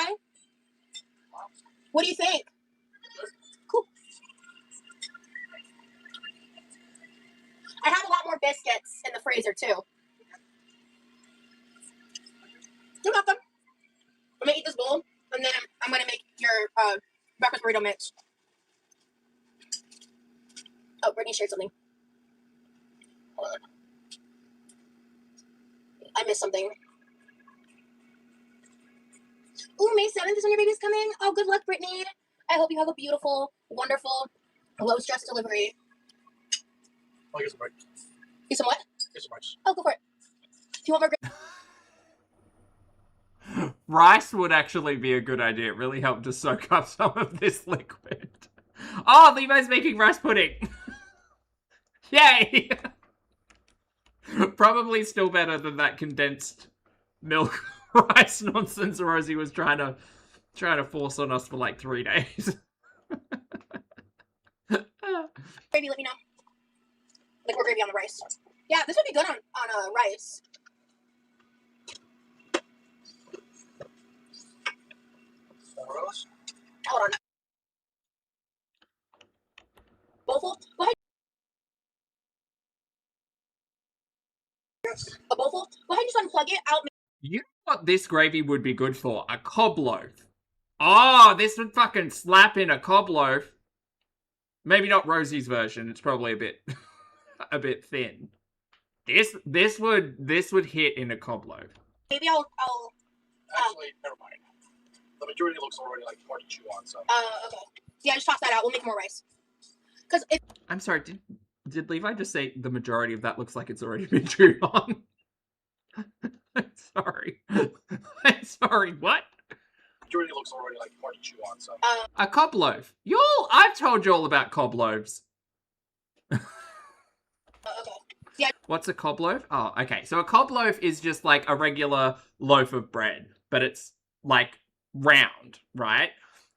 S1: What do you think? Cool. I have a lot more biscuits in the freezer too. You're welcome. I'm gonna eat this bowl, and then I'm gonna make your breakfast burrito mix. Oh, Brittany shared something. Hold on. I missed something. Ooh, May 7th is when your baby's coming. Oh, good luck, Brittany. I hope you have a beautiful, wonderful, low-stress delivery.
S3: I'll get some right.
S1: Get some what?
S3: Get some rice.
S1: Oh, go for it. Do you want more
S2: Rice would actually be a good idea. It really helped to soak up some of this liquid. Oh, Levi's making rice pudding. Yay! Probably still better than that condensed milk rice nonsense Rosie was trying to force on us for like 3 days.
S1: gravy? Let me know. Like more gravy on the rice. Yeah, this would be good on rice. Hold on. Bowlful? Go ahead. A bowlful? Go ahead and just unplug it out.
S2: You know what this gravy would be good for? A cob loaf. Oh, this would fucking slap in a cob loaf. Maybe not Rosie's version. It's probably a bit thin. This would hit in a cob loaf.
S1: Maybe I'll
S3: Actually, never mind. The majority looks already like hard to chew on, so.
S1: okay. Yeah, just toss that out. We'll make more rice. Because if
S2: I'm sorry, did Levi just say the majority of that looks like it's already been chewed on? I'm sorry. I'm sorry, what?
S3: Majority looks already like hard to chew on, so.
S2: A cob loaf. I've told you all about cob loaves.
S1: okay. Yeah.
S2: What's a cob loaf? Oh, okay. So a cob loaf is just like a regular loaf of bread, but it's like round, right?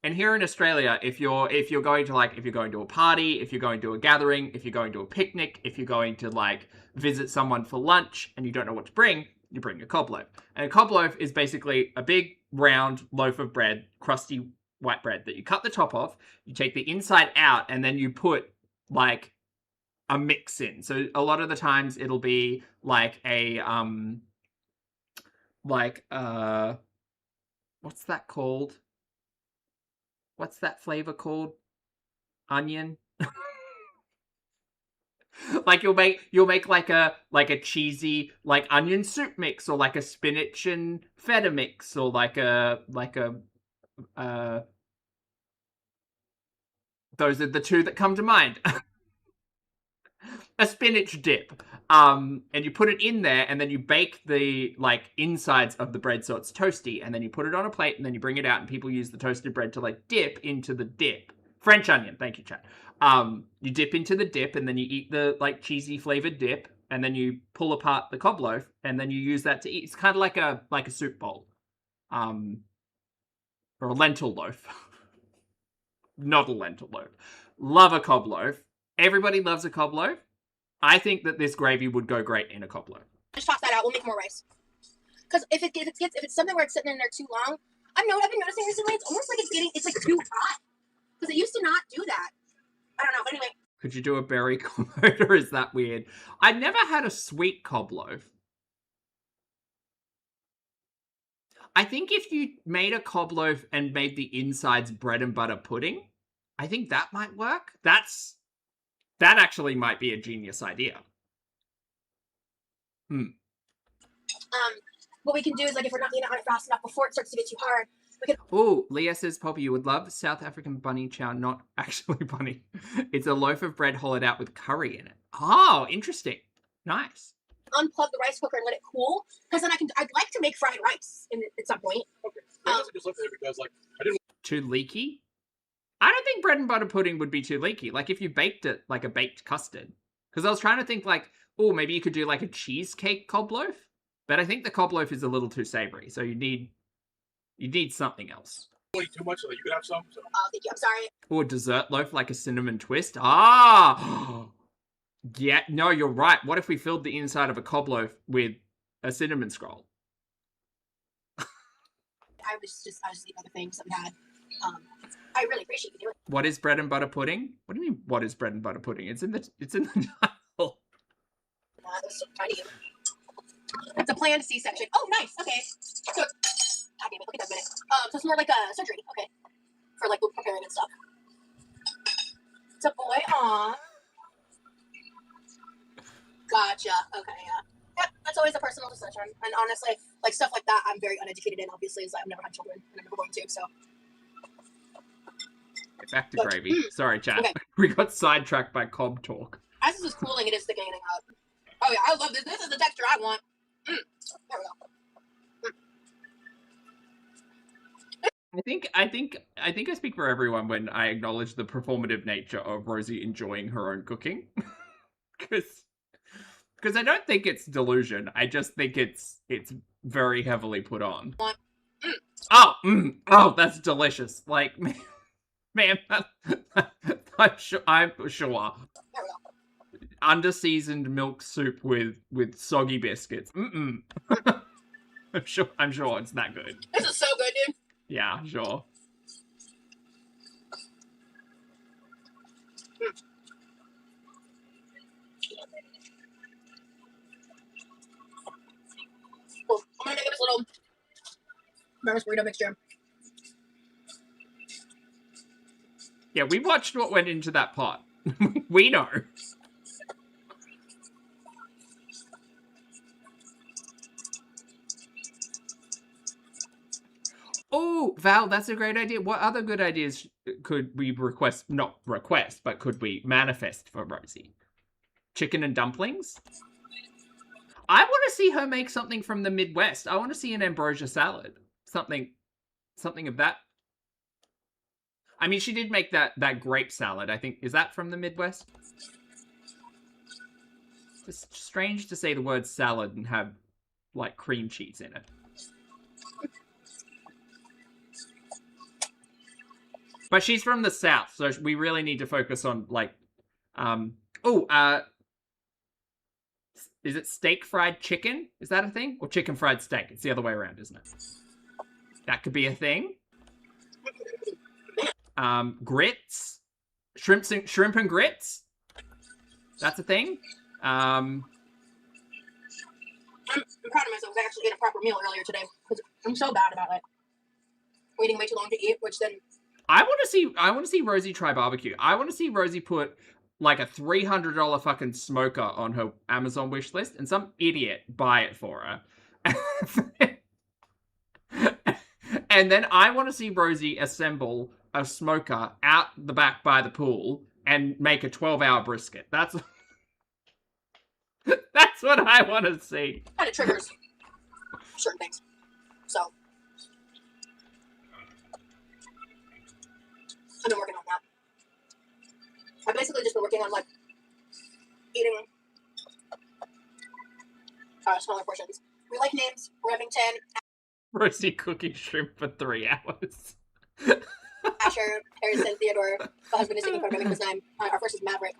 S2: And here in Australia, if you're going to a party, if you're going to a gathering, if you're going to a picnic, if you're going to like visit someone for lunch and you don't know what to bring, you bring a cob loaf. And a cob loaf is basically a big round loaf of bread, crusty white bread that you cut the top off, you take the inside out, and then you put like a mix in. So a lot of the times it'll be like a what's that called? What's that flavor called? Onion? Like you'll make like a cheesy like onion soup mix, or like a spinach and feta mix, or like a those are the two that come to mind. A spinach dip. And you put it in there, and then you bake the like insides of the bread so it's toasty, and then you put it on a plate, and then you bring it out, and people use the toasted bread to like dip into the dip. French onion, thank you, Chad. You dip into the dip, and then you eat the like cheesy flavored dip, and then you pull apart the cob loaf, and then you use that to eat. It's kind of like a soup bowl, or a lentil loaf. Not a lentil loaf. Love a cob loaf. Everybody loves a cob loaf. I think that this gravy would go great in a cob loaf.
S1: Just toss that out. We'll make more rice. Because if it's something where it's sitting in there too long, I've been noticing recently it's almost like it's like too hot. Because it used to not do that. I don't know. But anyway.
S2: Could you do a berry cob loaf, or is that weird? I've never had a sweet cob loaf. I think if you made a cob loaf and made the insides bread and butter pudding, I think that might work. That actually might be a genius idea.
S1: What we can do is, like, if we're not getting it on it fast enough before it starts to get too hard, we can.
S2: Oh, Leah says, Poppy, you would love South African bunny chow, not actually bunny. It's a loaf of bread hollowed out with curry in it. Oh, interesting. Nice.
S1: Unplug the rice cooker and let it cool, because then I'd like to make fried rice at some point.
S3: Okay. I just left there because, like, I didn't.
S2: Too leaky? I don't think bread and butter pudding would be too leaky. Like if you baked it like a baked custard. Because I was trying to think like, oh, maybe you could do like a cheesecake cob loaf. But I think the cob loaf is a little too savory. So you need something else.
S3: Way too much so that you could have some. So.
S1: Oh, thank you. I'm sorry.
S2: Or dessert loaf like a cinnamon twist. Ah! Yeah, no, you're right. What if we filled the inside of a cob loaf with a cinnamon scroll?
S1: I was just eating other things that we had. I really appreciate you doing it.
S2: What is bread and butter pudding? What do you mean, what is bread and butter pudding? It's in the title.
S1: That was so tiny. It's a planned C-section. Oh, nice. Okay. So, God damn it, look at that minute. So it's more like a surgery. Okay. For like preparing and stuff. It's a boy. Aw. Gotcha. Okay, yeah. Yep, that's always a personal decision. And honestly, like stuff like that, I'm very uneducated in, obviously, as I've never had children and I'm never going to, so.
S2: Back to gravy. Sorry, chat.
S1: Okay.
S2: We got sidetracked by cob talk.
S1: As this is cooling, it is thickening up. Oh yeah, I love this. This is the texture I want. There we go.
S2: I think I speak for everyone when I acknowledge the performative nature of Rosie enjoying her own cooking. Because I don't think it's delusion. I just think it's very heavily put on. Oh, that's delicious. Like, man, I'm sure.
S1: There we go.
S2: Under-seasoned milk soup with soggy biscuits. I'm sure it's that good.
S1: This is so good, dude.
S2: Yeah, sure.
S1: Cool. I'm gonna make this little Marvis burrito mixture.
S2: Yeah, we watched what went into that pot. We know. Oh, Val, that's a great idea. What other good ideas could we but could we manifest for Rosie? Chicken and dumplings? I want to see her make something from the Midwest. I want to see an ambrosia salad. Something of that. I mean, she did make that grape salad, I think. Is that from the Midwest? It's strange to say the word salad and have, like, cream cheese in it. But she's from the South, so we really need to focus on, like, is it steak fried chicken? Is that a thing? Or chicken fried steak? It's the other way around, isn't it? That could be a thing. Grits? Shrimp and grits? That's a thing.
S1: I'm proud of myself. I actually ate a proper meal earlier today because I'm so bad about it. Waiting way too long to eat, which then
S2: I want to see Rosie try barbecue. I want to see Rosie put like a $300 fucking smoker on her Amazon wish list and some idiot buy it for her. And then I want to see Rosie assemble a smoker out the back by the pool and make a 12-hour brisket. That's what I want to see.
S1: kind of triggers certain things. So I've been working on that. I've basically just been working on like eating smaller portions. We like names: Remington,
S2: Rosie cooking shrimp for 3 hours.
S1: Asher, Harrison, Theodore. The husband is taking part of Remington's name. Our first is Maverick.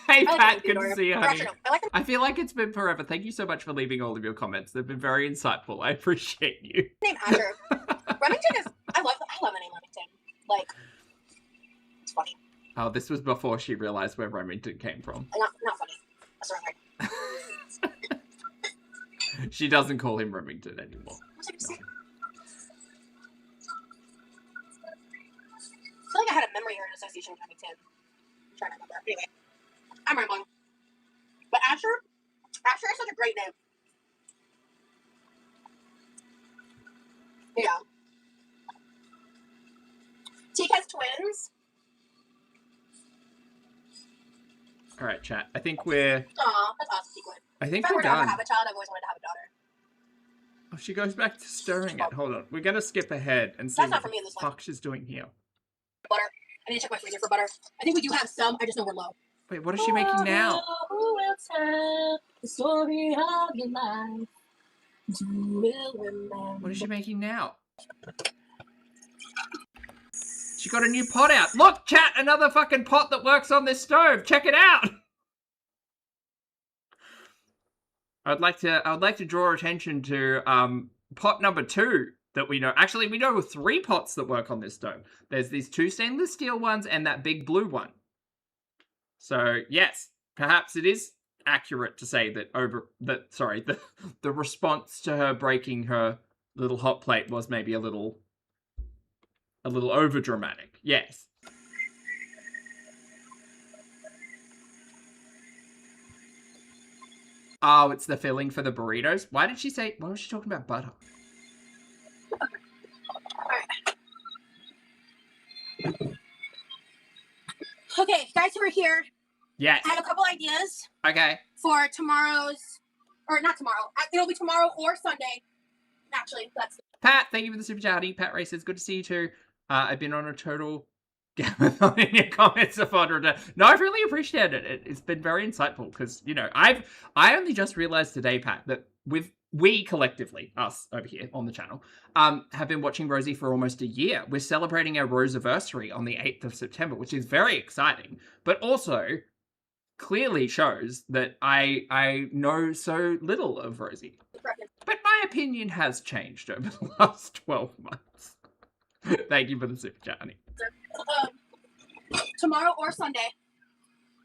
S2: Hey,
S1: I like
S2: Pat, good
S1: Theodore.
S2: to see you,
S1: Or
S2: honey.
S1: actually, no, I like them.
S2: I feel like it's been forever. Thank you so much for leaving all of your comments. They've been very insightful. I appreciate you.
S1: Name Asher. Remington is. I love the name Remington. Like, it's funny.
S2: Oh, this was before she realized where Remington came from.
S1: Not funny. That's the wrong word.
S2: She doesn't call him Remington anymore.
S1: What was I gonna say? I feel like I had a memory or an association with Remington. I'm trying to remember. Anyway, I'm rambling. But Asher is such a great name. Yeah. Teak has twins.
S2: All right, chat. I think we're
S1: Aw, that's awesome, Teak would.
S2: I think
S1: If I
S2: we're
S1: were to ever
S2: done.
S1: have a child, I've always wanted to have a daughter.
S2: Oh, she goes back to stirring it. Hold on. We're going to skip ahead and see
S1: That's not
S2: what
S1: for me in
S2: the
S1: this one.
S2: fuck she's doing here.
S1: Butter. I need to check my freezer for butter. I think we do have some. I just know we're low.
S2: Wait, what is she making now?
S1: Who will tell the story of your life? You will remember.
S2: What is she making now? She got a new pot out. Look, chat, another fucking pot that works on this stove. Check it out. I'd like to draw attention to pot number 2 that we know. Actually, we know 3 pots that work on this stove. There's these 2 stainless steel ones and that big blue one. So yes, perhaps it is accurate to say that the response to her breaking her little hot plate was maybe a little over dramatic. Yes. Oh, it's the filling for the burritos. Why was she talking about butter?
S1: Okay, guys who are here.
S2: Yes.
S1: I have a couple ideas.
S2: Okay.
S1: For tomorrow's, or not tomorrow. It'll be tomorrow or Sunday. Actually, that's.
S2: Pat, thank you for the super chatty. Pat Ray says, good to see you too. I've been on a total Gameathon in your comments of order. No, I've really appreciated it. It's been very insightful because, you know, I only just realized today, Pat, that we collectively, us over here on the channel, have been watching Rosie for almost a year. We're celebrating our Rose-iversary on the 8th of September, which is very exciting, but also clearly shows that I know so little of Rosie. But my opinion has changed over the last 12 months. Thank you for the super chat, honey.
S1: Tomorrow or Sunday,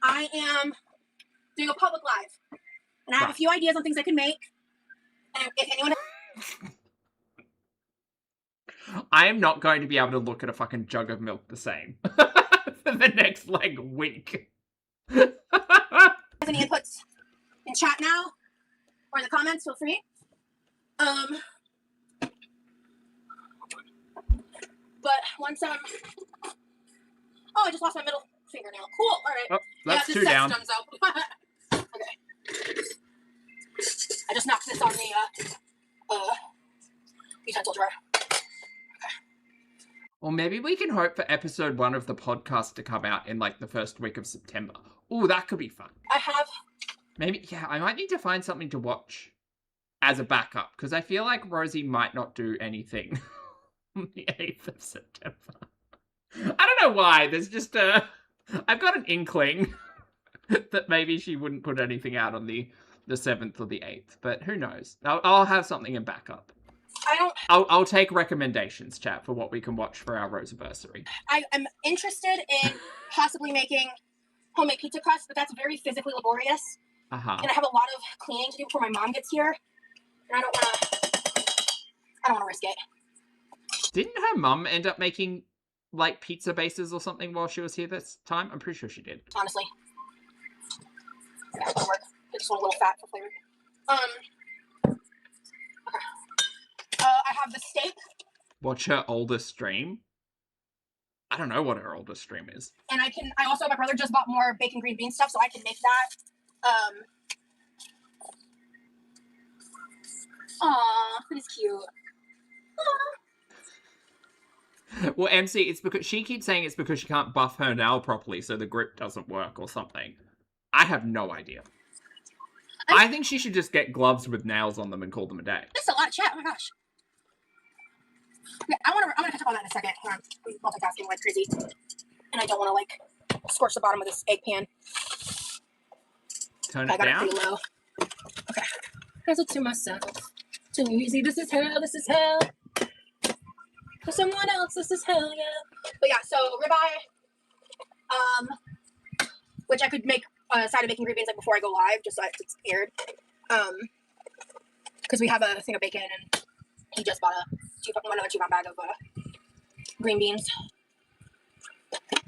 S1: I am doing a public live. And I have a few ideas on things I can make. And if anyone...
S2: I am not going to be able to look at a fucking jug of milk the same for the next, week.
S1: Has any inputs in chat now? Or in the comments, feel free. But once I'm... Oh, I just lost my middle fingernail. Cool. All right.
S2: Oh, that's 2 down.
S1: Okay. I just knocked this on the utensil drawer. Okay.
S2: Or maybe we can hope for episode 1 of the podcast to come out in the first week of September. Oh, that could be fun.
S1: I have...
S2: Maybe, yeah, I might need to find something to watch as a backup because I feel like Rosie might not do anything on the 8th of September. I don't know why. There's just I've got an inkling that maybe she wouldn't put anything out on the 7th or the 8th, but who knows? I'll have something in backup. I'll take recommendations, chat, for what we can watch for our Rose-iversary.
S1: I'm interested in possibly making homemade pizza crust, but that's very physically laborious.
S2: Uh-huh.
S1: And I have a lot of cleaning to do before my mom gets here. And I don't want to risk it. Didn't her
S2: mum end up making pizza bases or something while she was here this time? I'm pretty sure she did.
S1: Honestly. Yeah, that'll work. I just want a little fat for flavor. Okay. I have the steak.
S2: Watch her oldest stream? I don't know what her oldest stream is.
S1: And I also, my brother just bought more bacon green bean stuff, so I can make that. Aw, that is cute. Aww.
S2: Well, MC, it's because she keeps saying it's because she can't buff her nail properly, so the grip doesn't work or something. I have no idea. I think she should just get gloves with nails on them and call them a day.
S1: That's a lot of chat. Oh my gosh. Yeah, I'm gonna catch up on that in a second. I'm multitasking like crazy, and I don't want to scorch the bottom of this egg pan.
S2: Turn it down.
S1: I got it pretty low. Okay. I said to myself, too easy. This is hell. This is hell. For someone else, this is hell. Yeah. But yeah, so ribeye, which I could make a side of bacon green beans before I go live, just so it's aired. Because we have a thing of bacon, and he just bought another 2-pound bag of green beans.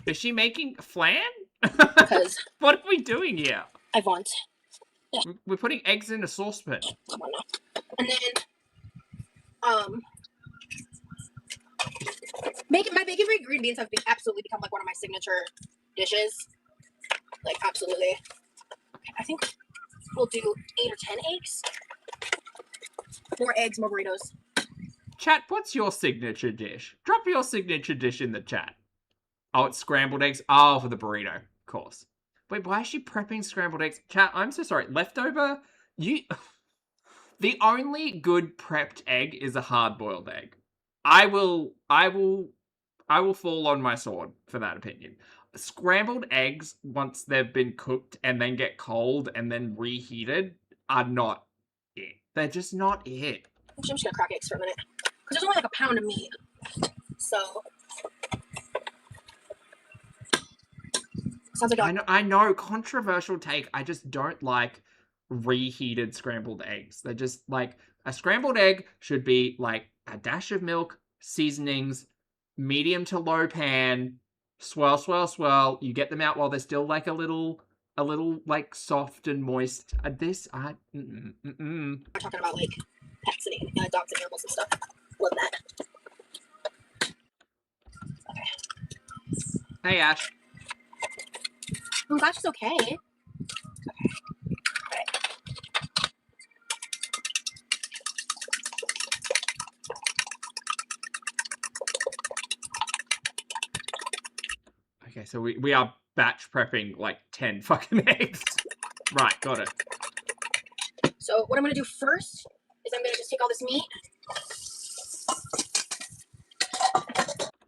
S2: Is she making flan?
S1: Because
S2: what are we doing here?
S1: I want. Yeah.
S2: We're putting eggs in a saucepan.
S1: Come on now. And then, my bacon green beans have absolutely become one of my signature dishes. Absolutely. Okay, I think we'll do 8 or 10 eggs. More eggs, more burritos.
S2: Chat, what's your signature dish? Drop your signature dish in the chat. Oh, it's scrambled eggs. Oh, for the burrito. Of course. Wait, why is she prepping scrambled eggs? Chat, I'm so sorry. Leftover? The only good prepped egg is a hard-boiled egg. I will fall on my sword for that opinion. Scrambled eggs, once they've been cooked and then get cold and then reheated, are not it. They're just not it.
S1: I'm just gonna crack eggs for a minute. Because there's only like a pound of meat. So sounds like
S2: I know, controversial take. I just don't like reheated scrambled eggs. They're just like, a scrambled egg should be like a dash of milk, seasonings, medium to low pan, swirl, swirl, swirl. You get them out while they're still like a little like soft and moist.
S1: We're talking about like pets and dogs and animals and stuff. Love that. Okay.
S2: Hey, Ash.
S1: I'm glad she's okay. Okay.
S2: Okay, so we are batch prepping like 10 fucking eggs. Right, got it.
S1: So what I'm gonna do first is I'm gonna just take all this meat.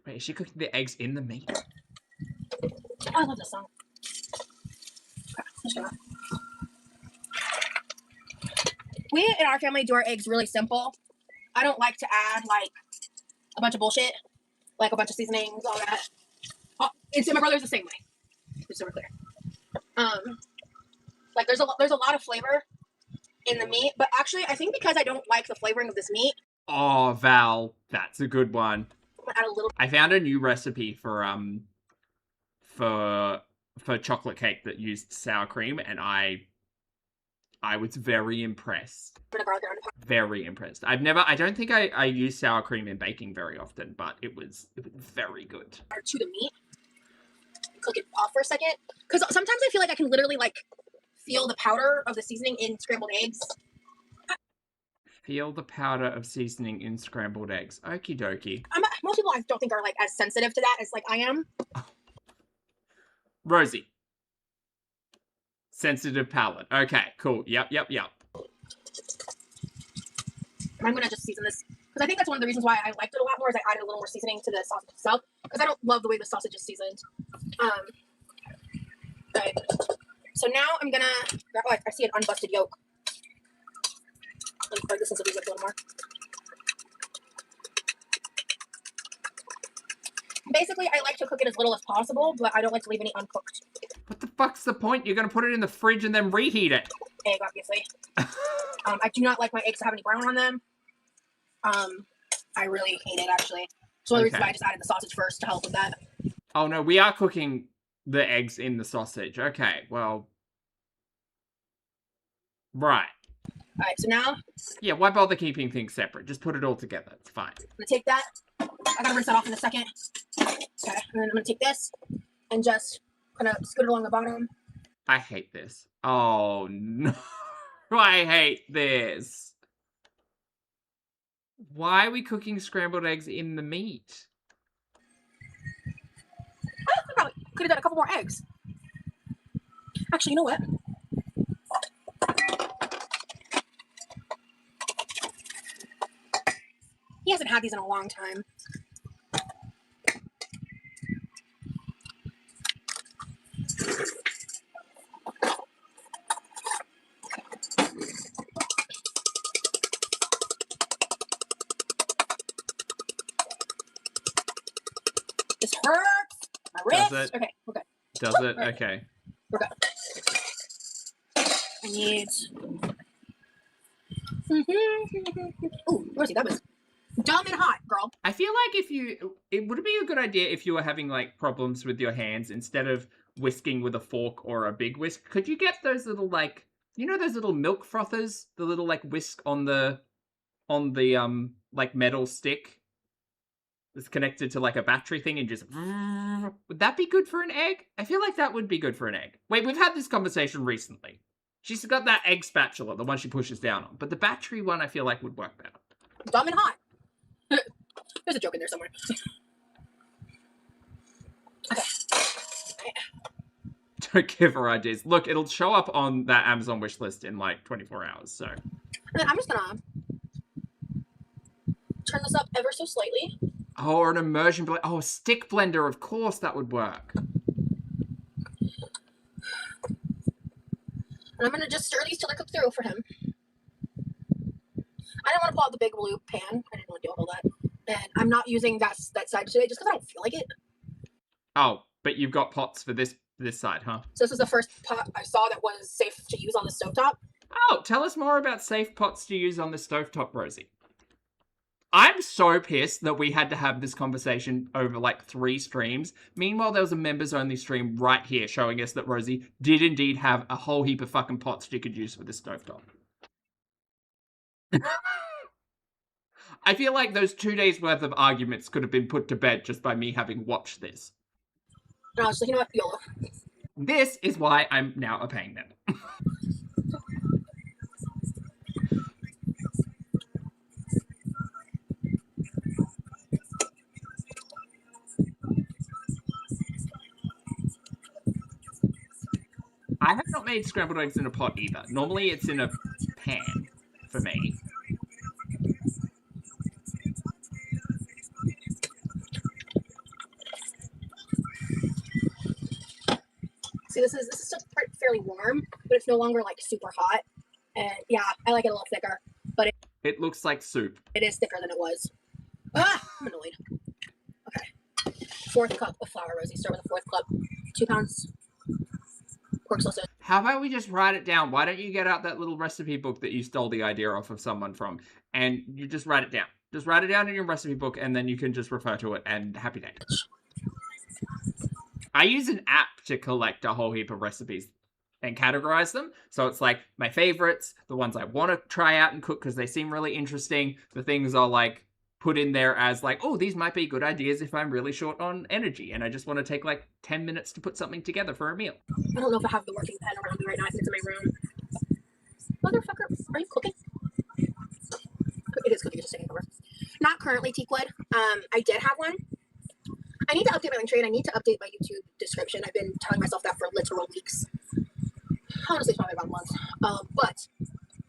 S2: Wait, is she cooking the eggs in the meat?
S1: Oh, I love this song. Okay, we in our family do our eggs really simple. I don't like to add like a bunch of bullshit, like a bunch of seasonings, all that. Oh, my brother's the same way. Just so we're clear. Like there's a lot of flavor in the meat, but actually I think because I don't like the flavoring of this meat.
S2: Oh, Val, that's a good one.
S1: I'm gonna add a little.
S2: I found a new recipe for chocolate cake that used sour cream, and I was very impressed. Very impressed. I don't think I use sour cream in baking very often, but it was very good.
S1: To the meat, cook it off for a second, because sometimes I feel like I can literally like feel the powder of the seasoning in scrambled eggs.
S2: Feel the powder of seasoning in scrambled eggs. Okie dokie.
S1: Most people I don't think are like as sensitive to that as like I am.
S2: Rosie. Sensitive palate. Okay, cool. Yep.
S1: I'm gonna just season this because I think that's one of the reasons why I liked it a lot more is I added a little more seasoning to the sausage itself because I don't love the way the sausage is seasoned. Right. So now I'm gonna. Oh, I see an unbusted yolk. Let me spread this into these a little more. Basically, I like to cook it as little as possible, but I don't like to leave any uncooked.
S2: What the fuck's the point? You're gonna put it in the fridge and then reheat it.
S1: Egg, obviously. I do not like my eggs to have any brown on them. I really hate it, actually. So the reason why I just added the sausage first to help with that.
S2: Oh no, we are cooking the eggs in the sausage. Okay, well. Right.
S1: Alright, so now...
S2: Yeah, why bother keeping things separate? Just put it all together. It's fine.
S1: I'm gonna take that. I gotta rinse that off in a second. Okay, and then I'm gonna take this and just kind of scoot it along the bottom.
S2: I hate this. Oh no. I hate this. Why are we cooking scrambled eggs in the meat?
S1: I probably could have done a couple more eggs. Actually, you know what? He hasn't had these in a long time. This hurts. My wrist.
S2: Does it?
S1: Okay, we're good.
S2: Does it?
S1: Right.
S2: Okay.
S1: We're good. I need... Ooh, Rosie, that was dumb and hot, girl.
S2: I feel like it would be a good idea if you were having like problems with your hands, instead of whisking with a fork or a big whisk, could you get those little like, you know, those little milk frothers, the little like whisk on the like metal stick that's connected to like a battery thing, and just, would that be good for an egg? I feel like that would be good for an egg. Wait, we've had this conversation recently. She's got that egg spatula, the one she pushes down on, but the battery one I feel like would work better.
S1: Dumb and hot. There's a joke in there somewhere. Okay.
S2: Don't give her ideas. Look, it'll show up on that Amazon wish list in like 24 hours, so.
S1: And then I'm just gonna turn this up ever so slightly.
S2: Oh, or an immersion blender. Oh, a stick blender. Of course that would work.
S1: And I'm gonna just stir these till they cook through for him. I didn't want to pull out the big blue pan. I didn't want to deal with all that. And I'm not using that side today just because I don't feel like it.
S2: Oh, but you've got pots for this side, huh?
S1: So this is the first pot I saw that was safe to use on the stovetop.
S2: Oh, tell us more about safe pots to use on the stovetop, Rosie. I'm so pissed that we had to have this conversation over like 3 streams. Meanwhile, there was a members-only stream right here showing us that Rosie did indeed have a whole heap of fucking pots she could use for the stovetop. I feel like those 2 days worth of arguments could have been put to bed just by me having watched this.
S1: And I was like, you know what, YOLO.
S2: This is why I'm now a paying member. I have not made scrambled eggs in a pot either. Normally it's in a pan for me.
S1: See, this is still fairly warm, but it's no longer like super hot. And yeah, I like it a little thicker, but
S2: it looks like soup.
S1: It is thicker than it was. Ah, I'm annoyed. Okay. 4th cup of flour, Rosie. Start with a 4th cup. 2 pounds pork sausage.
S2: How about we just write it down? Why don't you get out that little recipe book that you stole the idea off of someone from, and you just write it down. Just write it down in your recipe book, and then you can just refer to it, and happy day. I use an app to collect a whole heap of recipes and categorize them. So it's like my favorites, the ones I want to try out and cook because they seem really interesting. The things I'll like put in there as like, oh, these might be good ideas if I'm really short on energy and I just want to take like 10 minutes to put something together for a meal.
S1: I don't know if I have the working pen around me right now. I think it's in my room. Motherfucker, are you cooking? It is cooking, just saying. Not currently, Teakwood. I did have one. I need to update my link trade. I need to update my YouTube description. I've been telling myself that for literal weeks. Honestly, it's probably about a month. But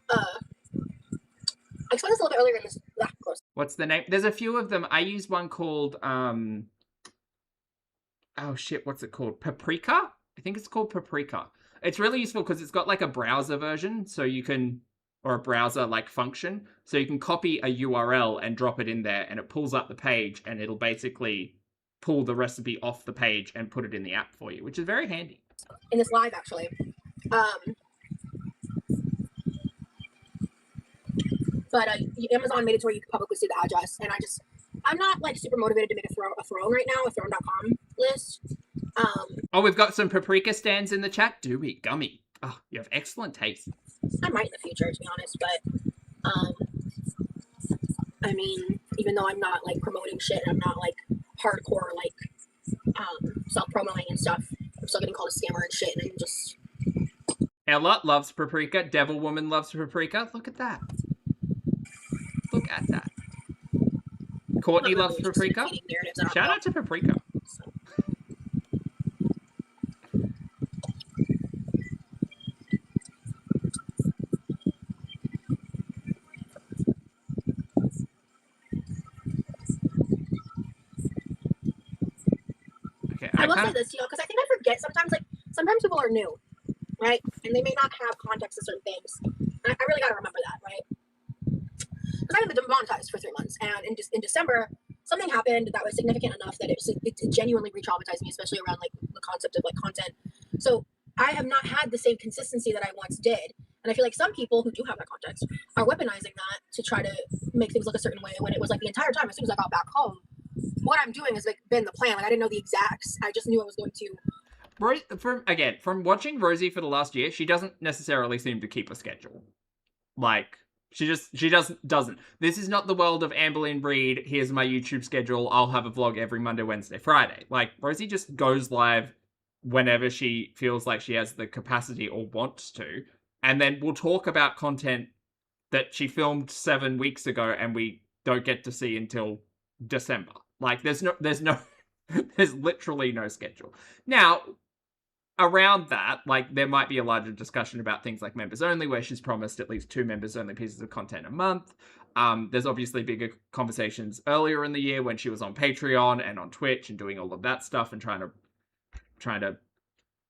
S1: I explained this a little bit earlier in this. Gross.
S2: What's the name? There's a few of them. I use one called, oh shit, what's it called? Paprika? I think it's called Paprika. It's really useful because it's got like a browser version, so you can, or a browser like function, so you can copy a URL and drop it in there and it pulls up the page and it'll basically pull the recipe off the page and put it in the app for you, which is very handy.
S1: In this live, actually. But Amazon made it to where you can publicly see the address, and I'm not like super motivated to make a throne right now, a throne.com list.
S2: Oh, we've got some paprika stands in the chat. Do we? Gummy. Oh, you have excellent taste.
S1: I might in the future, to be honest, but I mean, even though I'm not like promoting shit, I'm not like hardcore like self-promoting and stuff, I'm still getting called a scammer and shit, and I'm just...
S2: Ella loves paprika. Devil Woman loves paprika. Look at that. Look at that. Courtney loves paprika. Shout out to paprika. Okay,
S1: I will say this, because I think I forget sometimes people are new, right? And they may not have context to certain things. And I really got to remember that, right? Because I have been monetized for 3 months, and in December, something happened that was significant enough that it genuinely re-traumatized me, especially around like the concept of like content. So I have not had the same consistency that I once did, and I feel like some people who do have that context are weaponizing that to try to make things look a certain way. When it was like the entire time, as soon as I got back home, what I'm doing has like been the plan. Like I didn't know the exacts. I just knew I was going to.
S2: From watching Rosie for the last year, she doesn't necessarily seem to keep a schedule. Like, she doesn't. This is not the world of Amberlynn Reed, here's my YouTube schedule, I'll have a vlog every Monday, Wednesday, Friday. Like, Rosie just goes live whenever she feels like she has the capacity or wants to, and then we'll talk about content that she filmed 7 weeks ago and we don't get to see until December. Like, there's literally no schedule. Now, around that, like, there might be a larger discussion about things like members only, where she's promised at least 2 members only pieces of content a month. There's obviously bigger conversations earlier in the year when she was on Patreon and on Twitch and doing all of that stuff and trying to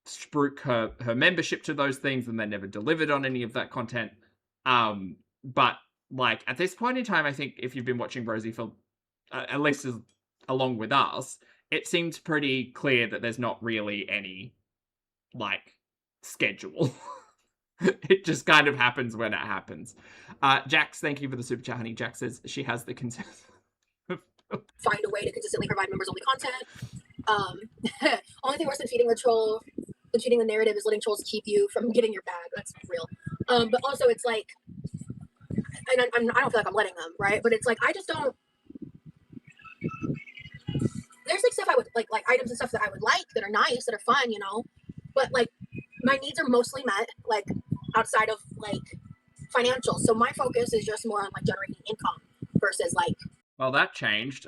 S2: spruik her membership to those things, and they never delivered on any of that content. But like, at this point in time, I think if you've been watching Rosie for at least along with us, it seems pretty clear that there's not really any like schedule. It just kind of happens when it happens. Jax, thank you for the super chat, honey. Jax says she has the consent.
S1: Find a way to consistently provide members only content. Only thing worse than feeding the narrative is letting trolls keep you from getting your bag. That's real. But also it's like, and I don't feel like I'm letting them, right? But it's like, I just don't. There's like stuff I would like items and stuff that I would like that are nice, that are fun, you know. But like, my needs are mostly met, like outside of like financial. So my focus is just more on like generating income versus like.
S2: Well, that changed.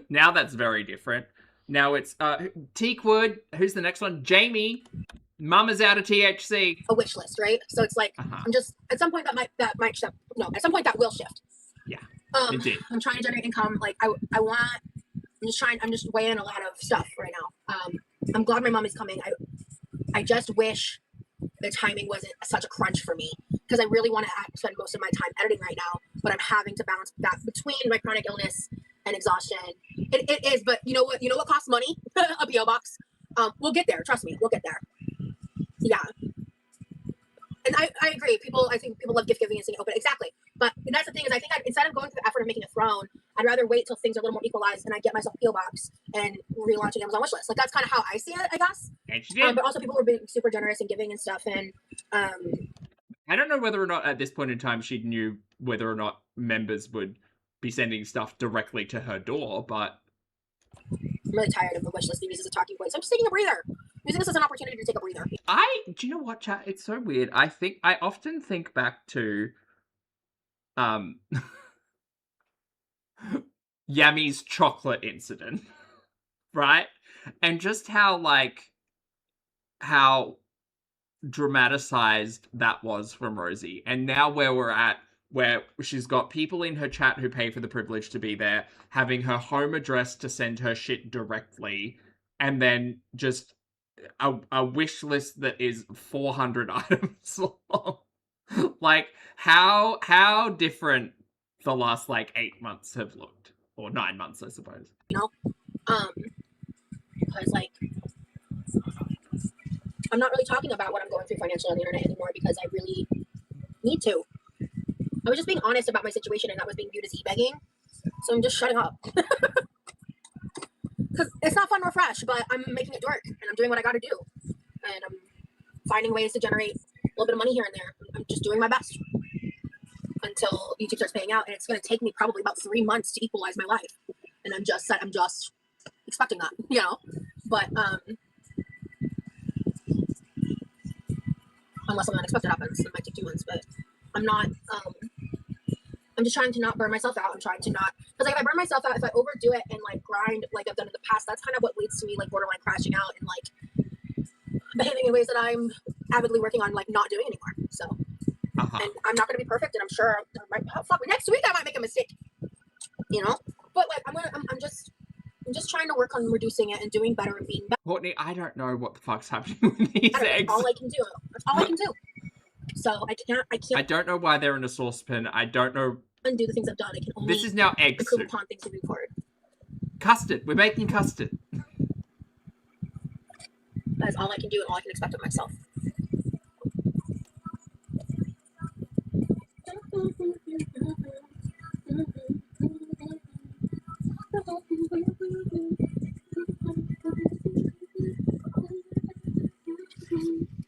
S2: Now that's very different. Now it's Teakwood. Who's the next one? Jamie. Mama's out of THC.
S1: A wish list, right? So it's like I'm just at some point that might shift. No, at some point that will shift.
S2: Yeah.
S1: Indeed. I'm trying to generate income. Like I'm just weighing a lot of stuff right now. I'm glad my mom is coming. I just wish the timing wasn't such a crunch for me, because I really want to spend most of my time editing right now, but I'm having to balance that between my chronic illness and exhaustion. It is, but you know what costs money? A PO box. We'll get there. Trust me, we'll get there. Yeah. And I agree. I think people love gift giving and seeing it open. Exactly. But that's the thing, is I think instead of going through the effort of making a throne, I'd rather wait till things are a little more equalized and I get myself a PO box and relaunch an Amazon wishlist. Like, that's kind of how I see it, I guess. But also people were being super generous and giving and stuff. And
S2: I don't know whether or not at this point in time she knew whether or not members would be sending stuff directly to her door, but
S1: I'm really tired of the wishlist being used as a talking point. So I'm just taking a breather. I'm using this as an opportunity to take a breather.
S2: Do you know what, chat? It's so weird. I often think back to Yammy's chocolate incident, right? And just how dramatized that was from Rosie. And now where we're at, where she's got people in her chat who pay for the privilege to be there, having her home address to send her shit directly, and then just a wish list that is 400 items long. Like, how different the last 8 months have looked, or 9 months, I suppose.
S1: You know, because I'm not really talking about what I'm going through financially on the internet anymore, because I really need to. I was just being honest about my situation, and that was being viewed as e-begging. So I'm just shutting up. Because it's not fun nor fresh, but I'm making it work, and I'm doing what I got to do. And I'm finding ways to generate a little bit of money here and there. I'm just doing my best until YouTube starts paying out, and it's going to take me probably about 3 months to equalize my life. And I'm just expecting that, you know. But unless something unexpected happens, it might take 2 months. But I'm not. I'm just trying to not burn myself out. I'm trying to not, because if I burn myself out, if I overdo it and grind like I've done in the past, that's kind of what leads to me borderline crashing out and behaving in ways that I'm avidly working on not doing anymore. So, and I'm not going to be perfect, and I'm sure next week I might make a mistake, you know. But I'm just trying to work on reducing it and doing better and being better.
S2: Courtney, I don't know what the fuck's happening with these eggs.
S1: That's all I can do. That's all I can do. So I can't.
S2: I don't know why they're in a saucepan. I don't know.
S1: Undo the things I've done. I can only.
S2: This is now egg soup.
S1: Upon things moving forward.
S2: Custard. We're making custard.
S1: That is all I can do and all I can expect of myself.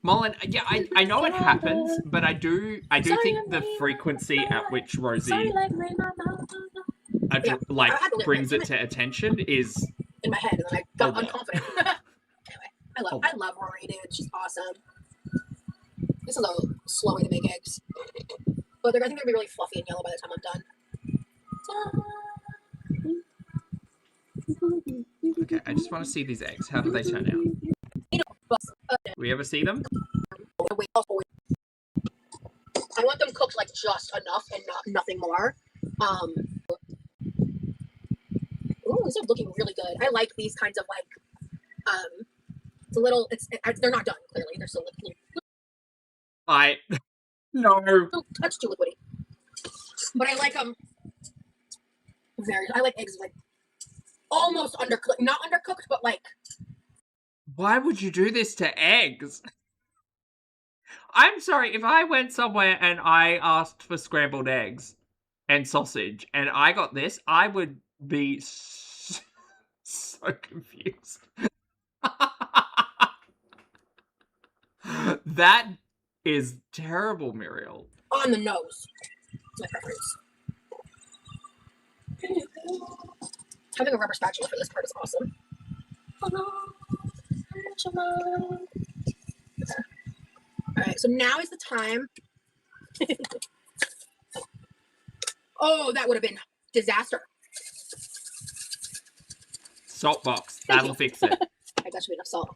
S2: Mullen, yeah, I know it happens, but I do think the frequency at which Rosie brings it to attention is
S1: in my head, and then I got unconfident. Anyway, I love Rory, dude. She's awesome. This is a slow way to make eggs, but I think they'll be really fluffy and yellow by the time I'm done.
S2: Okay, I just want to see these eggs. How do they turn out? We ever see them?
S1: I want them cooked like just enough and nothing more. Ooh, these are looking really good. I like these kinds of like, it's a little, they're not done, clearly. They're still liquidy.
S2: No.
S1: Touch too liquidy. But I like them I like eggs like almost undercooked, not undercooked, but like.
S2: Why would you do this to eggs? I'm sorry, if I went somewhere and I asked for scrambled eggs and sausage and I got this, I would be so confused. That is terrible, Muriel.
S1: On the nose. My preference. Having a rubber spatula for this part is awesome. Alright, so now is the time. Oh, that would have been disaster.
S2: Salt box. That'll fix it.
S1: I got you enough salt.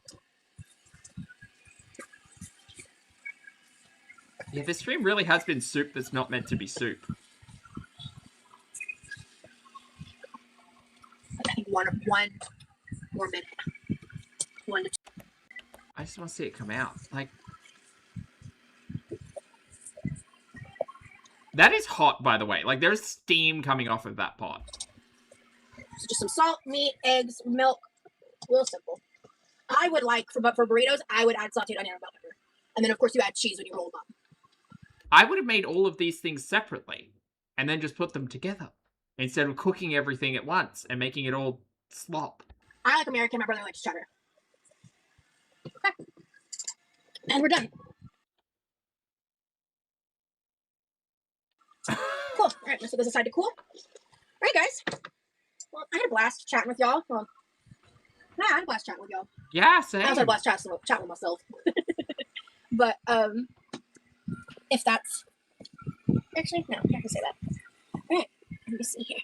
S2: Yeah, this stream really has been soup that's not meant to be soup.
S1: I think one more minute. 1 to 2.
S2: I just want to see it come out. Like, that is hot, by the way. Like, there's steam coming off of that pot.
S1: So just some salt, meat, eggs, milk. Real simple. I would like, for burritos, I would add sauteed onion and bell pepper. And then, of course, you add cheese when you roll them up.
S2: I would have made all of these things separately and then just put them together instead of cooking everything at once and making it all slop.
S1: I like American. My brother likes cheddar. Okay. And we're done. Cool. All right, let's set this aside to cool. All right, guys. Well, I had a blast chatting with y'all. Well, yeah, I had a blast chatting with y'all.
S2: Yeah, same.
S1: I also had a blast chatting with myself. But, if that's... Actually, no, I'm not going to say that. All right, let me see here.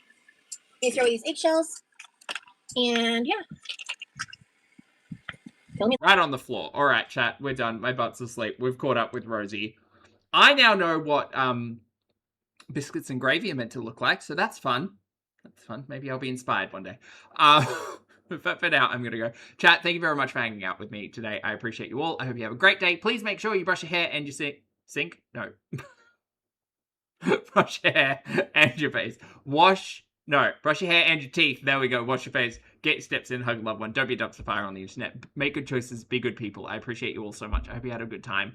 S1: You throw these eggshells. And, yeah.
S2: Right on the floor. All right, chat. We're done. My butt's asleep. We've caught up with Rosie. I now know what biscuits and gravy are meant to look like, so that's fun. That's fun. Maybe I'll be inspired one day. But for now, I'm going to go. Chat, thank you very much for hanging out with me today. I appreciate you all. I hope you have a great day. Please make sure you brush your hair and your sink. No. Brush your hair and your face. Brush your hair and your teeth. There we go. Wash your face. Get your steps in. Hug a loved one. Don't be a dumpster fire on the internet. Make good choices. Be good people. I appreciate you all so much. I hope you had a good time.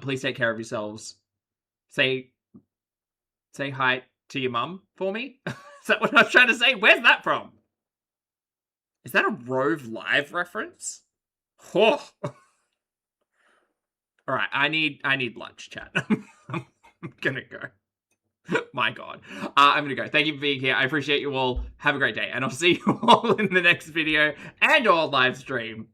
S2: Please take care of yourselves. Say hi to your mum for me. Is that what I was trying to say? Where's that from? Is that a Rove Live reference? Oh. All right, I need lunch, chat. I'm gonna go. My God. I'm gonna go. Thank you for being here. I appreciate you all. Have a great day, and I'll see you all in the next video and or live stream.